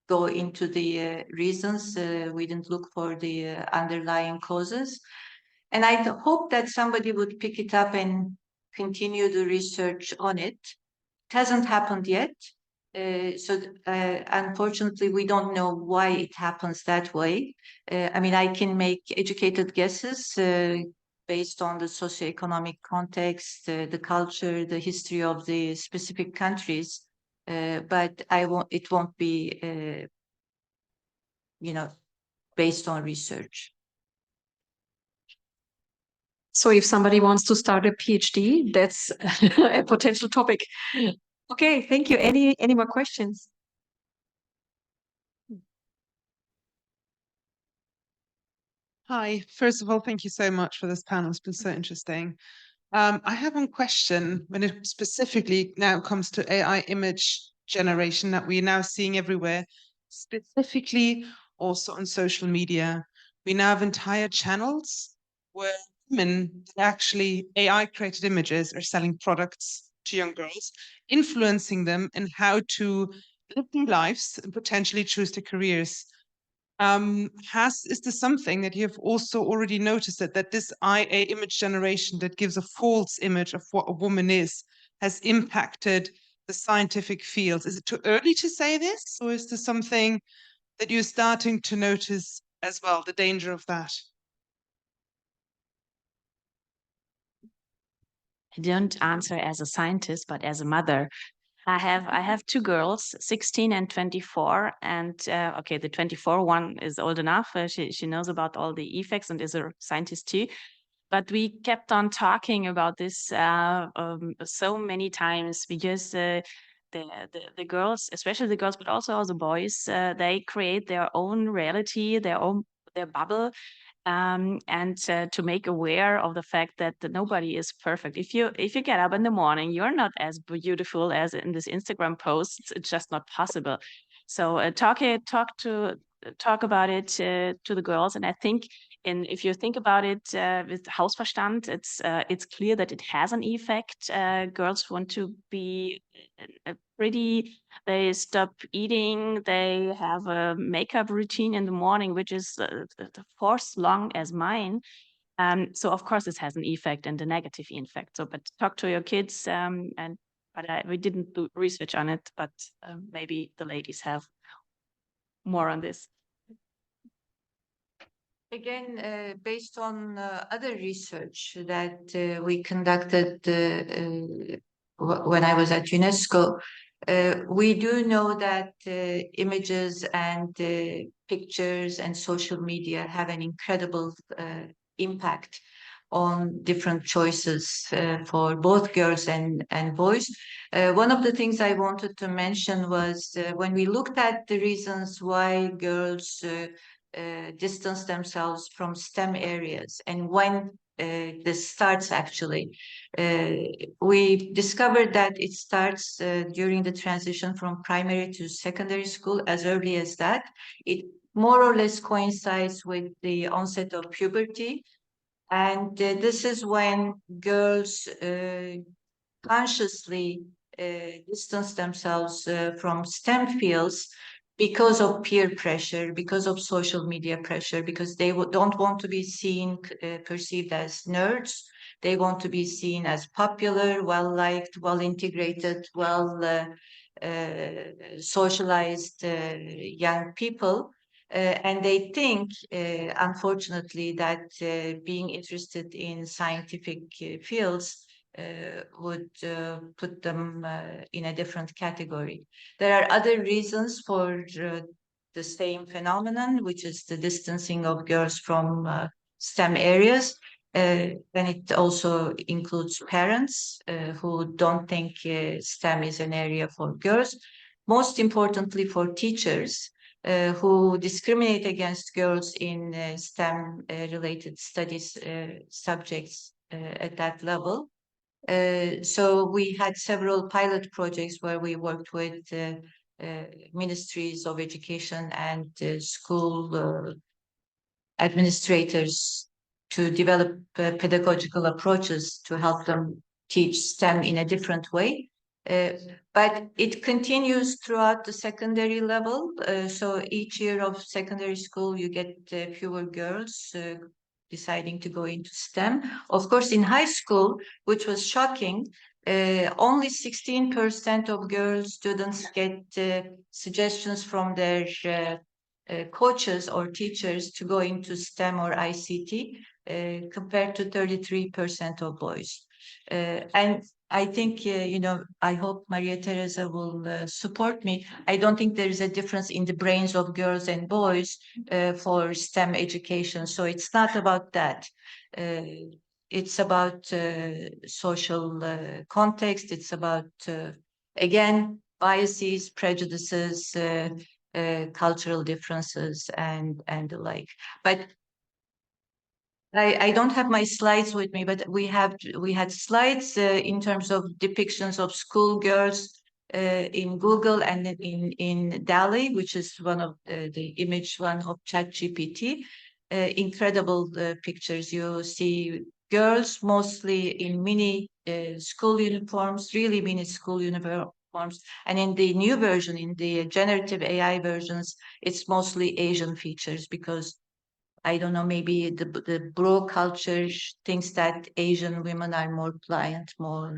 go into the reasons, we didn't look for the underlying causes. And I hope that somebody would pick it up and continue the research on it. It hasn't happened yet. So unfortunately, we don't know why it happens that way. I mean, I can make educated guesses based on the socioeconomic context, the culture, the history of the specific countries, but it won't be, based on research. So if somebody wants to start a PhD, that's a potential topic. Okay, thank you. Any more questions? Hi, first of all, thank you so much for this panel. It's been so interesting. I have one question when it specifically now comes to AI image generation that we're now seeing everywhere, specifically also on social media. We now have entire channels where women actually AI created images are selling products to young girls, influencing them in how to live their lives and potentially choose their careers. Is this something that you have also already noticed that this IA image generation that gives a false image of what a woman is has impacted the scientific fields? Is it too early to say this, or is this something that you're starting to notice as well, the danger of that? I don't answer as a scientist, but as a mother. I have two girls, 16 and 24, and okay, the 24 one is old enough. She knows about all the effects and is a scientist too. But we kept on talking about this so many times because the girls, especially the girls, but also all the boys, they create their own reality, their bubble, and to make aware of the fact that nobody is perfect. If you get up in the morning, you're not as beautiful as in this Instagram post. It's just not possible. So talk about it to the girls, and I think. And if you think about it with Hausverstand, it's clear that it has an effect. Girls want to be pretty. They stop eating. They have a makeup routine in the morning, which is fourth long as mine. So of course this has an effect and a negative effect. So, but talk to your kids. We didn't do research on it, but maybe the ladies have more on this. Again, based on other research that we conducted when I was at UNESCO, we do know that images and pictures and social media have an incredible impact on different choices for both girls and boys. One of the things I wanted to mention was when we looked at the reasons why girls distance themselves from STEM areas and when this starts actually. We discovered that it starts during the transition from primary to secondary school as early as that. It more or less coincides with the onset of puberty. And this is when girls consciously distance themselves from STEM fields because of peer pressure, because of social media pressure, because they don't want to be seen, perceived as nerds. They want to be seen as popular, well-liked, well-integrated, socialized young people. And they think, unfortunately, that being interested in scientific fields would put them in a different category. There are other reasons for the same phenomenon, which is the distancing of girls from STEM areas. And it also includes parents who don't think STEM is an area for girls. Most importantly, for teachers who discriminate against girls in STEM-related studies subjects at that level. So we had several pilot projects where we worked with ministries of education and school administrators to develop pedagogical approaches to help them teach STEM in a different way. But it continues throughout the secondary level. So each year of secondary school, you get fewer girls deciding to go into STEM. Of course, in high school, which was shocking, only 16% of girl students get suggestions from their coaches or teachers to go into STEM or ICT compared to 33% of boys. And I think, I hope Maria Teresa will support me. I don't think there is a difference in the brains of girls and boys for STEM education. So it's not about that. It's about social context. It's about Again, biases, prejudices, cultural differences, and the like. But I don't have my slides with me, but we had slides in terms of depictions of schoolgirls in Google and in dalle, which is one of the image one of ChatGPT. Incredible pictures. You see girls mostly in mini school uniforms, really mini school uniforms. And in the new version, in the generative AI versions, it's mostly Asian features because I don't know, maybe the bro culture thinks that Asian women are more pliant, more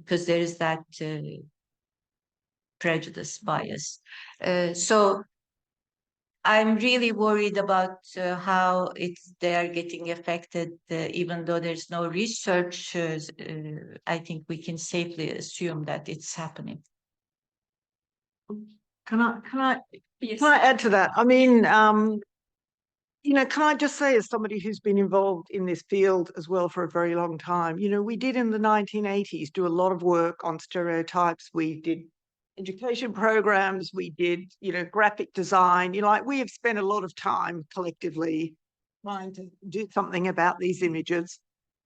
because there is that prejudice bias. So I'm really worried about how they are getting affected, even though there's no research. I think we can safely assume that it's happening. Can I add to that? I mean, you know, can I just say, as somebody who's been involved in this field as well for a very long time, you know, we did in the 1980s do a lot of work on stereotypes. We did education programs, we did, you know, graphic design. You know, like we have spent a lot of time collectively trying to do something about these images,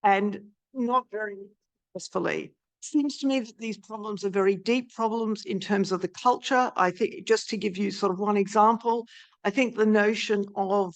and not very successfully. Seems to me that these problems are very deep problems in terms of the culture. I think, just to give you sort of one example, I think the notion of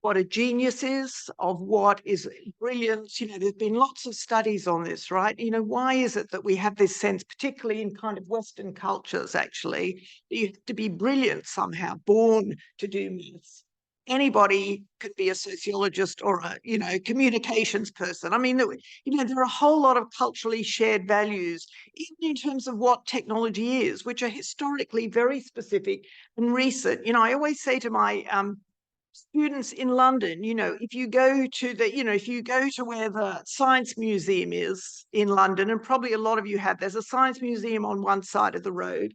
what a genius is, of what is brilliance, you know, there's been lots of studies on this, right? You know, why is it that we have this sense, particularly in kind of Western cultures, actually, that you have to be brilliant somehow, born to do maths? Anybody could be a sociologist or a, you know, communications person. I mean, you know, there are a whole lot of culturally shared values, even in terms of what technology is, which are historically very specific and recent. You know, I always say to my students in London, you know, if you go to the, you know, if you go to where the Science Museum is in London, and probably a lot of you have, there's a Science Museum on one side of the road,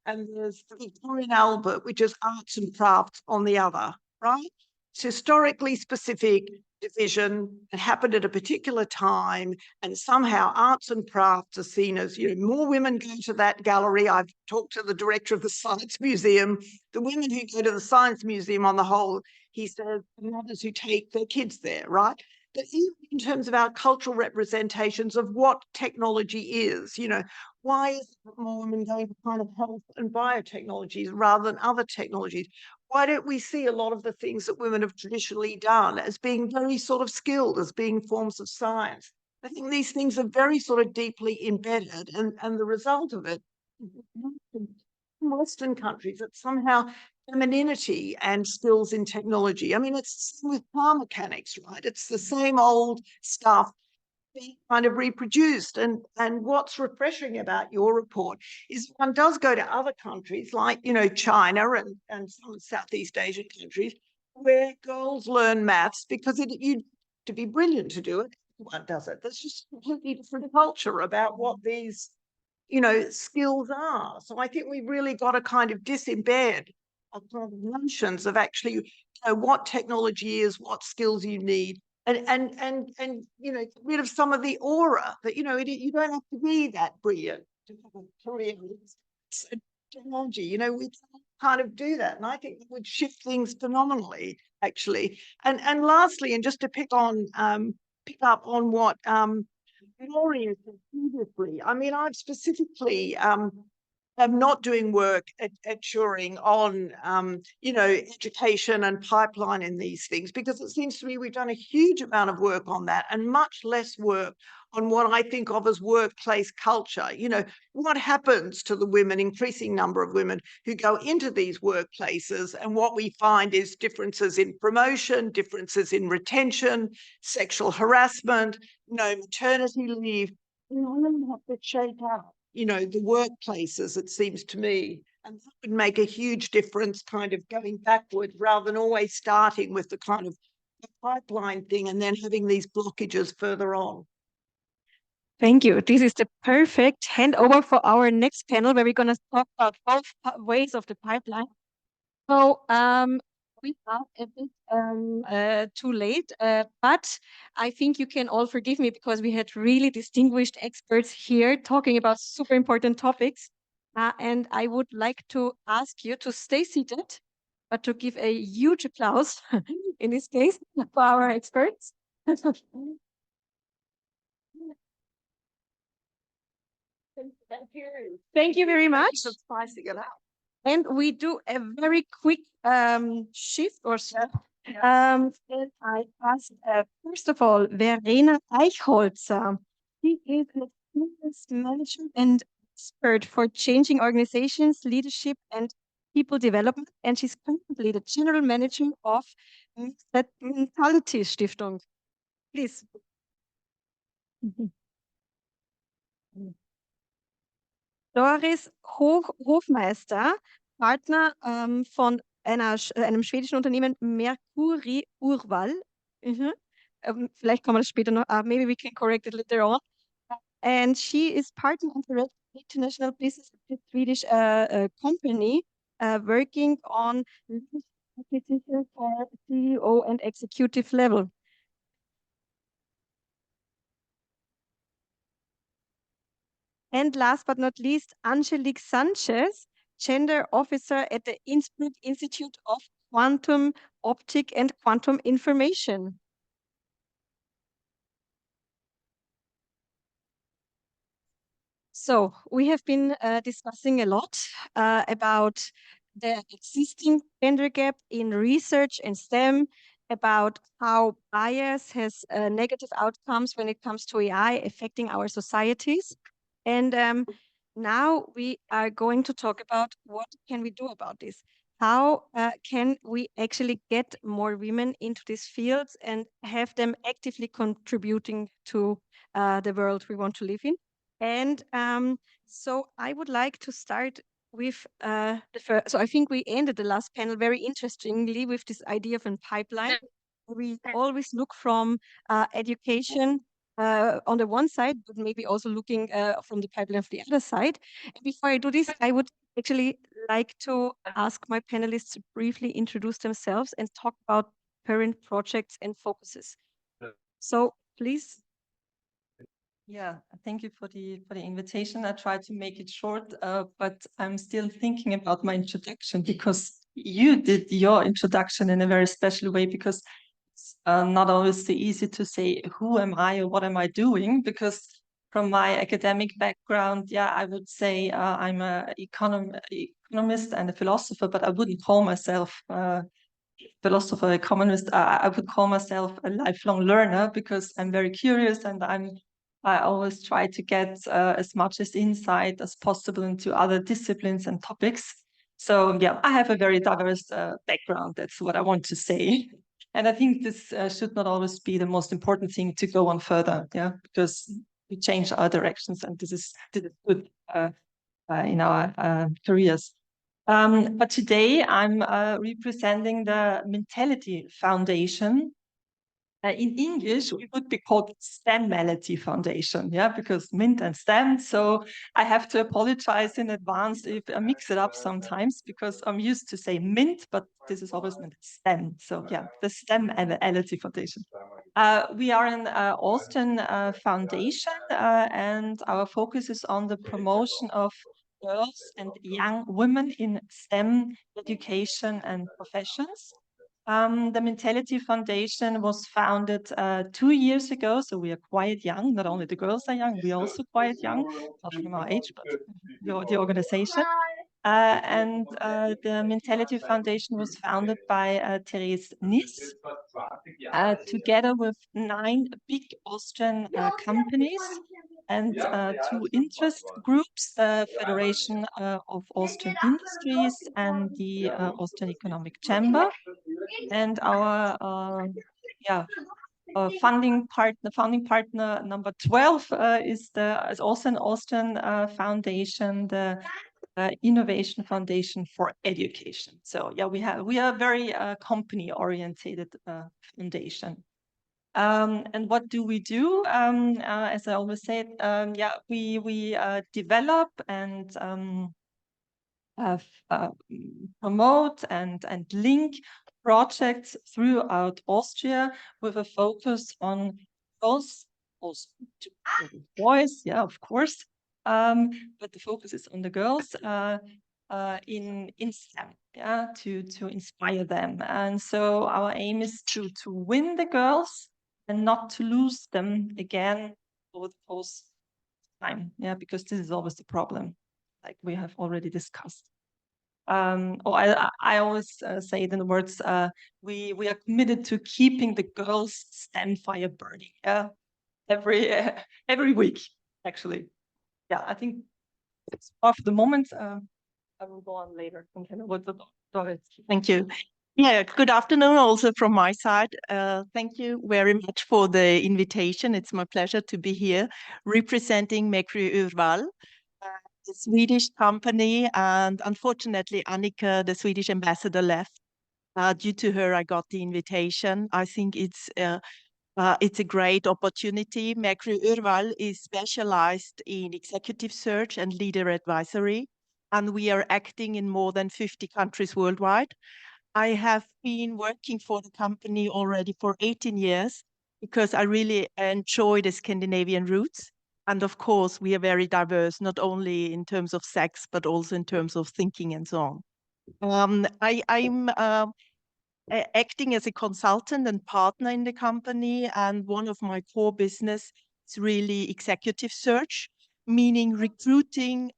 and there's the Victoria and Albert, which is arts and crafts, on the other, right? It's historically specific division. It happened at a particular time, and somehow arts and crafts are seen as, you know, more women go to that gallery. I've talked to the director of the Science Museum. The women who go to the Science Museum on the whole, he says, mothers who take their kids there, right? But even in terms of our cultural representations of what technology is, you know, why is it that more women going to kind of health and biotechnologies rather than other technologies? Why don't we see a lot of the things that women have traditionally done as being very sort of skilled, as being forms of science? I think these things are very sort of deeply embedded, and the result of it, in Western countries, that somehow femininity and skills in technology. I mean, it's the same with car mechanics, right? It's the same old stuff being kind of reproduced. And what's refreshing about your report is one does go to other countries like, you know, China and some Southeast Asian countries where girls learn maths because you to be brilliant to do it. One does it. There's just a completely different culture about what these, you know, skills are. So I think we've really got to kind of disembed of kind of notions of actually, you know, what technology is, what skills you need, and you know, get rid of some of the aura that, you know, you don't have to be that brilliant to have a career in technology. You know, we kind of do that, and I think it would shift things phenomenally, actually. And lastly, and just to pick up on what Gloria said previously, I mean, I've specifically am not doing work at Turing on, you know, education and pipeline in these things, because it seems to me we've done a huge amount of work on that and much less work on what I think of as workplace culture. You know, what happens to the women, increasing number of women who go into these workplaces, and what we find is differences in promotion, differences in retention, sexual harassment, no maternity leave. We really have to shape up, you know, the workplaces, it seems to me. And that would make a huge difference, kind of going backwards rather than always starting with the kind of the pipeline thing and then having these blockages further on. Thank you. This is the perfect handover for our next panel, where we're going to talk about both ways of the pipeline. So we are a bit too late, but I think you can all forgive me because we had really distinguished experts here talking about super important topics. And I would like to ask you to stay seated, but to give a huge applause in this case for our experts. Thank you very much. And we do a very quick shift or so. And I ask, first of all, Verena Eichholzer. She is an experienced manager and expert for changing organizations, leadership, and people development. And she's currently the general manager of Mentality Stiftung. Please. Doris Hofmeister, Partner von einem schwedischen Unternehmen Mercury Urval. Vielleicht kommen wir das später noch. Maybe we can correct it later on. And she is partner of the international business of the Swedish company working on acquisition for CEO and executive level. And last but not least, Angelique Sanchez, Gender Officer at the Innsbruck Institute of Quantum Optic and Quantum Information. So we have been discussing a lot about the existing gender gap in research and STEM, about how bias has negative outcomes when it comes to AI affecting our societies. And now we are going to talk about what can we do about this? How can we actually get more women into these fields and have them actively contributing to the world we want to live in? And so I would like to start with the first. So I think we ended the last panel very interestingly with this idea of a pipeline. We always look from education on the one side, but maybe also looking from the pipeline of the other side. And before I do this, I would actually like to ask my panelists to briefly introduce themselves and talk about current projects and focuses. So please. Yeah, thank you for the invitation. I tried to make it short, but I'm still thinking about my introduction because you did your introduction in a very special way, because it's not always so easy to say who am I or what am I doing, because from my academic background, yeah, I would say I'm an economist and a philosopher, but I wouldn't call myself philosopher, economist. I would call myself a lifelong learner because I'm very curious and I always try to get as much as insight as possible into other disciplines and topics. So yeah, I have a very diverse background. That's what I want to say. And I think this should not always be the most important thing to go on further, yeah, because we change our directions, and this is good in our careers. But today I'm representing the Mentality Foundation. In English, we would be called STEM-Mality Foundation, yeah, because Mint and STEM. So I have to apologize in advance if I mix it up sometimes, because I'm used to say Mint, but this is always meant STEM. So yeah, the STEM-Mality Foundation. We are an Austrian foundation, and our focus is on the promotion of girls and young women in STEM education and professions. The Mentality Foundation was founded 2 years ago, so we are quite young. Not only the girls are young, we are also quite young, not from our age, but the organization. And the Mentality Foundation was founded by Therese Niss, together with 9 big Austrian companies and 2 interest groups, the Federation of Austrian Industries and the Austrian Economic Chamber. And our founding partner number 12 is also an Austrian foundation, the Innovation Foundation for Education. So yeah, we are a very company oriented foundation. And what do we do? As I always said, yeah, we develop and promote and link projects throughout Austria with a focus on girls, also boys, yeah, of course. But the focus is on the girls in STEM, yeah, to inspire them. And so our aim is to win the girls and not to lose them again over the course of time, yeah, because this is always the problem, like we have already discussed. I always say it in the words, we are committed to keeping the girls' STEM fire burning, yeah, every week, actually. Yeah, I think it's off the moment. I will go on later. Thank you. Yeah, good afternoon also from my side. Thank you very much for the invitation. It's my pleasure to be here representing OeAW, the Swedish company, and unfortunately Annika, the Swedish ambassador, left. Due to her, I got the invitation. I think it's a great opportunity. OeAW is specialized in executive search and leader advisory, and we are acting in more than 50 countries worldwide. I have been working for the company already for 18 years because I really enjoy the Scandinavian roots. And of course, we are very diverse, not only in terms of sex, but also in terms of thinking and so on. I'm acting as a consultant and partner in the company, and one of my core business is really executive search, meaning recruiting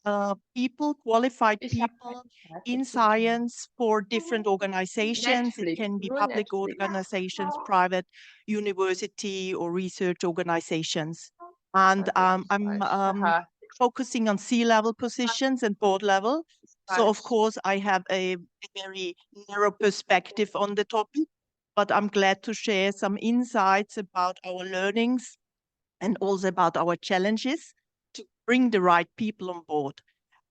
people, qualified people in science for different organizations. It can be public organizations, private university or research organizations. And I'm focusing on C-level positions and board level. So of course I have a very narrow perspective on the topic, but I'm glad to share some insights about our learnings and also about our challenges to bring the right people on board.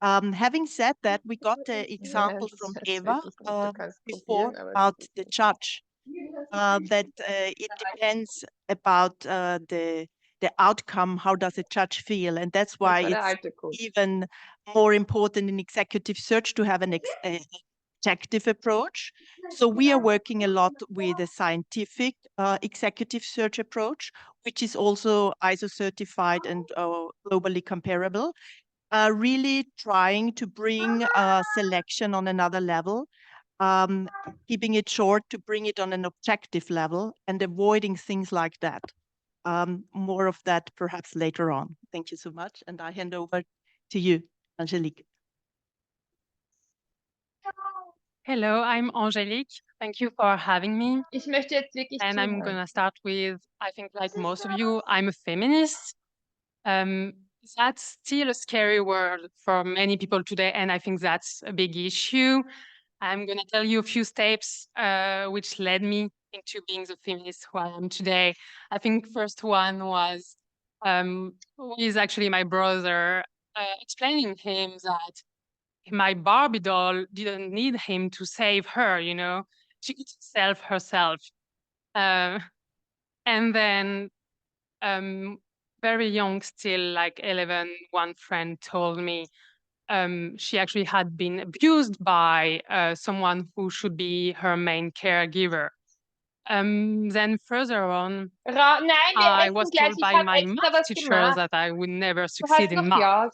Having said that, we got an example from Eva before about the judge, that it depends about the outcome. How does a judge feel? And that's why it's even more important in executive search to have an objective approach. So we are working a lot with a scientific executive search approach, which is also ISO certified and globally comparable, really trying to bring selection on another level, keeping it short to bring it on an objective level and avoiding things like that. More of that perhaps later on. Thank you so much. And I hand over to you, Angelique. Hello, I'm Angelique. Thank you for having me. And I'm going to start with, I think like most of you, I'm a feminist. That's still a scary word for many people today, and I think that's a big issue. I'm going to tell you a few steps which led me into being the feminist who I am today. I think first one was is actually my brother explaining him that my Barbie doll didn't need him to save her, you know, she could save herself. And then very young, still like 11, one friend told me she actually had been abused by someone who should be her main caregiver. Then further on, I was told by my math teacher that I would never succeed in math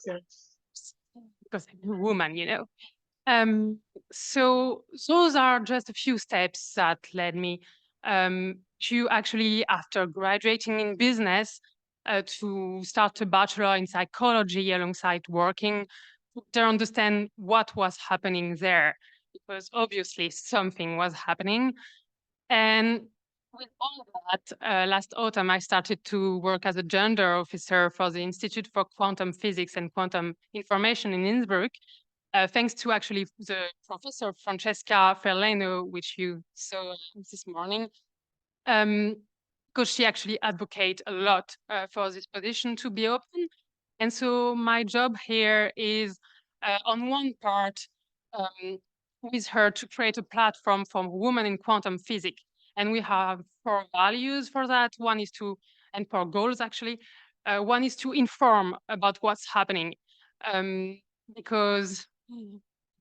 because I'm a woman, you know. So those are just a few steps that led me to actually, after graduating in business, to start a bachelor in psychology alongside working to understand what was happening there, because obviously something was happening. And with all that, last autumn, I started to work as a gender officer for the Institute for Quantum Physics and Quantum Information in Innsbruck, thanks to actually the professor Francesca Ferleno, which you saw this morning, because she actually advocates a lot for this position to be open. And so my job here is, on one part, with her to create a platform for women in quantum physics. And we have 4 values for that. One is to, and 4 goals actually. One is to inform about what's happening, because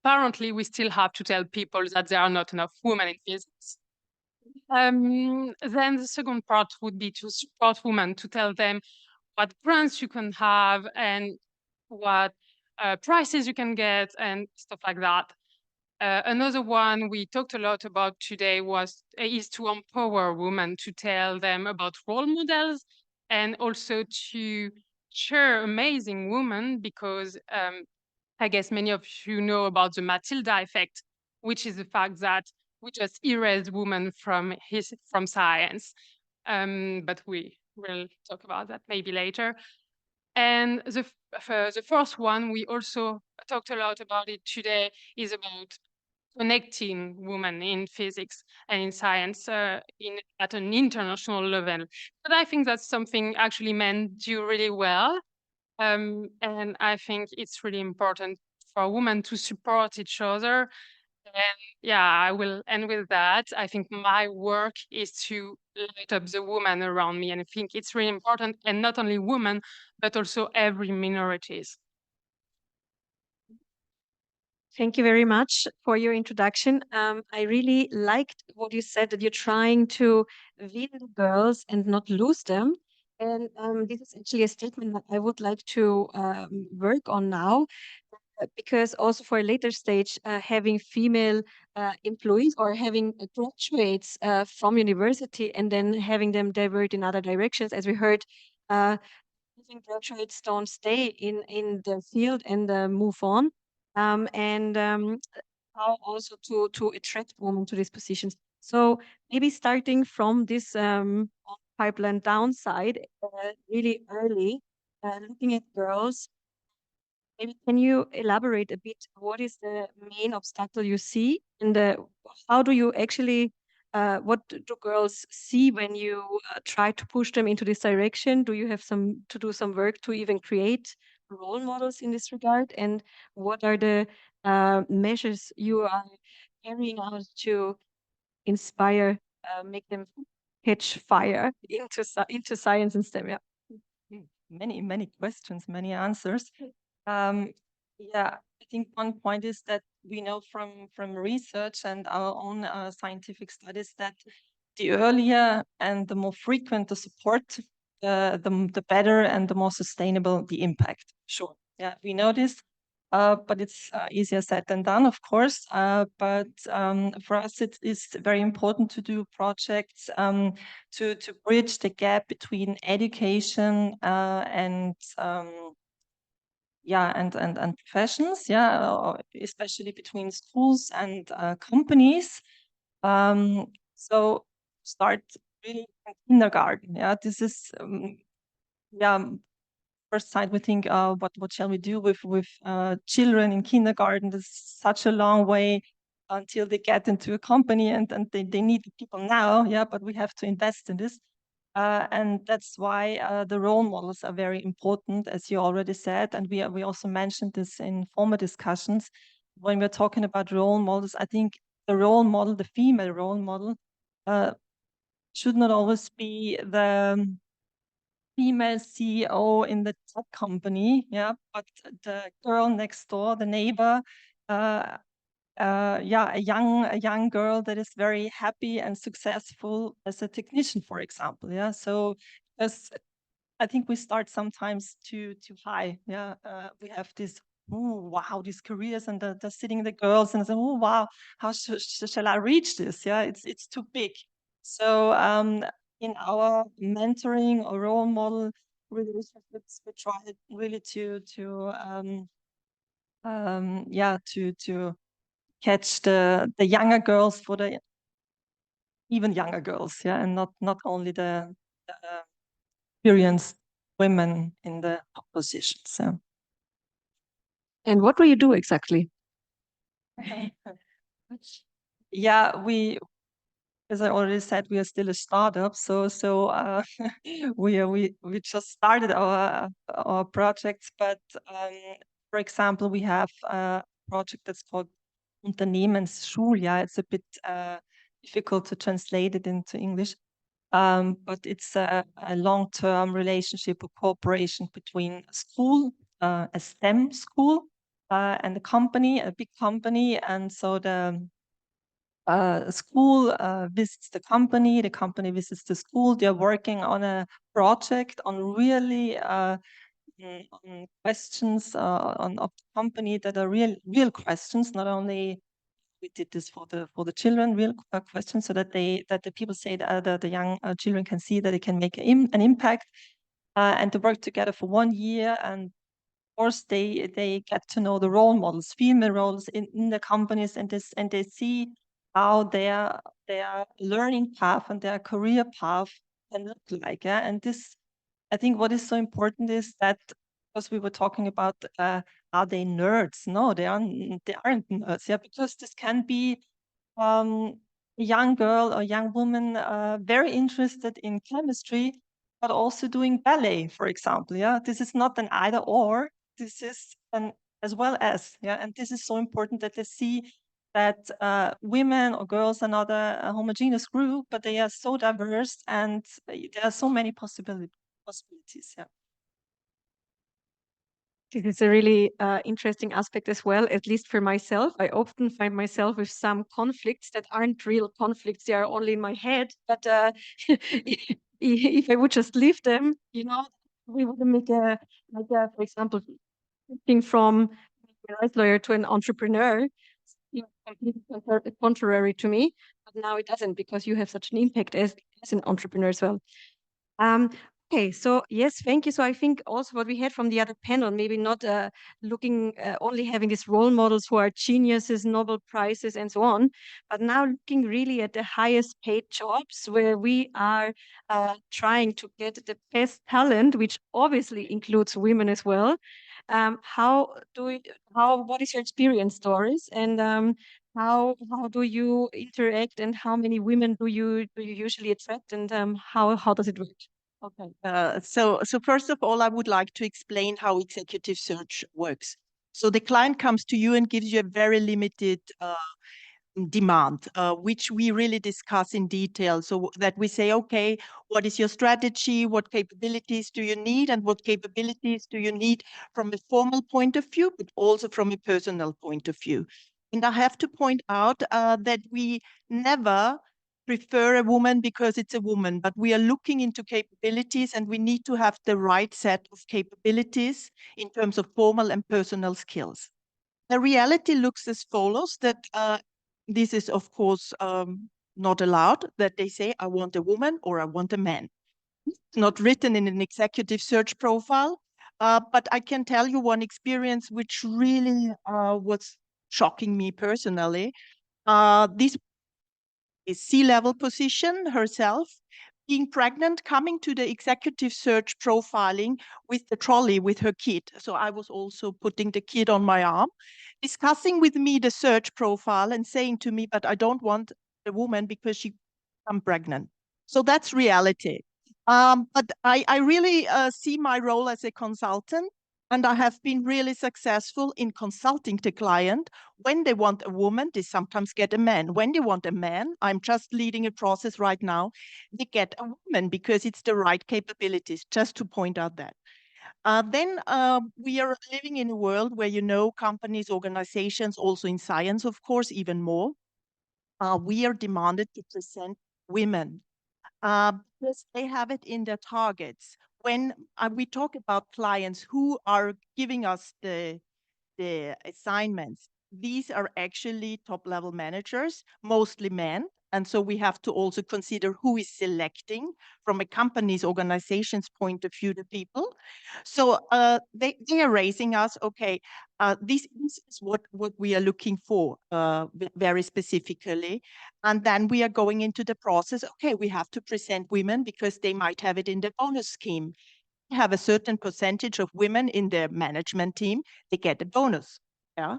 apparently we still have to tell people that there are not enough women in physics. Then the second part would be to support women, to tell them what grants you can have and what prices you can get and stuff like that. Another one we talked a lot about today is to empower women, to tell them about role models and also to share amazing women, because I guess many of you know about the Matilda effect, which is the fact that we just erase women from science. But we will talk about that maybe later. And the first one, we also talked a lot about it today, is about connecting women in physics and in science at an international level. But I think that's something actually men do really well. And I think it's really important for women to support each other. And yeah, I will end with that. I think my work is to light up the women around me. And I think it's really important, and not only women, but also every minorities. Thank you very much for your introduction. I really liked what you said, that you're trying to win the girls and not lose them. And this is actually a statement that I would like to work on now, because also for a later stage, having female employees or having graduates from university and then having them divert in other directions, as we heard, having graduates don't stay in the field and move on. And how also to attract women to these positions. So maybe starting from this pipeline downside really early, looking at girls, maybe can you elaborate a bit what is the main obstacle you see, and how do you actually what do girls see when you try to push them into this direction? Do you have to do some work to even create role models in this regard? And what are the measures you are carrying out to inspire, make them catch fire into science and STEM? Yeah. Many questions, many answers. Yeah, I think one point is that we know from research and our own scientific studies that the earlier and the more frequent the support, the better and the more sustainable the impact. Sure, yeah, we know this, but it's easier said than done, of course. But for us, it is very important to do projects to bridge the gap between education and professions, especially between schools and companies. So start really in kindergarten. Yeah, this is first side we think, what shall we do with children in kindergarten? There's such a long way until they get into a company, and they need people now. Yeah, but we have to invest in this. And that's why the role models are very important, as you already said. And we also mentioned this in former discussions. When we're talking about role models, I think the role model, the female role model, should not always be the female CEO in the tech company, but the girl next door, the neighbor, a young girl that is very happy and successful as a technician, for example. Yeah, so as I think we start sometimes too high. Yeah, we have this. Oh wow, these careers, and they're sitting the girls and say, oh wow, how shall I reach this? Yeah, it's too big. So in our mentoring or role model relationships, we try really to catch the younger girls for the even younger girls, and not only the experienced women in the top positions. So. And what do you do exactly? Yeah, as I already said, we are still a startup. So we just started our projects. But for example, we have a project that's called Unternehmensschuljahr. It's a bit difficult to translate it into English. But it's a long-term relationship or cooperation between a school, a STEM school, and a company, a big company. And so school visits the company visits the school. They're working on a project on really on questions of the company that are real questions, not only we did this for the children, real questions, so that the people say that the young children can see that it can make an impact, and to work together for 1 year. And of course, they get to know the role models, female roles in the companies, and they see how their learning path and their career path can look like. Yeah, and this, I think, what is so important is that, because we were talking about are they nerds? No, they aren't nerds. Yeah, because this can be a young girl or young woman very interested in chemistry, but also doing ballet, for example. Yeah, this is not an either or. This is an as well as. Yeah, and this is so important that they see that women or girls are not a homogeneous group, but they are so diverse, and there are so many possibilities. Yeah. This is a really interesting aspect as well, at least for myself. I often find myself with some conflicts that aren't real conflicts, they are only in my head. But if I would just leave them, we would make for example, shifting from a rights lawyer to an entrepreneur, completely contrary to me. But now it doesn't, because you have such an impact as an entrepreneur as well. Okay, so yes, thank you. So I think also what we had from the other panel, maybe not looking only having these role models who are geniuses, Nobel Prizes, and so on, but now looking really at the highest paid jobs where we are trying to get the best talent, which obviously includes women as well. What is your experience, Doris? And how do you interact, and how many women do you usually attract, and how does it work? Okay. So first of all, I would like to explain how executive search works. So the client comes to you and gives you a very limited demand, which we really discuss in detail. So that we say, okay, what is your strategy? What capabilities do you need? And what capabilities do you need from a formal point of view, but also from a personal point of view? And I have to point out that we never prefer a woman because it's a woman, but we are looking into capabilities, and we need to have the right set of capabilities in terms of formal and personal skills. The reality looks as follows, that this is, of course, not allowed, that they say, I want a woman or I want a man. It's not written in an executive search profile, but I can tell you one experience which really was shocking me personally. This is C-level position herself, being pregnant, coming to the executive search profiling with the trolley with her kid. So I was also putting the kid on my arm, discussing with me the search profile and saying to me, but I don't want a woman because I'm pregnant. So that's reality. But I really see my role as a consultant, and I have been really successful in consulting the client. When they want a woman, they sometimes get a man. When they want a man, I'm just leading a process right now, they get a woman because it's the right capabilities, just to point out that. Then we are living in a world where, companies, organizations, also in science, of course, even more, we are demanded to present women because they have it in their targets. When we talk about clients who are giving us the assignments, these are actually top-level managers, mostly men. And so we have to also consider who is selecting from a company's organization's point of view the people. So they are raising us, okay, this is what we are looking for very specifically. And then we are going into the process, okay, we have to present women because they might have it in the bonus scheme. They have a certain percentage of women in their management team, they get a bonus. Yeah.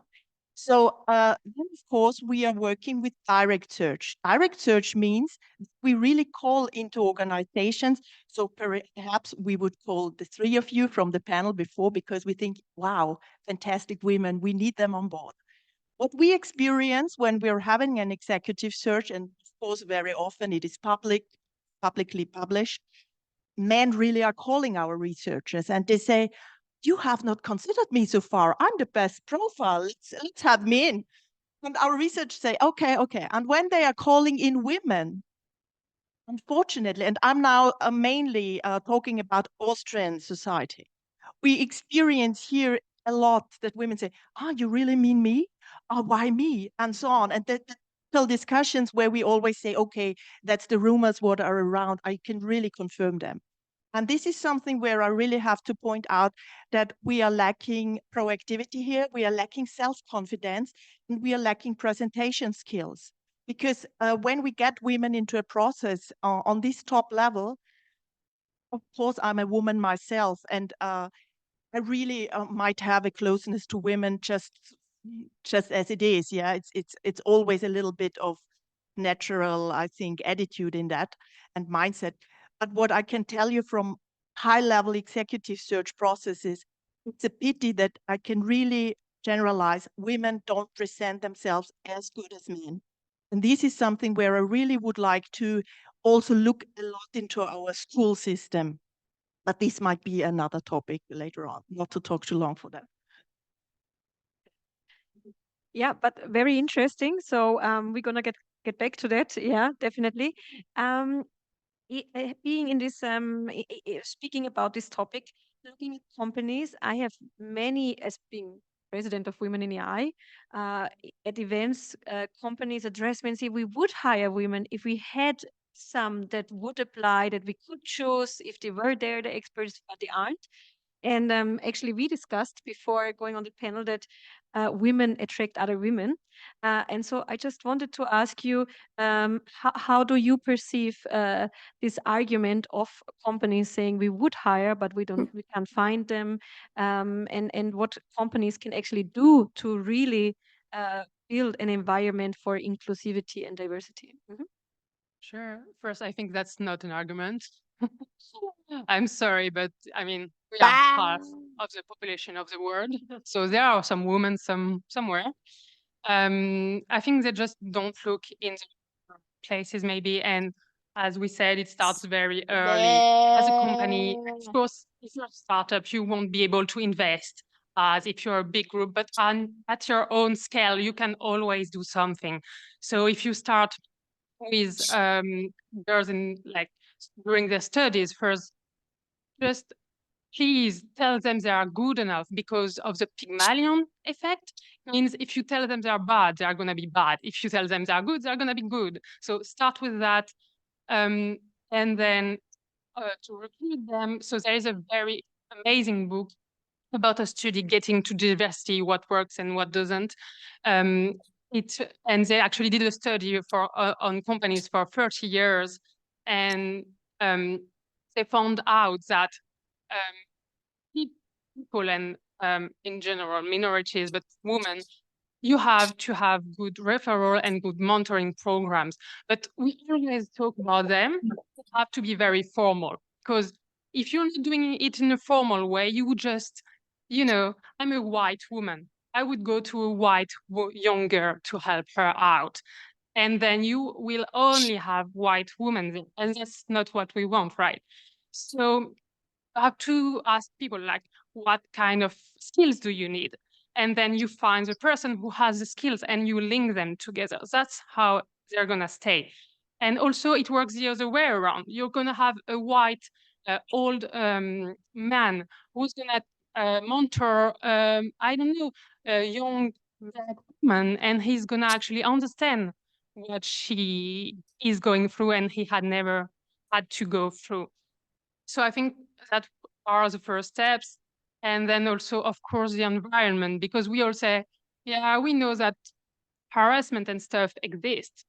So then, of course, we are working with direct search. Direct search means we really call into organizations. So perhaps we would call the three of you from the panel before, because we think, wow, fantastic women, we need them on board. What we experience when we're having an executive search, and of course, very often it is publicly published, men really are calling our researchers and they say, you have not considered me so far. I'm the best profile. Let's have me in. And our research say, okay. And when they are calling in women, unfortunately, and I'm now mainly talking about Austrian society, we experience here a lot that women say, you really mean me? Why me? And so on. And that discussions where we always say, okay, that's the rumors what are around. I can really confirm them. And this is something where I really have to point out that we are lacking proactivity here. We are lacking self-confidence, and we are lacking presentation skills. Because when we get women into a process on this top level, of course, I'm a woman myself, and I really might have a closeness to women just as it is. Yeah, it's always a little bit of natural, I think, attitude in that and mindset. But what I can tell you from high-level executive search processes, it's a pity that I can really generalize women don't present themselves as good as men. And this is something where I really would like to also look a lot into our school system. But this might be another topic later on, not to talk too long for that. Yeah, but very interesting. So we're gonna get back to that. Yeah, definitely. Being in this, speaking about this topic, looking at companies, I have many, as being president of Women in AI, at events, companies address me and say, we would hire women if we had some that would apply, that we could choose if they were there, the experts, but they aren't. And actually, we discussed before going on the panel that women attract other women. And so I just wanted to ask you, how do you perceive this argument of companies saying we would hire, but we can't find them, and what companies can actually do to really build an environment for inclusivity and diversity? Sure. First, I think that's not an argument. I'm sorry, but I mean, we are half of the population of the world, so there are some women somewhere. I think they just don't look in the places maybe, and as we said, it starts very early. As a company, of course, if you're a startup, you won't be able to invest as if you're a big group, but at your own scale, you can always do something. So if you start with girls in like during their studies first, just please tell them they are good enough, because of the Pygmalion effect. Means if you tell them they are bad, they are going to be bad. If you tell them they are good, they are going to be good. So start with that. And then to recruit them. So there is a very amazing book about a study getting to diversity, what works and what doesn't. And they actually did a study on companies for 30 years, and they found out that people and in general minorities, but women, you have to have good referral and good mentoring programs. But we always talk about them. They have to be very formal, because if you're not doing it in a formal way, you would just, I'm a white woman. I would go to a white young girl to help her out. And then you will only have white women, and that's not what we want, right? So I have to ask people, like, what kind of skills do you need? And then you find the person who has the skills and you link them together. That's how they're going to stay. And also it works the other way around. You're going to have a white old man who's going to mentor, I don't know, a young black woman, and he's going to actually understand what she is going through and he had never had to go through. So I think that are the first steps. And then also, of course, the environment, because we all say, yeah, we know that harassment and stuff exists.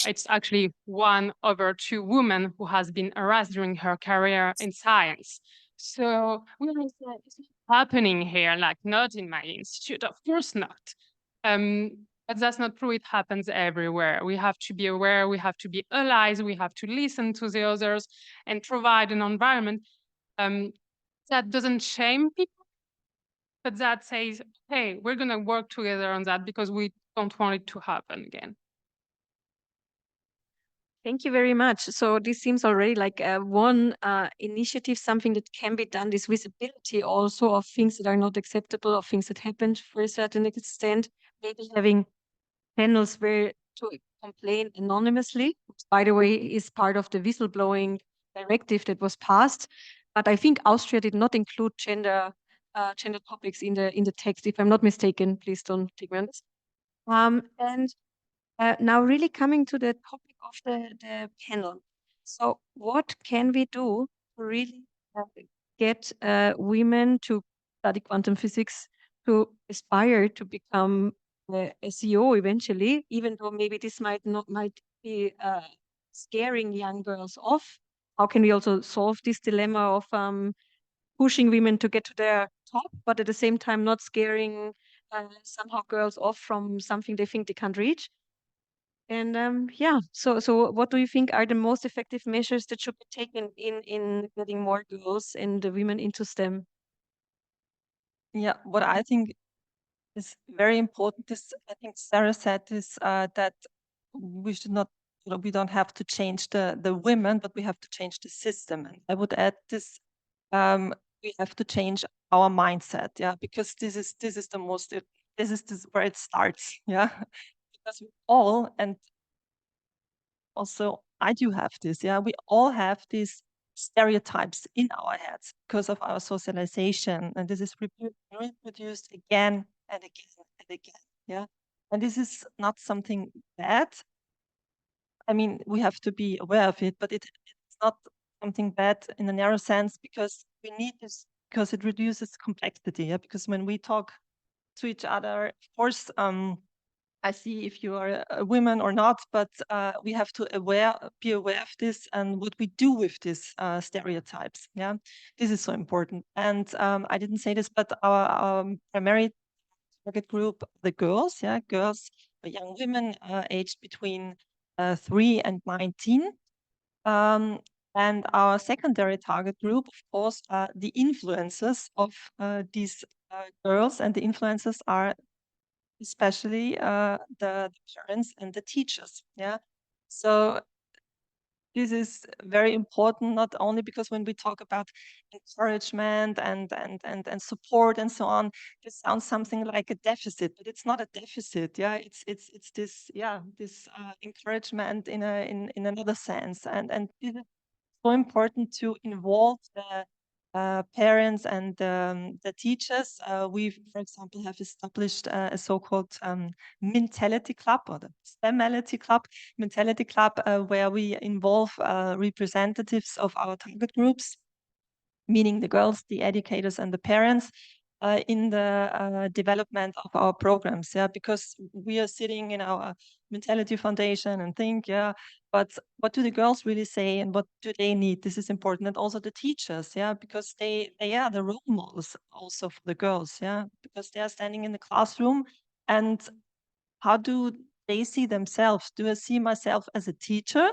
It's actually 1/2 women who has been harassed during her career in science. So we always say, it's not happening here, like not in my institute, of course not. But that's not true. It happens everywhere. We have to be aware, we have to be allies, we have to listen to the others and provide an environment that doesn't shame people, but that says, hey, we're going to work together on that because we don't want it to happen again. Thank you very much. So this seems already like one initiative, something that can be done, this visibility also of things that are not acceptable, of things that happened for a certain extent, maybe having panels were to complain anonymously, which, by the way, is part of the whistleblowing directive that was passed. But I think Austria did not include gender topics in the text. If I'm not mistaken, please don't take me on this. And now really coming to the topic of the panel. So what can we do to really get women to study quantum physics, to aspire to become a CEO eventually, even though maybe this might be scaring young girls off? How can we also solve this dilemma of pushing women to get to their top, but at the same time not scaring somehow girls off from something they think they can't reach? And yeah, so what do you think are the most effective measures that should be taken in getting more girls and the women into STEM? Yeah, what I think is very important is, I think Sarah said this, that we should not, we don't have to change the women, but we have to change the system. And I would add this, we have to change our mindset, yeah, because this is the most, this is where it starts, yeah, because we all, and also I do have this, yeah, we all have these stereotypes in our heads because of our socialization, and this is reproduced again and again and again, yeah, and this is not something bad. I mean, we have to be aware of it, but it's not something bad in a narrow sense, because we need this, because it reduces complexity, yeah, because when we talk to each other, of course, I see if you are a woman or not, but we have to be aware of this and what we do with these stereotypes. Yeah, this is so important. And I didn't say this, but our primary target group, the girls, yeah, girls, young women aged between 3 and 19. And our secondary target group, of course, are the influencers of these girls, and the influencers are especially the parents and the teachers. Yeah, so this is very important, not only because when we talk about encouragement and support and so on, this sounds something like a deficit, but it's not a deficit. Yeah, it's this, yeah, this encouragement in another sense, and this is so important to involve the parents and the teachers. We, for example, have established a so-called mentality club, or the mentality club, where we involve representatives of our target groups, meaning the girls, the educators, and the parents, in the development of our programs. Yeah, because we are sitting in our mentality foundation and think, yeah, but what do the girls really say and what do they need? This is important. And also the teachers, yeah, because they are the role models also for the girls, yeah, because they are standing in the classroom, and how do they see themselves? Do I see myself as a teacher,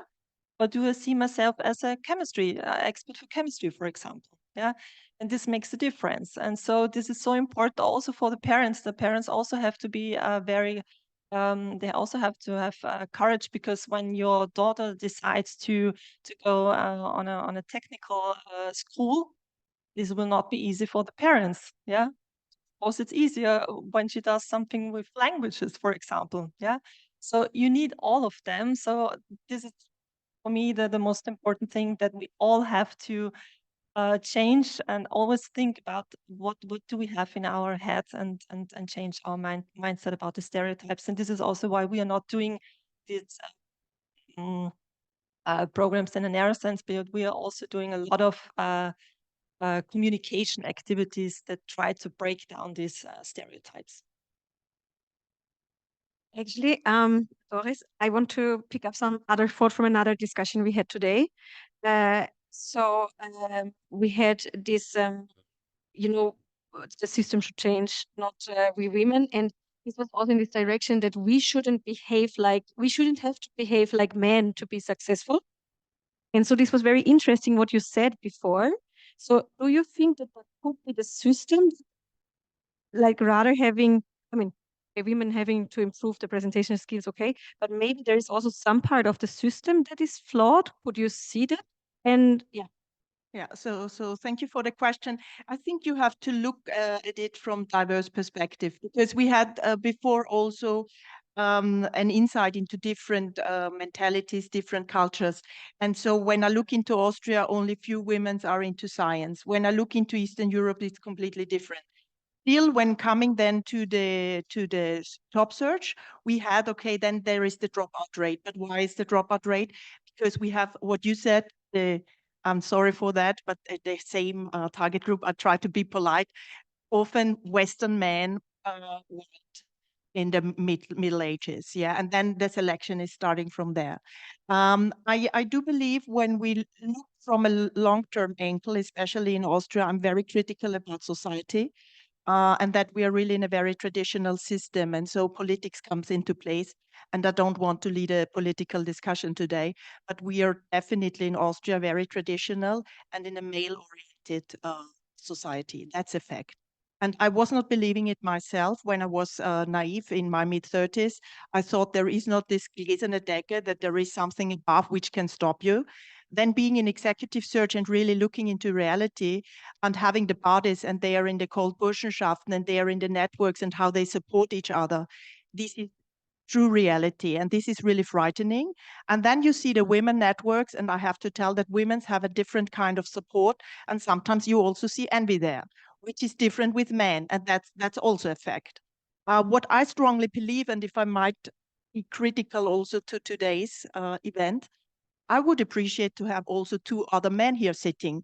or do I see myself as a chemistry expert for chemistry, for example? Yeah, and this makes a difference. And so this is so important also for the parents. The parents also have to be very. They also have to have courage, because when your daughter decides to go on a technical school, this will not be easy for the parents. Yeah, of course, it's easier when she does something with languages, for example. Yeah, so you need all of them. So this is, for me, the most important thing, that we all have to change and always think about what do we have in our heads, and change our mindset about the stereotypes. And this is also why we are not doing these programs in a narrow sense, but we are also doing a lot of communication activities that try to break down these stereotypes. Actually, Doris, I want to pick up some other thought from another discussion we had today. So we had this, the system should change, not we women. And this was also in this direction, that we shouldn't have to behave like men to be successful. And so this was very interesting what you said before. So do you think that could be the system, like rather having, women having to improve the presentation skills, okay, but maybe there is also some part of the system that is flawed? Would you see that? And yeah. Yeah, so thank you for the question. I think you have to look at it from diverse perspective, because we had before also an insight into different mentalities, different cultures. And so when I look into Austria, only few women are into science. When I look into Eastern Europe, it's completely different. Still, when coming then to the top search, we had, okay, then there is the dropout rate. But why is the dropout rate? Because we have what you said, I'm sorry for that, but the same target group, I try to be polite, often Western men, white in the middle ages, yeah, and then the selection is starting from there. I do believe when we look from a long-term angle, especially in Austria, I'm very critical about society, and that we are really in a very traditional system, and so politics comes into place. And I don't want to lead a political discussion today, but we are definitely in Austria very traditional and in a male-oriented society. That's a fact. And I was not believing it myself when I was naive in my mid-30s. I thought there is not this gläserne Decke, that there is something above which can stop you. Then being in executive search and really looking into reality and having the bodies, and they are in the cold Burschenschaften and they are in the networks and how they support each other. This is true reality, and this is really frightening. And then you see the women networks, and I have to tell that women have a different kind of support, and sometimes you also see envy there, which is different with men, and that's also a fact. What I strongly believe, and if I might be critical also to today's event, I would appreciate to have also 2 other men here sitting,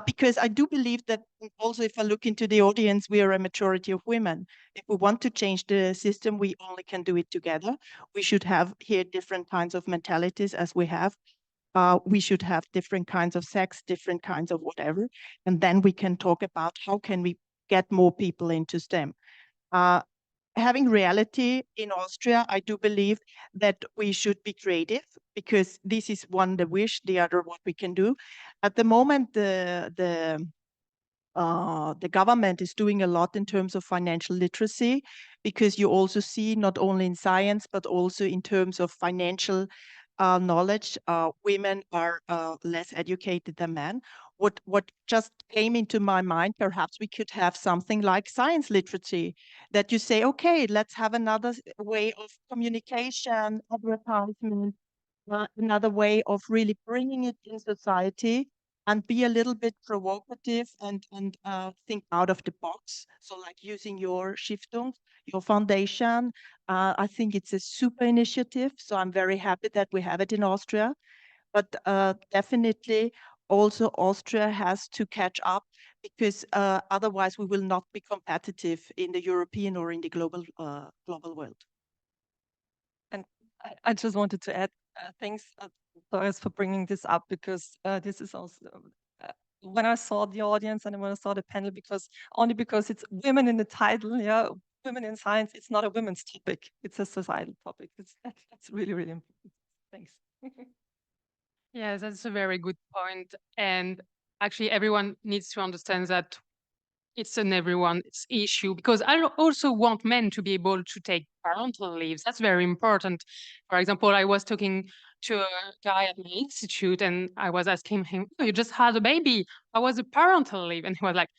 because I do believe that also if I look into the audience, we are a majority of women. If we want to change the system, we only can do it together. We should have here different kinds of mentalities as we have. We should have different kinds of sex, different kinds of whatever, and then we can talk about how can we get more people into STEM. Having reality in Austria, I do believe that we should be creative, because this is one, the wish, the other, what we can do. At the moment, the government is doing a lot in terms of financial literacy, because you also see not only in science, but also in terms of financial knowledge, women are less educated than men. What just came into my mind, perhaps we could have something like science literacy, that you say, okay, let's have another way of communication, advertisement, another way of really bringing it in society, and be a little bit provocative and think out of the box. So like using your Stiftung, your foundation. I think it's a super initiative. So I'm very happy that we have it in Austria. But definitely also Austria has to catch up, because otherwise we will not be competitive in the European or in the global world. And I just wanted to add thanks, Doris, for bringing this up, because this is also when I saw the audience and when I saw the panel, because it's women in the title, yeah, women in science, it's not a women's topic, it's a societal topic. That's really, really important. Thanks. Yes, that's a very good point. And actually, everyone needs to understand that it's an everyone's issue, because I also want men to be able to take parental leaves. That's very important. For example, I was talking to a guy at my institute and I was asking him, "Oh, you just had a baby. How was the parental leave?" And he was like,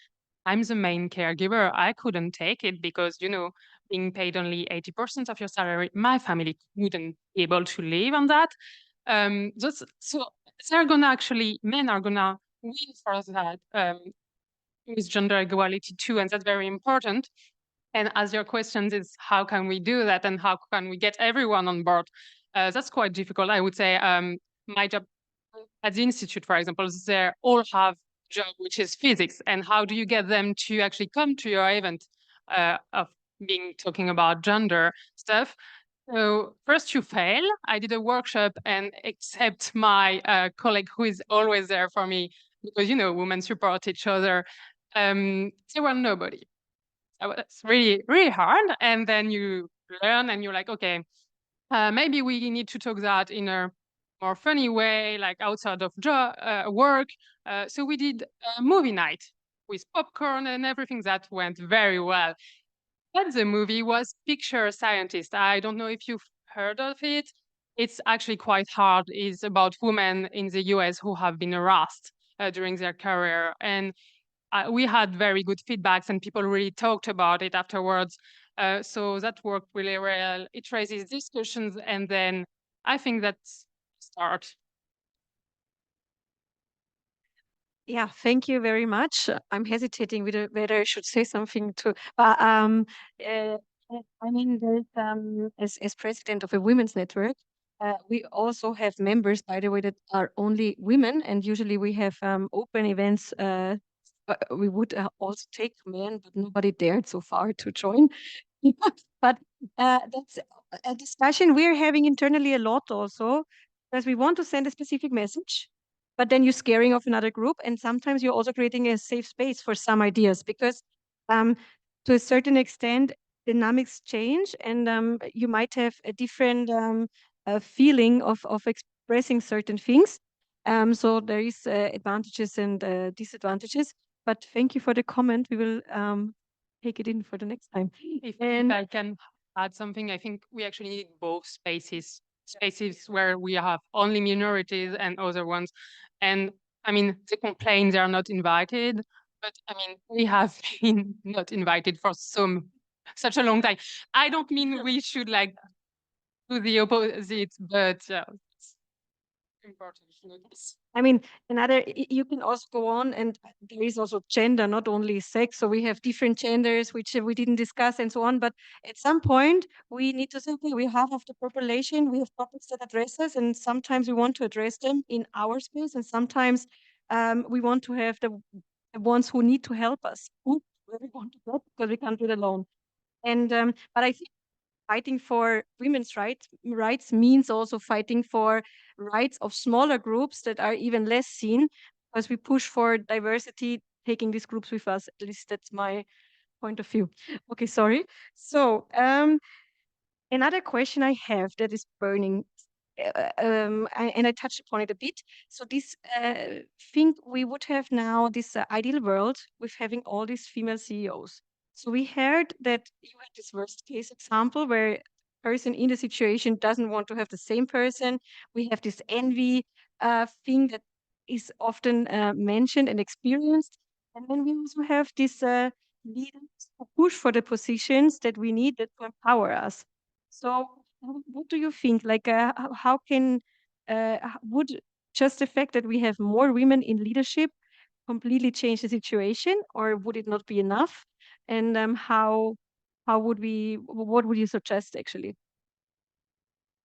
"I'm the main caregiver. I couldn't take it because, being paid only 80% of your salary, my family wouldn't be able to live on that." So men are gonna win for that. With gender equality too, and that's very important. And as your question is, how can we do that, and how can we get everyone on board? That's quite difficult. I would say my job at the institute, for example, they all have job which is physics, and how do you get them to actually come to your event of talking about gender stuff? So first you fail. I did a workshop, and except my colleague who is always there for me, because women support each other, there were nobody. So it's really, really hard. And then you learn and you're like, okay, maybe we need to talk that in a more funny way, like outside of work. So we did a movie night with popcorn and everything. That went very well. But the movie was Picture Scientist. I don't know if you've heard of it. It's actually quite hard. It's about women in the US who have been harassed during their career. And we had very good feedbacks and people really talked about it afterwards. So that worked really well. It raises discussions, and then I think that's a start. Yeah, thank you very much. I'm hesitating whether I should say something to, uh, I mean, as president of a women's network, we also have members, by the way, that are only women, and usually we have open events. We would also take men, but nobody dared so far to join. But that's a discussion we're having internally a lot also, because we want to send a specific message, but then you're scaring off another group, and sometimes you're also creating a safe space for some ideas, because to a certain extent dynamics change, and you might have a different feeling of expressing certain things. So there is advantages and disadvantages, but thank you for the comment. We will take it in for the next time. If I can add something, I think we actually need both spaces where we have only minorities and other ones. And I mean, they complain they are not invited, but I mean, we have been not invited for such a long time. I don't mean we should like do the opposite, but yeah, it's important to notice. I mean, you can also go on, and there is also gender, not only sex. So we have different genders, which we didn't discuss, and so on. But at some point, we need to say, okay, we have of the population, we have topics that address us, and sometimes we want to address them in our space, and sometimes we want to have the ones who need to help us, where we want to go, because we can't do it alone. And but I think fighting for women's rights means also fighting for rights of smaller groups that are even less seen, because we push for diversity, taking these groups with us. At least that's my point of view. Okay, sorry. So another question I have that is burning, and I touched upon it a bit. So this think we would have now this ideal world with having all these female CEOs. So we heard that you had this worst case example where a person in the situation doesn't want to have the same person. We have this envy thing that is often mentioned and experienced. And then we also have this leaders who push for the positions that we need that to empower us. So what do you think? Like, how can would just the fact that we have more women in leadership completely change the situation, or would it not be enough? And how would we? What would you suggest actually?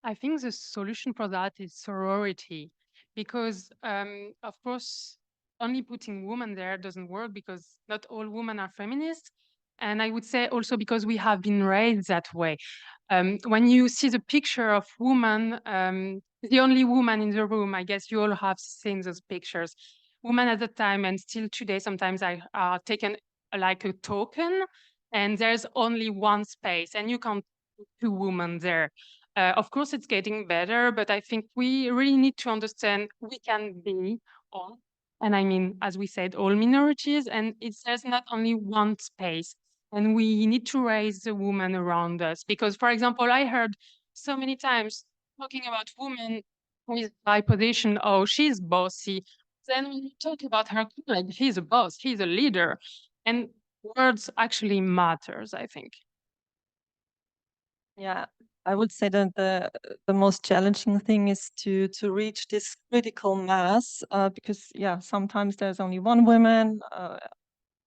I think the solution for that is sorority, because of course, only putting women there doesn't work because not all women are feminists. And I would say also because we have been raised that way. When you see the picture of woman, the only woman in the room, I guess you all have seen those pictures. Women at the time and still today sometimes are taken like a token, and there's only one space, and you can't put two women there. Of course, it's getting better, but I think we really need to understand we can be all, and I mean, as we said, all minorities, and there's not only one space, and we need to raise the women around us. Because, for example, I heard so many times talking about women with high position, oh, she's bossy. Then when you talk about her colleague, he's a boss, he's a leader, and words actually matters, I think. Yeah, I would say that the most challenging thing is to reach this critical mass, because sometimes there's only one woman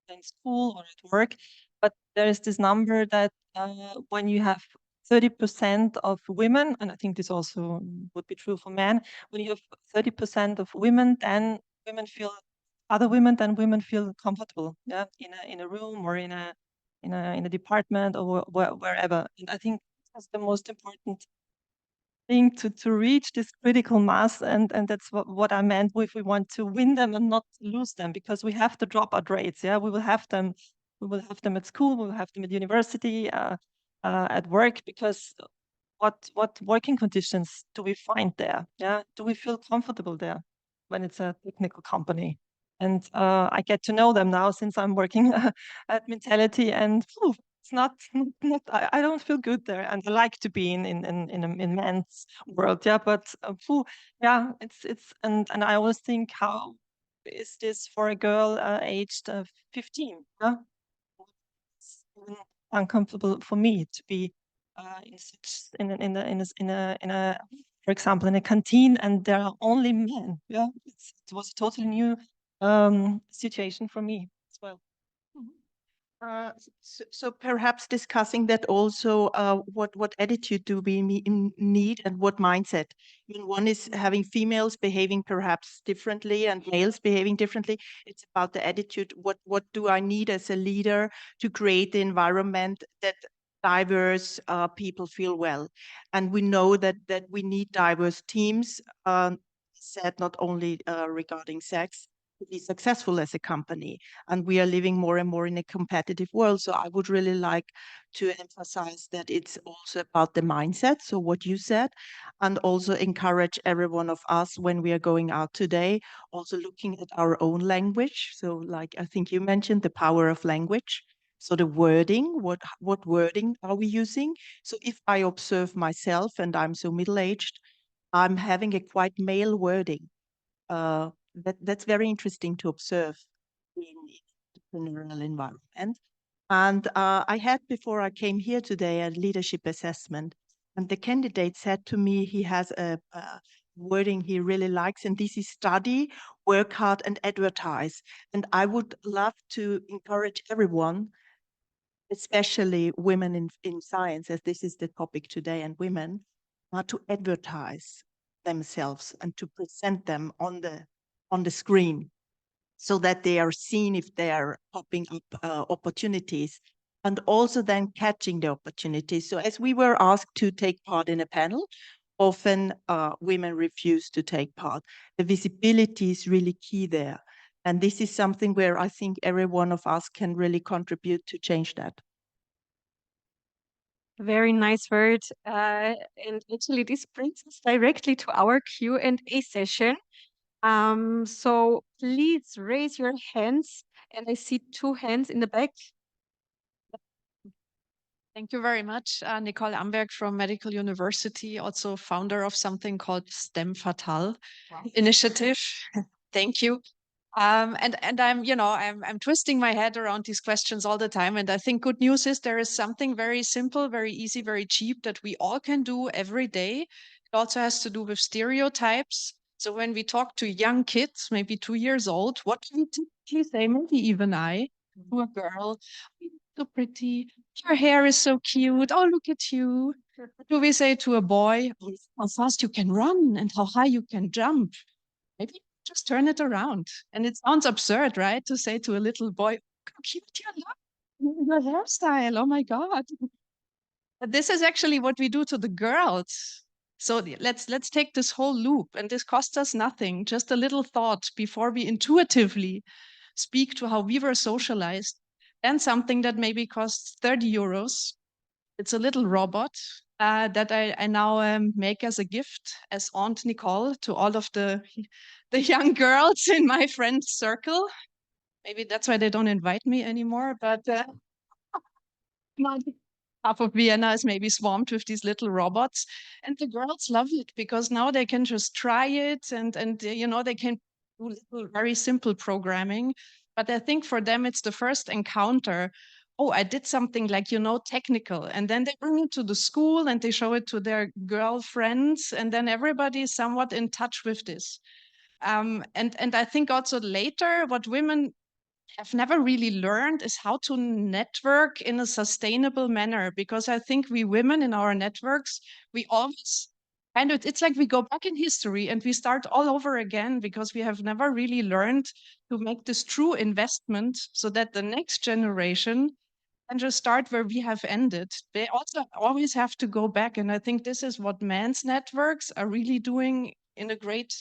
in school or at work, but there is this number that when you have 30% of women, and I think this also would be true for men, when you have 30% of women, then other women feel comfortable, in a room or in a department or wherever. And I think that's the most important thing to reach this critical mass, and that's what I meant with we want to win them and not lose them, because we have the dropout rates. We will have them at school, we will have them at university, at work, because what working conditions do we find there? Do we feel comfortable there when it's a technical company? And I get to know them now since I'm working at Mentality, and it's not I don't feel good there, and I like to be in men's world, but it's and I always think, how is this for a girl aged 15? uncomfortable for me to be for example, in a canteen, and there are only men. Yeah, it was a totally new situation for me as well. So perhaps discussing that also, what attitude do we need and what mindset? I mean, one is having females behaving perhaps differently and males behaving differently. It's about the attitude. What do I need as a leader to create the environment that diverse people feel well? And we know that we need diverse teams, said not only regarding sex, to be successful as a company. And we are living more and more in a competitive world. So I would really like to emphasize that it's also about the mindset. So what you said, and also encourage every one of us when we are going out today, also looking at our own language. So like, I think you mentioned the power of language. So the wording, what wording are we using? So if I observe myself, and I'm so middle-aged, I'm having a quite male wording. That's very interesting to observe in entrepreneurial environment. And I had, before I came here today, a leadership assessment, and the candidate said to me he has a wording he really likes, and this is study, work hard, and advertise. And I would love to encourage everyone, especially women in science, as this is the topic today, and women, to advertise themselves and to present them on the screen, so that they are seen if they are popping up opportunities, and also then catching the opportunities. So as we were asked to take part in a panel, often women refuse to take part. The visibility is really key there. And this is something where I think every one of us can really contribute to change that. Very nice word. And actually, this brings us directly to our Q&A session. So please raise your hands. And I see 2 hands in the back. Thank you very much. Nicole Amberg from Medical University, also founder of something called STEM Fatal initiative. Thank you. And I'm twisting my head around these questions all the time. And I think good news is there is something very simple, very easy, very cheap that we all can do every day. It also has to do with stereotypes. So when we talk to young kids, maybe 2 years old, what do we typically say, maybe even I, to a girl? So pretty. Your hair is so cute. Oh, look at you. What do we say to a boy? Oh, how fast you can run and how high you can jump. Maybe just turn it around. And it sounds absurd, right? To say to a little boy, how cute you look. Your hairstyle. Oh my God. But this is actually what we do to the girls. So let's take this whole loop, and this costs us nothing, just a little thought before we intuitively speak to how we were socialized. And something that maybe costs 30 euros. It's a little robot that I now make as a gift as Aunt Nicole to all of the young girls in my friend circle. Maybe that's why they don't invite me anymore, but half of Vienna is maybe swamped with these little robots. And the girls love it because now they can just try it and they can do little very simple programming. But I think for them, it's the first encounter. Oh, I did something like, technical. And then they bring it to the school and they show it to their girlfriends. And then everybody is somewhat in touch with this. And I think also later, what women have never really learned is how to network in a sustainable manner. Because I think we women in our networks, we always it's like we go back in history and we start all over again because we have never really learned to make this true investment so that the next generation can just start where we have ended. They also always have to go back. And I think this is what men's networks are really doing in a great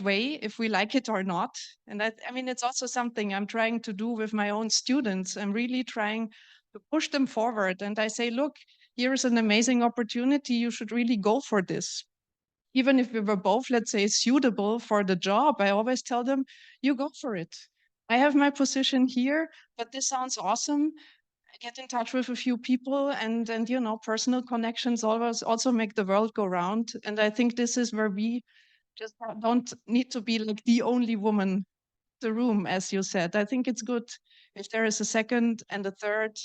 way, if we like it or not. And I mean, it's also something I'm trying to do with my own students. I'm really trying to push them forward. And I say, look, here's an amazing opportunity. You should really go for this. Even if we were both, let's say, suitable for the job, I always tell them, you go for it. I have my position here, but this sounds awesome. I get in touch with a few people and personal connections always also make the world go round. And I think this is where we just don't need to be like the only woman in the room, as you said. I think it's good if there is a second and a third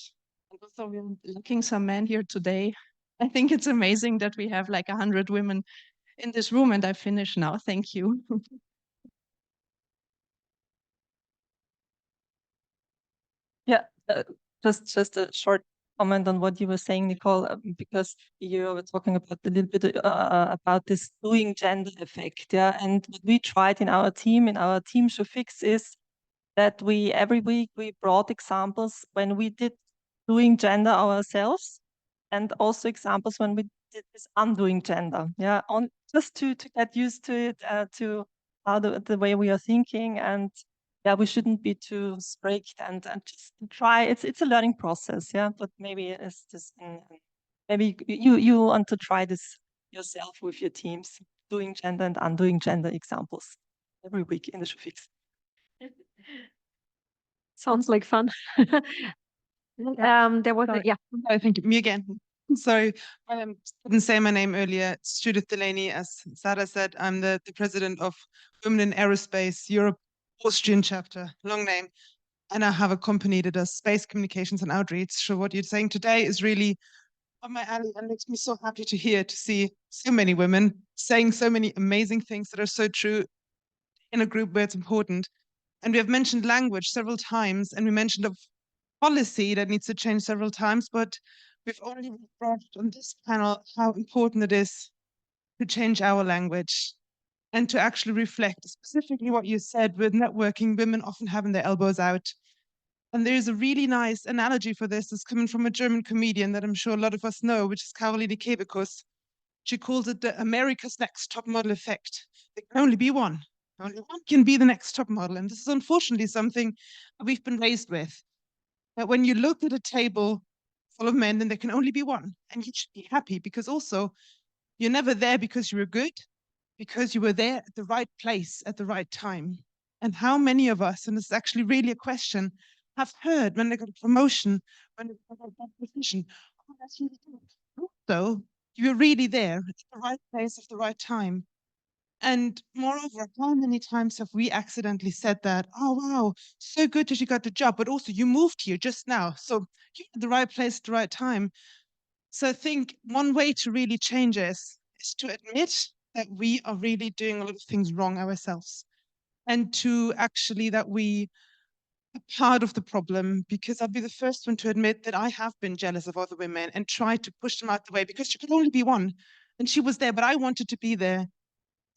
Also, we're looking some men here today. I think it's amazing that we have like 100 women in this room, and I finish now. Thank you. Yeah, just a short comment on what you were saying, Nicole, because you were talking about a little bit about this doing gender effect. Yeah, and what we tried in our team to fix is that we every week we brought examples when we did doing gender ourselves, and also examples when we did this undoing gender. Yeah, on just to get used to it, to how the way we are thinking, and yeah, we shouldn't be too strict and just try. It's a learning process. Yeah, but maybe it's just maybe you want to try this yourself with your teams, doing gender and undoing gender examples every week in the Showfix. Sounds like fun. There was Sorry. Oh, thank you. Me again. Sorry, I didn't say my name earlier. It's Judith Delaney. As Sarah said, I'm the president of Women in Aerospace Europe Austrian chapter, long name. And I have a company that does space communications and outreach. So what you're saying today is really up my alley and makes me so happy to hear, to see so many women saying so many amazing things that are so true in a group where it's important. And we have mentioned language several times, and we mentioned of policy that needs to change several times, but we've already brought on this panel how important it is to change our language and to actually reflect specifically what you said with networking, women often having their elbows out. And there's a really nice analogy for this. It's coming from a German comedian that I'm sure a lot of us know, which is Caroline Kebekus. She calls it the America's Next Top Model effect. There can only be one. Only one can be the next top model. And this is unfortunately something we've been raised with. That when you look at a table full of men, then there can only be one. And you should be happy because also you're never there because you were good, because you were there at the right place at the right time. And how many of us, and this is actually really a question, have heard when they got a promotion, when they got that position, oh, that's really good. So you were really there at the right place at the right time. And moreover, how many times have we accidentally said that, oh, wow, so good that you got the job, but also you moved here just now. So you're at the right place at the right time. So I think one way to really change this is to admit that we are really doing a lot of things wrong ourselves, and to actually that we are part of the problem, because I'll be the first one to admit that I have been jealous of other women and tried to push them out the way because she could only be one. And she was there, but I wanted to be there.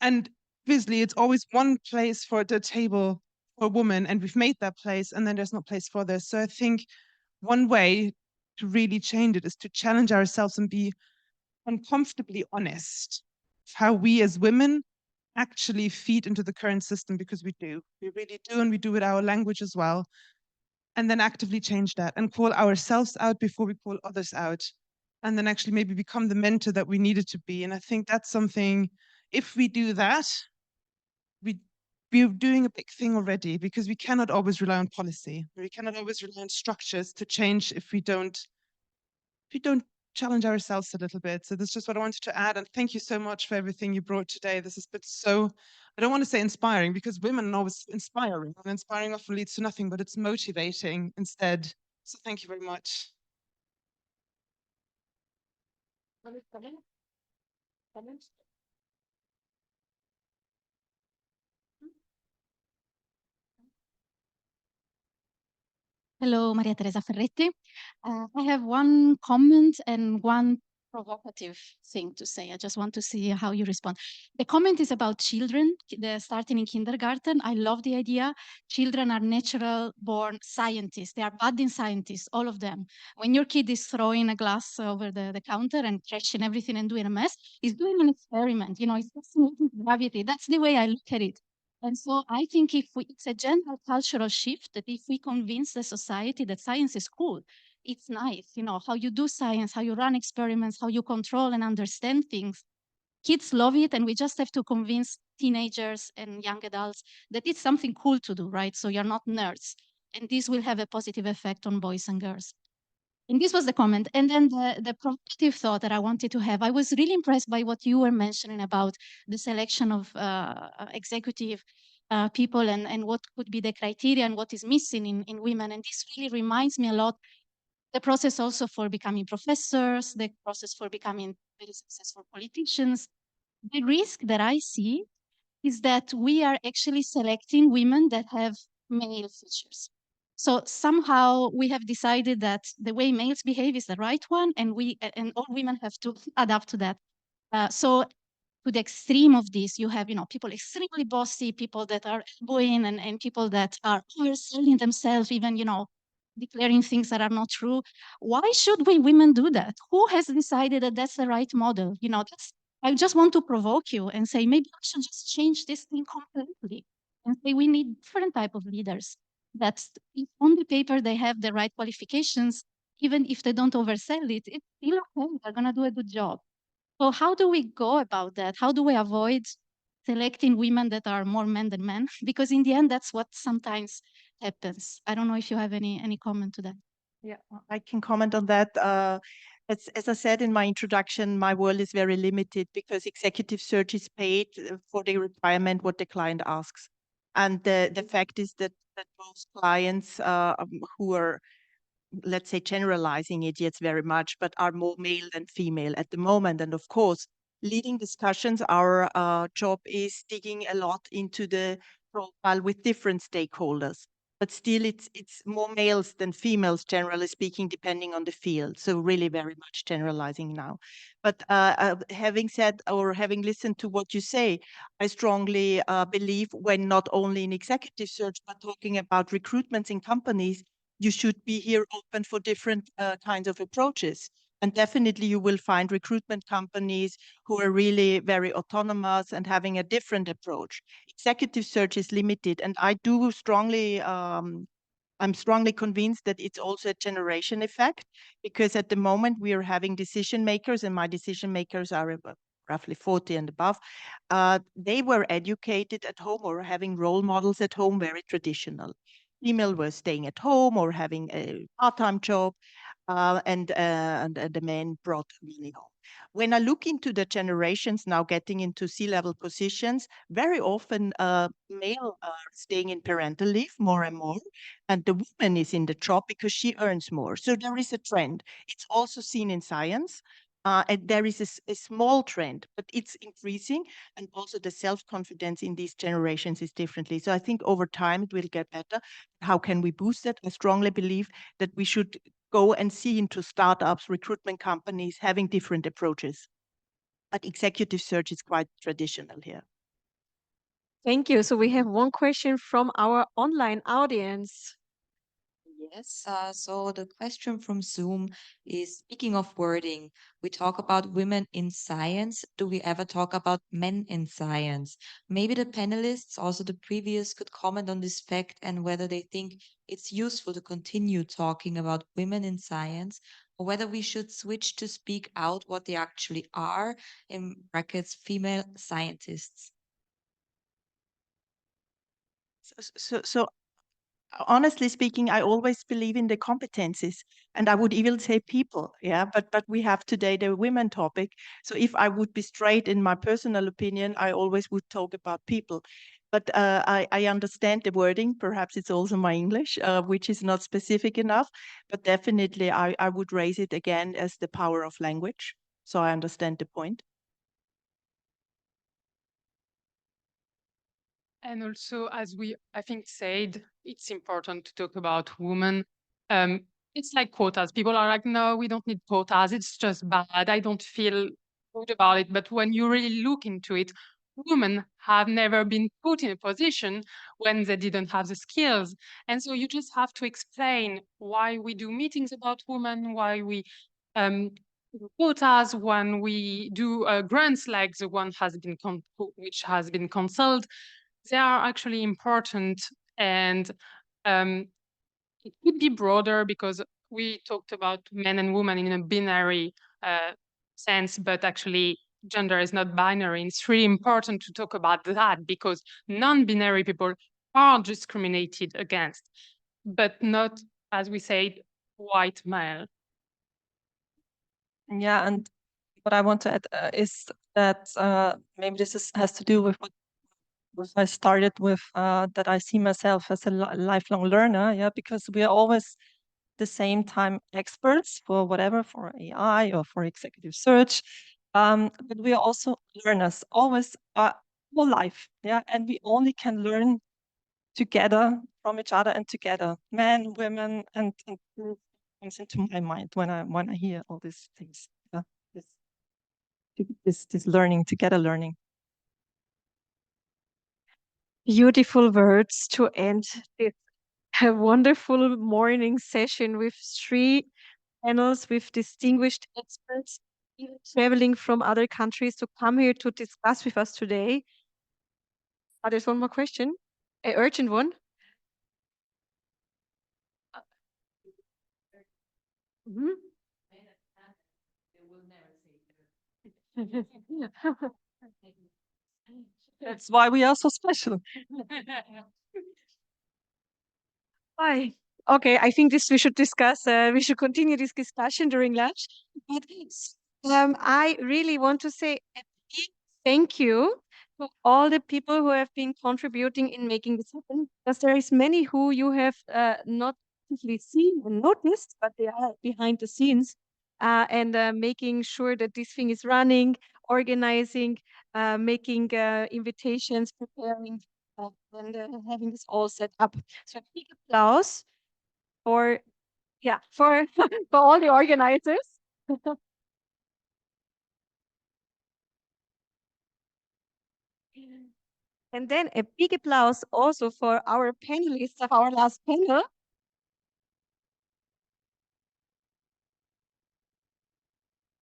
And obviously, it's always one place for the table for a woman, and we've made that place, and then there's no place for others. So I think one way to really change it is to challenge ourselves and be uncomfortably honest of how we as women actually feed into the current system, because we do. We really do, and we do with our language as well. And then actively change that and call ourselves out before we call others out. And then actually maybe become the mentor that we needed to be. And I think that's something, if we do that, we're doing a big thing already, because we cannot always rely on policy. We cannot always rely on structures to change if we don't challenge ourselves a little bit. So that's just what I wanted to add. And thank you so much for everything you brought today. This has been so, I don't want to say inspiring, because women are always inspiring, and inspiring often leads to nothing, but it's motivating instead. So thank you very much. Hello, Maria Teresa Ferretti. I have one comment and one provocative thing to say. I just want to see how you respond. The comment is about children, starting in kindergarten. I love the idea. Children are natural born scientists. They are budding scientists, all of them. When your kid is throwing a glass over the counter and trashing everything and doing a mess, he's doing an experiment. You know, it's fascinating gravity. That's the way I look at it. And so I think it's a general cultural shift, that if we convince the society that science is cool, it's nice, you know, how you do science, how you run experiments, how you control and understand things. Kids love it, and we just have to convince teenagers and young adults that it's something cool to do, right? So you're not nerds. And this will have a positive effect on boys and girls. And this was the comment. And then the provocative thought that I wanted to have, I was really impressed by what you were mentioning about the selection of executive people and what could be the criteria and what is missing in women. And this really reminds me a lot the process also for becoming professors, the process for becoming very successful politicians. The risk that I see is that we are actually selecting women that have male features. So somehow we have decided that the way males behave is the right one, and all women have to adapt to that. So to the extreme of this, you have, people extremely bossy, people that are elbowing, and people that are overselling themselves, even, declaring things that are not true. Why should we women do that? Who has decided that that's the right model? I just want to provoke you and say, maybe we should just change this thing completely and say we need different type of leaders that if on the paper they have the right qualifications, even if they don't oversell it, it's still okay. They're going to do a good job. So how do we go about that? How do we avoid selecting women that are more men than men? Because in the end, that's what sometimes happens. I don't know if you have any comment to that. Yeah, I can comment on that. As I said in my introduction, my world is very limited because executive search is paid for the requirement what the client asks. And the fact is that most clients who are, let's say, generalizing it, yes, very much, but are more male than female at the moment. And of course, leading discussions, our job is digging a lot into the profile with different stakeholders. But still, it's more males than females, generally speaking, depending on the field. So really very much generalizing now. But having said or having listened to what you say, I strongly believe when not only in executive search, but talking about recruitments in companies, you should be here open for different kinds of approaches. And definitely you will find recruitment companies who are really very autonomous and having a different approach. Executive search is limited. And I do strongly, I'm strongly convinced that it's also a generation effect, because at the moment we are having decision makers, and my decision makers are roughly 40 and above. They were educated at home or having role models at home, very traditional. Female were staying at home or having a part-time job, and the men brought money home. When I look into the generations now getting into C-level positions, very often male are staying in parental leave more and more, and the woman is in the job because she earns more. So there is a trend. It's also seen in science. And there is a small trend, but it's increasing. And also the self-confidence in these generations is differently. So I think over time it will get better. How can we boost it? I strongly believe that we should go and see into startups, recruitment companies having different approaches. But executive search is quite traditional here. Thank you. So we have one question from our online audience. Yes, so the question from Zoom is, speaking of wording, we talk about women in science. Do we ever talk about men in science? Maybe the panelists, also the previous, could comment on this fact and whether they think it's useful to continue talking about women in science, or whether we should switch to speak out what they actually are, in brackets, female scientists. So honestly speaking, I always believe in the competencies, and I would even say people. Yeah, but we have today the women topic. So if I would be straight in my personal opinion, I always would talk about people. But I understand the wording. Perhaps it's also my English, which is not specific enough. But definitely, I would raise it again as the power of language. So I understand the point. And also, as we, I think, said, it's important to talk about women. It's like quotas. People are like, no, we don't need quotas. It's just bad. I don't feel good about it. But when you really look into it, women have never been put in a position when they didn't have the skills. And so you just have to explain why we do meetings about women, why we do quotas, when we do grants like the one which has been cancelled. They are actually important, and it could be broader because we talked about men and women in a binary sense, but actually gender is not binary. It's really important to talk about that because non-binary people are discriminated against, but not, as we said, white male. Yeah, and what I want to add is that maybe this has to do with what I started with, that I see myself as a lifelong learner. Yeah, because we are always the same time experts for whatever, for AI or for executive search. But we are also learners, always whole life. Yeah. And we only can learn together from each other and together, men, women, and comes into my mind when I hear all these things. Yeah. This learning, together learning. Beautiful words to end this wonderful morning session with 3 panels with distinguished experts even traveling from other countries to come here to discuss with us today. There's one more question, an urgent one. Mhm. That's why we are so special. Bye. Okay, I think this we should discuss. We should continue this discussion during lunch. But I really want to say a big thank you to all the people who have been contributing in making this happen. Because there is many who you have not actually seen and noticed, but they are behind the scenes and making sure that this thing is running, organizing, making invitations, preparing, and having this all set up. So big applause for for for all the organizers. And then a big applause also for our panelists of our last panel.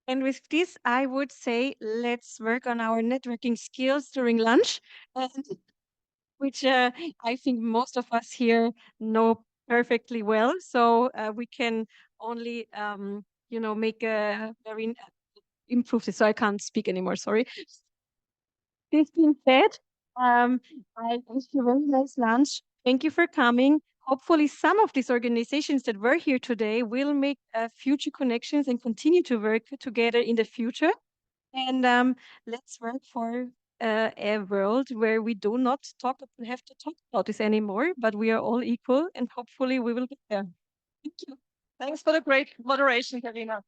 And with this, I would say let's work on our networking skills during lunch, which I think most of us here know perfectly well. So we can only, make a very improve this. So I can't speak anymore. Sorry. This being said, I wish you a very nice lunch. Thank you for coming. Hopefully, some of these organizations that were here today will make future connections and continue to work together in the future. And let's work for a world where we do not have to talk about this anymore, but we are all equal, and hopefully we will get there. Thank you. Thanks for the great moderation, Karina.